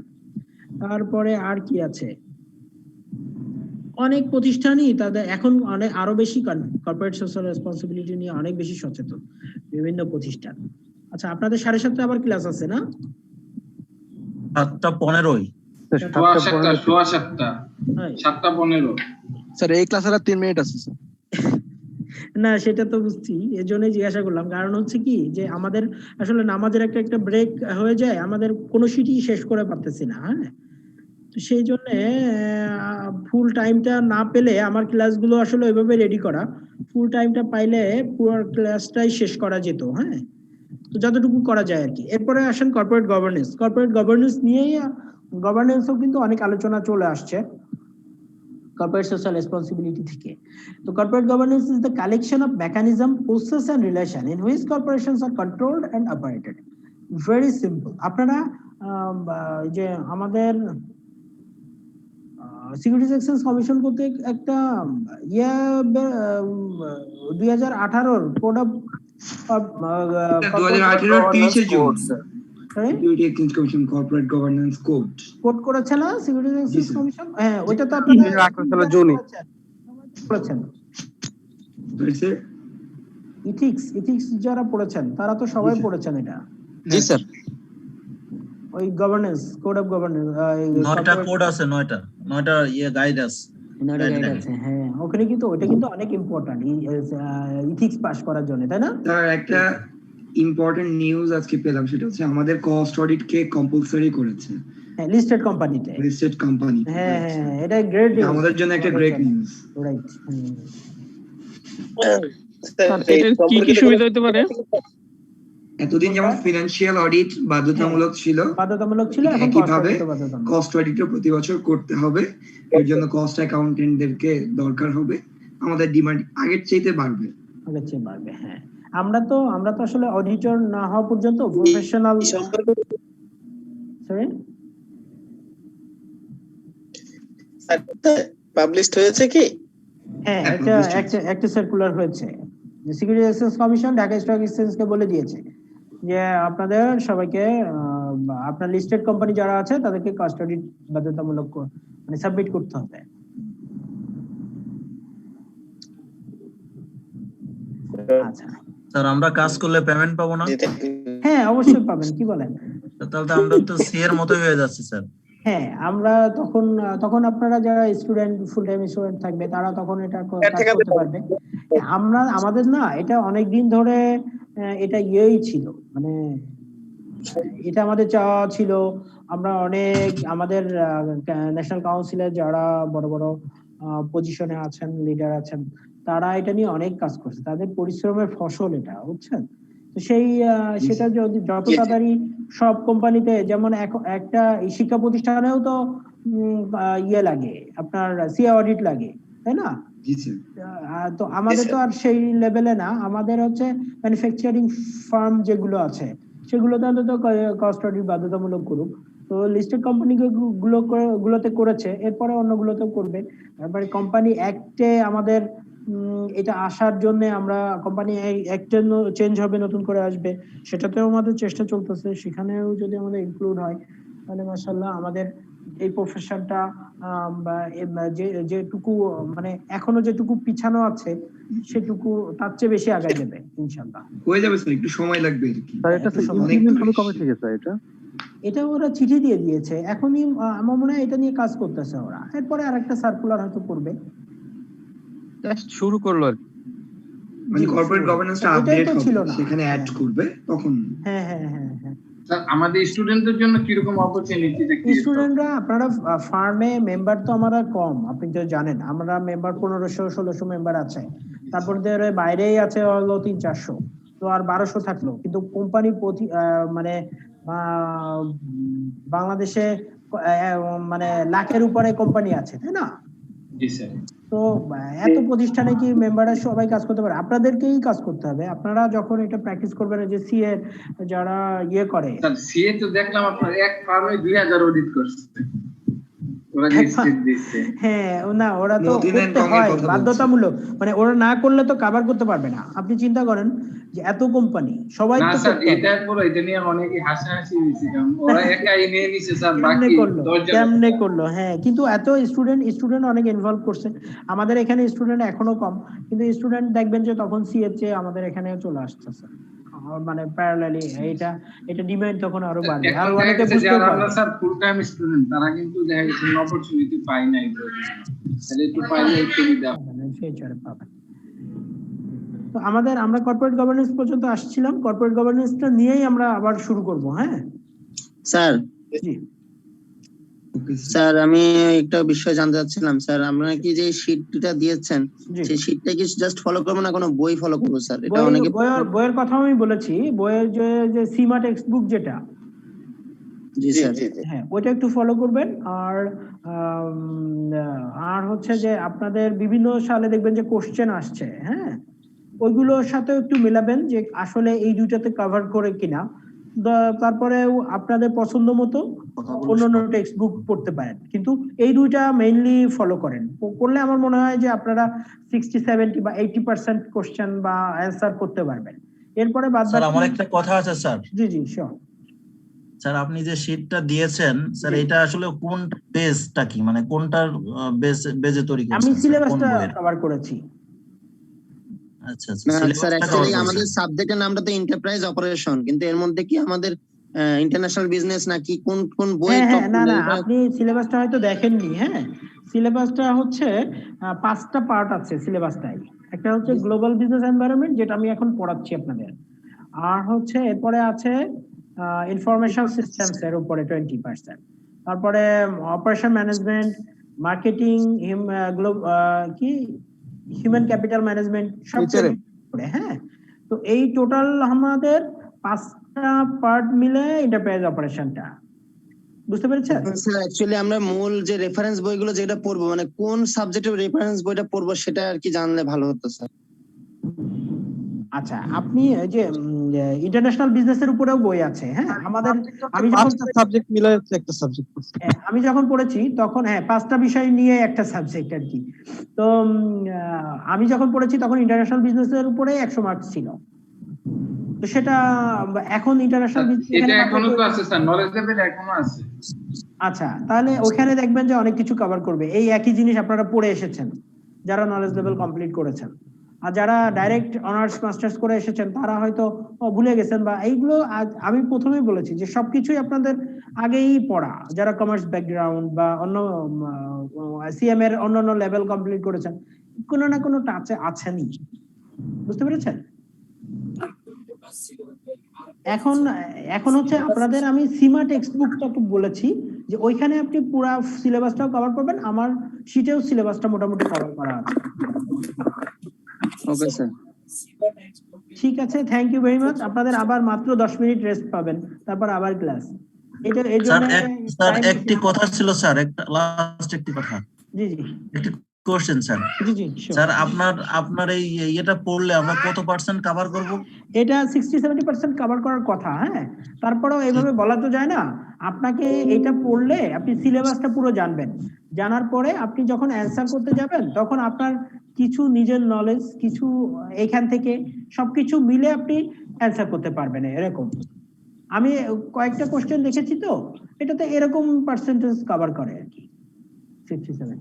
তারপরে আর কি আছে, অনেক প্রতিষ্ঠানই তাদের এখন আরো বেশি কর্পোরেট সোশ্যাল রেসপন্সিবিলিটি নিয়ে অনেক বেশি সচেতন বিভিন্ন প্রতিষ্ঠান। আচ্ছা, আপনাদের 7:30 আবার ক্লাস আছে না? 7:15 7:15 স্যার, এই ক্লাসের আর 3 মিনিট আছে স্যার। না, সেটা তো বুঝছি, এজন্যই জিজ্ঞাসা করলাম। কারণ হচ্ছে কি যে আমাদের আসলে নামাজের একটা ব্রেক হয়ে যায়, আমাদের কোনো সিটই শেষ করে পারতেছি না। হ্যাঁ, তো সেই জন্য ফুল টাইমটা না পেলে আমার ক্লাসগুলো আসলে ওইভাবে রেডি করা, ফুল টাইমটা পাইলে পুরো ক্লাসটাই শেষ করা যেত। হ্যাঁ, তো যতটুকু করা যায় আর কি। এরপরে আসেন কর্পোরেট গভর্নেন্স নিয়েই, গভর্নেন্সও কিন্তু অনেক আলোচনা চলে আসছে কর্পোরেট সোশ্যাল রেসপন্সিবিলিটি থেকে। তো corporate governance is the collection of mechanism, process and relation in which corporations are controlled and operated. Very simple. আপনারা যে আমাদের সিকিউরিটিজ এক্সচেঞ্জ কমিশন কর্তৃক একটা 2018 code of 2018 June security exchange commission corporate governance code করেছে না security exchange commission? হ্যাঁ, ওইটা তো আপনারা 18 সালের জুনে করেছেন। স্যার ইথিক্স যারা পড়েছেন তারা তো সবাই পড়েছেন এটা। জি স্যার। ওই গভর্নেন্স কোড অফ গভর্নেন্স 9টা কোড আছে, 9টা গাইড আছে। হ্যাঁ, ওখানে কিন্তু ওটা কিন্তু অনেক ইম্পর্টেন্ট ইথিক্স পাস করার জন্য, তাই না? স্যার একটা ইম্পর্টেন্ট নিউজ আজকে পেলাম, সেটা হচ্ছে আমাদের কস্ট অডিট কে কম্পালসরি করেছে। হ্যাঁ, লিস্টেড কোম্পানিতে। হ্যাঁ, এটা গ্রেট নিউজ, আমাদের জন্য একটা গ্রেট নিউজ। রাইট। স্যার এটার কি সুবিধা হতে পারে? এতদিন যেমন ফিনান্সিয়াল অডিট বাধ্যতামূলক ছিল, এখন কস্ট অডিটও প্রতি বছর করতে হবে। এর জন্য কস্ট অ্যাকাউন্টেন্টদেরকে দরকার হবে, আমাদের ডিমান্ড আগের চাইতে বাড়বে। হ্যাঁ, আমরা তো আসলে অডিটর না হওয়া পর্যন্ত প্রফেশনাল পাবলিশড হয়েছে কি? হ্যাঁ, একটা সার্কুলার হয়েছে। Security exchange commission Dhaka stock এক্সচেঞ্জকে বলে দিয়েছে যে আপনাদের সবাইকে আপনার লিস্টেড কোম্পানি যারা আছে তাদেরকে কস্ট অডিট বাধ্যতামূলক মানে সাবমিট করতে হবে। আচ্ছা স্যার, আমরা কাজ করলে পেমেন্ট পাবো না? হ্যাঁ, অবশ্যই পাবেন। কি বলেন? তাহলে তো আমরা তো সি এর মতই হয়ে যাচ্ছে স্যার। হ্যাঁ, আমরা তখন আপনারা যারা স্টুডেন্ট, ফুল টাইম স্টুডেন্ট থাকবে তারা তখন এটা কাজ করতে পারবে। আমাদের না এটা অনেক দিন ধরে এটা ছিল, মানে এটা আমাদের চাওয়া ছিল। আমরা আমাদের ন্যাশনাল কাউন্সিলের যারা বড় বড় পজিশনে আছেন, লিডার আছেন, তারা এটা নিয়ে অনেক কাজ করছে, তাদের পরিশ্রমের ফসল এটা, বুঝছেন? তো সেটা যদি যত তাড়াতাড়ি সব কোম্পানিতে, যেমন একটা শিক্ষা প্রতিষ্ঠানেও তো লাগে, আপনার সিএ অডিট লাগে, তাই না? তো আমাদের তো আর সেই লেভেলে না, আমাদের হচ্ছে ম্যানুফ্যাকচারিং ফার্ম যেগুলো আছে সেগুলোতে অন্তত কস্ট অডিট বাধ্যতামূলক করুক। তো লিস্টেড কোম্পানি গুলোতে করেছে, এরপরে অন্যগুলোতেও করবে। তারপরে কোম্পানি অ্যাক্টে আমাদের এটা আসার জন্য আমরা কোম্পানি অ্যাক্ট চেঞ্জ হবে, নতুন করে আসবে, সেটাতেও আমাদের চেষ্টা চলতেছে। সেখানেও যদি আমাদের ইনক্লুড হয় তাহলে মাশাআল্লাহ আমাদের এই প্রফেশনটা যেটুকু মানে এখনো যেটুকু পিছানো আছে সেটুকু তার চেয়ে বেশি আগায় যাবে ইনশাআল্লাহ। হয়ে যাবে স্যার, একটু সময় লাগবে আর কি। স্যার এটা ইমপ্লিমেন্ট হবে কবে থেকে স্যার? এটা ওরা চিঠি দিয়ে দিয়েছে, এখনই আমার মনে হয় এটা নিয়ে কাজ করতেছে ওরা। এরপরে আরেকটা সার্কুলার হয়তো করবে, জাস্ট শুরু করলো আর মানে কর্পোরেট গভর্নেন্সটা আপডেট হবে, সেখানে অ্যাড করবে তখন। হ্যাঁ, স্যার আমাদের স্টুডেন্টদের জন্য কি রকম অপরচুনিটি দেখতে? স্টুডেন্টরা আপনারা ফার্মে মেম্বার তো আমরা কম, আপনি তো জানেন, আমরা মেম্বার 1500-1600 মেম্বার আছে, তারপর বাইরেই আছে হলো 300-400, তো আর 1200 থাকলো। কিন্তু কোম্পানি মানে বাংলাদেশে মানে লাখের উপরে কোম্পানি আছে, তাই না? জি স্যার। তো এত প্রতিষ্ঠানে কি মেম্বাররা সবাই কাজ করতে পারে? আপনাদেরকেই কাজ করতে হবে। আপনারা যখন এটা প্র্যাকটিস করবেন, যে সিএ যারা করে, স্যার সিএ তো দেখলাম আপনার এক ফার্মে 2000 অডিট করছে। হ্যাঁ, না ওরা তো করতে হয় বাধ্যতামূলক, মানে ওরা না করলে তো কভার করতে পারবে না। আপনি চিন্তা করেন যে এত কোম্পানি সবাই তো এটা নিয়ে অনেকে হাসাহাসি হয়েছে, ওরা একাই নিয়ে নিছে স্যার, বাকি কেমনে করলো। হ্যাঁ, কিন্তু এত স্টুডেন্ট অনেক ইনভলভ করছে। আমাদের এখানে স্টুডেন্ট এখনো কম, কিন্তু স্টুডেন্ট দেখবেন যে তখন সিএর চেয়ে আমাদের এখানে চলে আসতেছে, মানে প্যারালালি এটা ডিমান্ড তখন আরো বাড়বে। আর অনেকে বুঝতে পারবে আমরা স্যার ফুল টাইম স্টুডেন্ট, তারা কিন্তু দেখা গেছে অপরচুনিটি পায় না, তাহলে একটু পাইলে একটু সুবিধা ফিউচারে পাবে। তো আমরা কর্পোরেট গভর্নেন্স পর্যন্ত আসছিলাম, কর্পোরেট গভর্নেন্সটা নিয়েই আমরা আবার শুরু করব। হ্যাঁ স্যার। জি স্যার, আমি একটা বিষয় জানতে চাচ্ছিলাম স্যার, আপনারা কি যে শীটটা দিয়েছেন সেই শীটটা কি জাস্ট ফলো করব না কোনো বই ফলো করব স্যার? এটা অনেকে বইয়ের কথা আমি বলেছি, বইয়ের যে সীমা টেক্সট বুক যেটা, জি স্যার, হ্যাঁ ওইটা একটু ফলো করবেন। আর হচ্ছে যে আপনাদের বিভিন্ন সালে দেখবেন যে কোশ্চেন আসছে, হ্যাঁ ওইগুলোর সাথে একটু মেলাবেন যে আসলে এই দুইটাতে কভার করে কিনা। তারপরে আপনাদের পছন্দ মতো অন্যান্য টেক্সট বুক পড়তে পারেন, কিন্তু এই দুইটা মেইনলি ফলো করলে আমার মনে হয় যে আপনারা 60-70 বা 80% কোশ্চেন বা অ্যান্সার করতে পারবেন। এরপরে বাদ স্যার বাকি আমার একটা কথা আছে স্যার। জি জি শিওর। স্যার আপনি যে শীটটা দিয়েছেন স্যার, এটা আসলে কোন বেসটা কি, মানে কোনটার বেজে তৈরি আমি করছেন স্যার, কোন সিলেবাসটা বইয়ের? কভার করেছি। আচ্ছা আচ্ছা, না স্যার সিলেবাসটা কভার অ্যাকচুয়ালি করছেন। আমাদের সাবজেক্টের নামটা তো এন্টারপ্রাইজ অপারেশন, কিন্তু এর মধ্যে কি আমাদের ইন্টারন্যাশনাল বিজনেস নাকি কোন কোন বই হ্যাঁ টপ হ্যাঁ না না আপনি সিলেবাসটা হয়তো দেখেননি। হ্যাঁ, সিলেবাসটা হচ্ছে 5টা পার্ট আছে সিলেবাসটাই। একটা হচ্ছে গ্লোবাল বিজনেস এনভায়রনমেন্ট, যেটা আমি এখন পড়াচ্ছি আপনাদের। আর হচ্ছে এরপরে আছে ইনফরমেশন সিস্টেমস এর উপরে 20%। তারপরে অপারেশন ম্যানেজমেন্ট, মার্কেটিং, কি হিউম্যান ক্যাপিটাল ম্যানেজমেন্ট সব করে। হ্যাঁ, তো এই টোটাল আমাদের 5টা পার্ট মিলে এন্টারপ্রাইজ অপারেশনটা, বুঝতে পেরেছেন? স্যার অ্যাকচুয়ালি আমরা মূল যে রেফারেন্স বইগুলো যেটা পড়বো, মানে কোন সাবজেক্টের রেফারেন্স বইটা পড়বো সেটা আর কি জানলে ভালো হতো স্যার। আচ্ছা, আপনি এই যে ইন্টারন্যাশনাল বিজনেসের উপরেও বই আছে। হ্যাঁ, আমাদের আমি যখন সাবজেক্ট মিলে একটা সাবজেক্ট পড়ছি। আমি যখন পড়েছি তখন 5টা বিষয় নিয়ে একটা সাবজেক্ট আর কি। তো আমি যখন পড়েছি তখন ইন্টারন্যাশনাল বিজনেসের উপরে 100 মার্কস ছিল। তো সেটা এখন ইন্টারন্যাশনাল এটা এখনো তো আছে স্যার, নলেজ লেভেল এখনো আছে। আচ্ছা, তাহলে ওখানে দেখবেন যে অনেক কিছু কভার করবে। এই একই জিনিস আপনারা পড়ে এসেছেন যারা নলেজ লেভেল কমপ্লিট করেছেন। আর যারা ডাইরেক্ট অনার্স মাস্টার্স করে এসেছেন তারা হয়তো ভুলে গেছেন, বা এইগুলো আমি প্রথমেই বলেছি যে সবকিছুই আপনাদের আগেই পড়া। যারা কমার্স ব্যাকগ্রাউন্ড বা অন্য সিএম এর অন্যান্য লেভেল কমপ্লিট করেছেন, কোনো না কোনো টাচে আছেনই, বুঝতে পেরেছেন? এখন হচ্ছে আপনাদের আমি সীমা টেক্সট বুকটা বলেছি যে ওইখানে আপনি পুরো সিলেবাসটাও কভার করবেন। আমার শীটেও সিলেবাসটা মোটামুটি কভার করা আছে। ওকে স্যার, ঠিক আছে, থ্যাংক ইউ ভেরি মাচ। আপনাদের আবার মাত্র 10 মিনিট রেস্ট পাবেন, তারপর আবার ক্লাস। এটা এই জন্য স্যার একটি কথা ছিল স্যার, একটা লাস্ট একটি কথা। জি জি, একটি কোশ্চেন স্যার। জি জি স্যার আপনার এই এটা পড়লে আমরা কত পার্সেন্ট কভার করব? এটা 60-70% কভার করার কথা। হ্যাঁ, তারপরেও এইভাবে বলা তো যায় না। আপনাকে এটা পড়লে আপনি সিলেবাসটা পুরো জানবেন। জানার পরে আপনি যখন অ্যানসার করতে যাবেন তখন আপনার কিছু নিজের নলেজ, কিছু এখান থেকে সবকিছু মিলে আপনি অ্যানসার করতে পারবেন। এরকম আমি কয়েকটা কোশ্চেন দেখেছি, তো এটাতে এরকম পার্সেন্টেজ কভার করে আর কি, 60-70।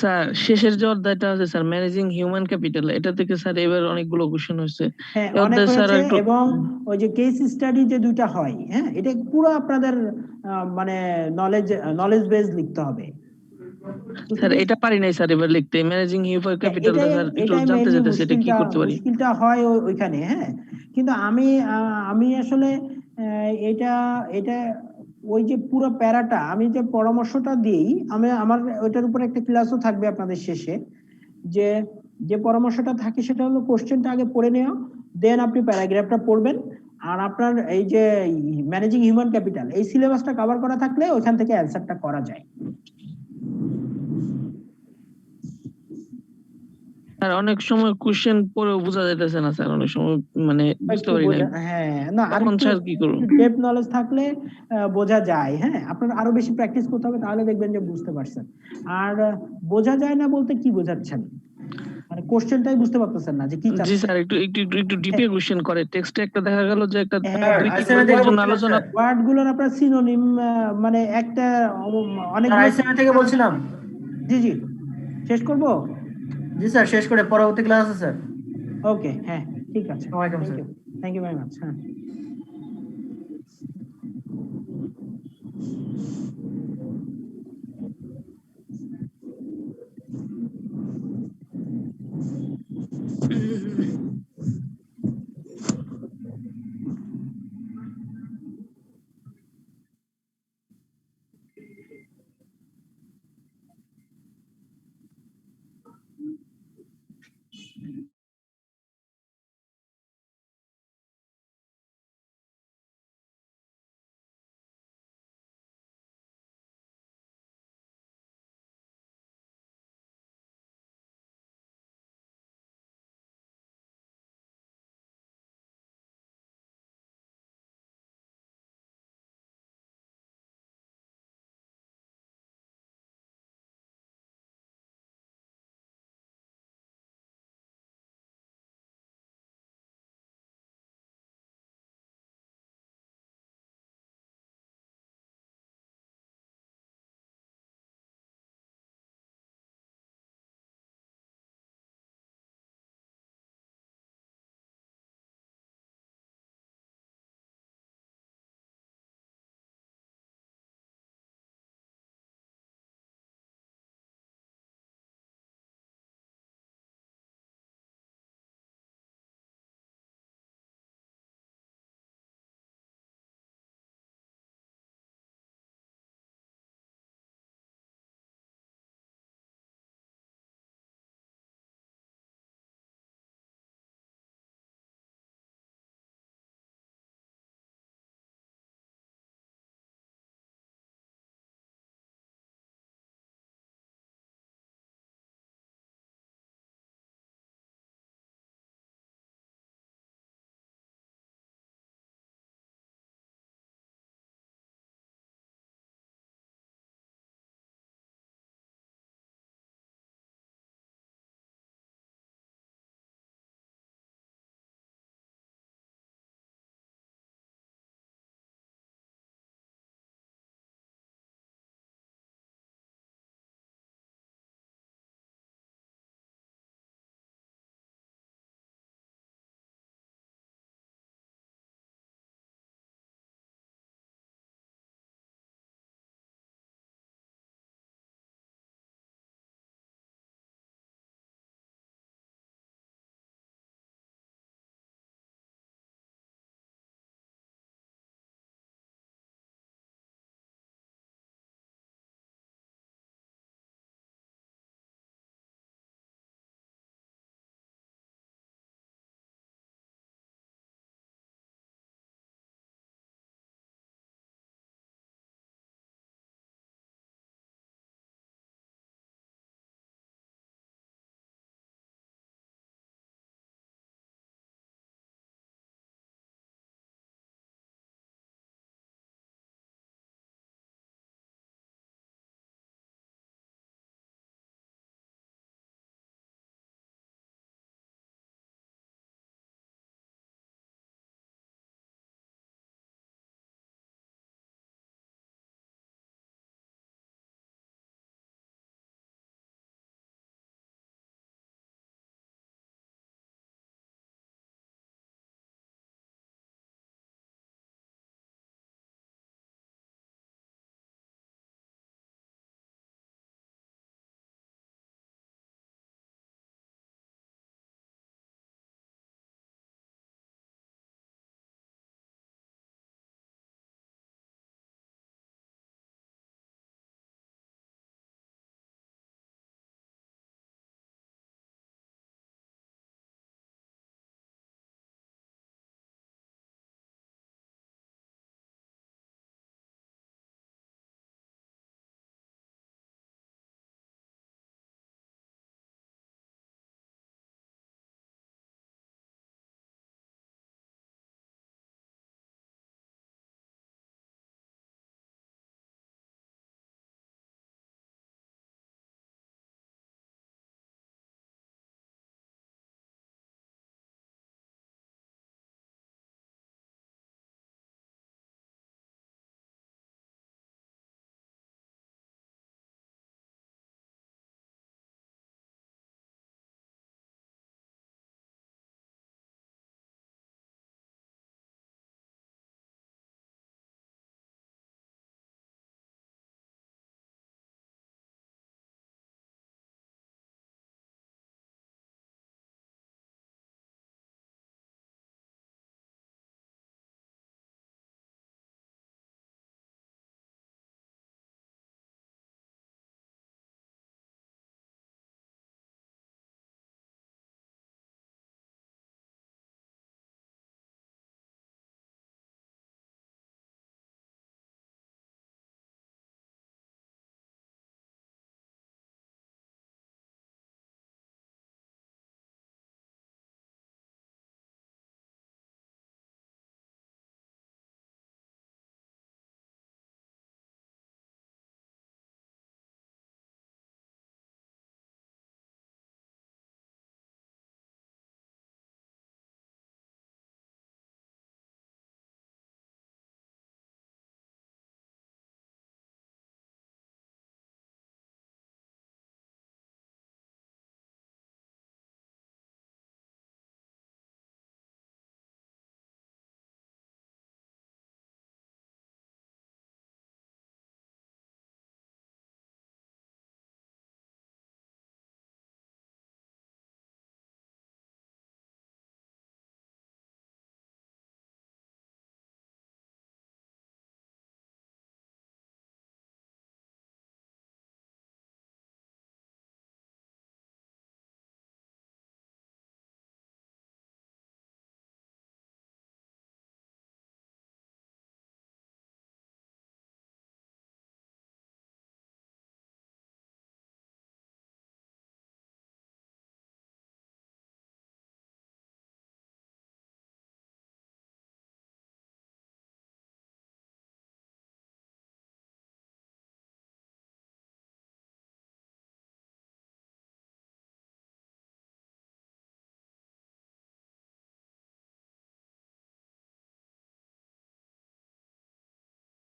স্যার শেষের যে অধ্যায়টা আছে স্যার, ম্যানেজিং হিউম্যান ক্যাপিটাল, এটা থেকে স্যার এবার অনেকগুলো কোশ্চেন হয়েছে। হ্যাঁ, অনেক হয়েছে। এবং ওই যে কেস স্টাডি যে দুইটা হয়, হ্যাঁ, এটা পুরো আপনাদের মানে নলেজ বেস লিখতে হবে। স্যার এটা পারি নাই স্যার এবার লিখতে, ম্যানেজিং হিউম্যান ক্যাপিটাল স্যার একটু জানতে চাইতেছি এটা কি করতে পারি। মুশকিলটা হয় ওইখানে। হ্যাঁ, কিন্তু আমি আসলে এটা ওই যে পুরো প্যারাটা আমি যে পরামর্শটা দিই, আমার ওইটার উপর একটা ক্লাসও থাকবে আপনাদের শেষে। যে পরামর্শটা থাকে সেটা হলো কোশ্চেনটা আগে পড়ে নেওয়া, দেন আপনি প্যারাগ্রাফটা পড়বেন। আর আপনার এই যে ম্যানেজিং হিউম্যান ক্যাপিটাল এই সিলেবাসটা কভার করা থাকলে ওইখান থেকে অ্যানসারটা করা যায়। আর অনেক সময় কোশ্চেন পড়েও বোঝা যাইতেছে না স্যার, অনেক সময় মানে বুঝতে পারি না। হ্যাঁ, না আর স্যার কি করব, ডেপথ নলেজ থাকলে বোঝা যায়। হ্যাঁ, আপনার আরো বেশি প্র্যাকটিস করতে হবে, তাহলে দেখবেন যে বুঝতে পারছেন। আর বোঝা যায় না বলতে কি বোঝাচ্ছেন, মানে কোশ্চেনটাই বুঝতে পারতেছেন না যে কি চাচ্ছেন। জি স্যার, একটু ডিপে কোশ্চেন করে টেক্সটে একটা দেখা গেল যে একটা আলোচনা ওয়ার্ড গুলোর আপনার সিনোনিম, মানে একটা অনেক থেকে বলছিলাম। জি জি, শেষ করব। জি স্যার, শেষ করে পরবর্তী ক্লাস আছে স্যার। ওকে, হ্যাঁ ঠিক আছে, থ্যাংক ইউ ভেরি মাচ। হ্যাঁ।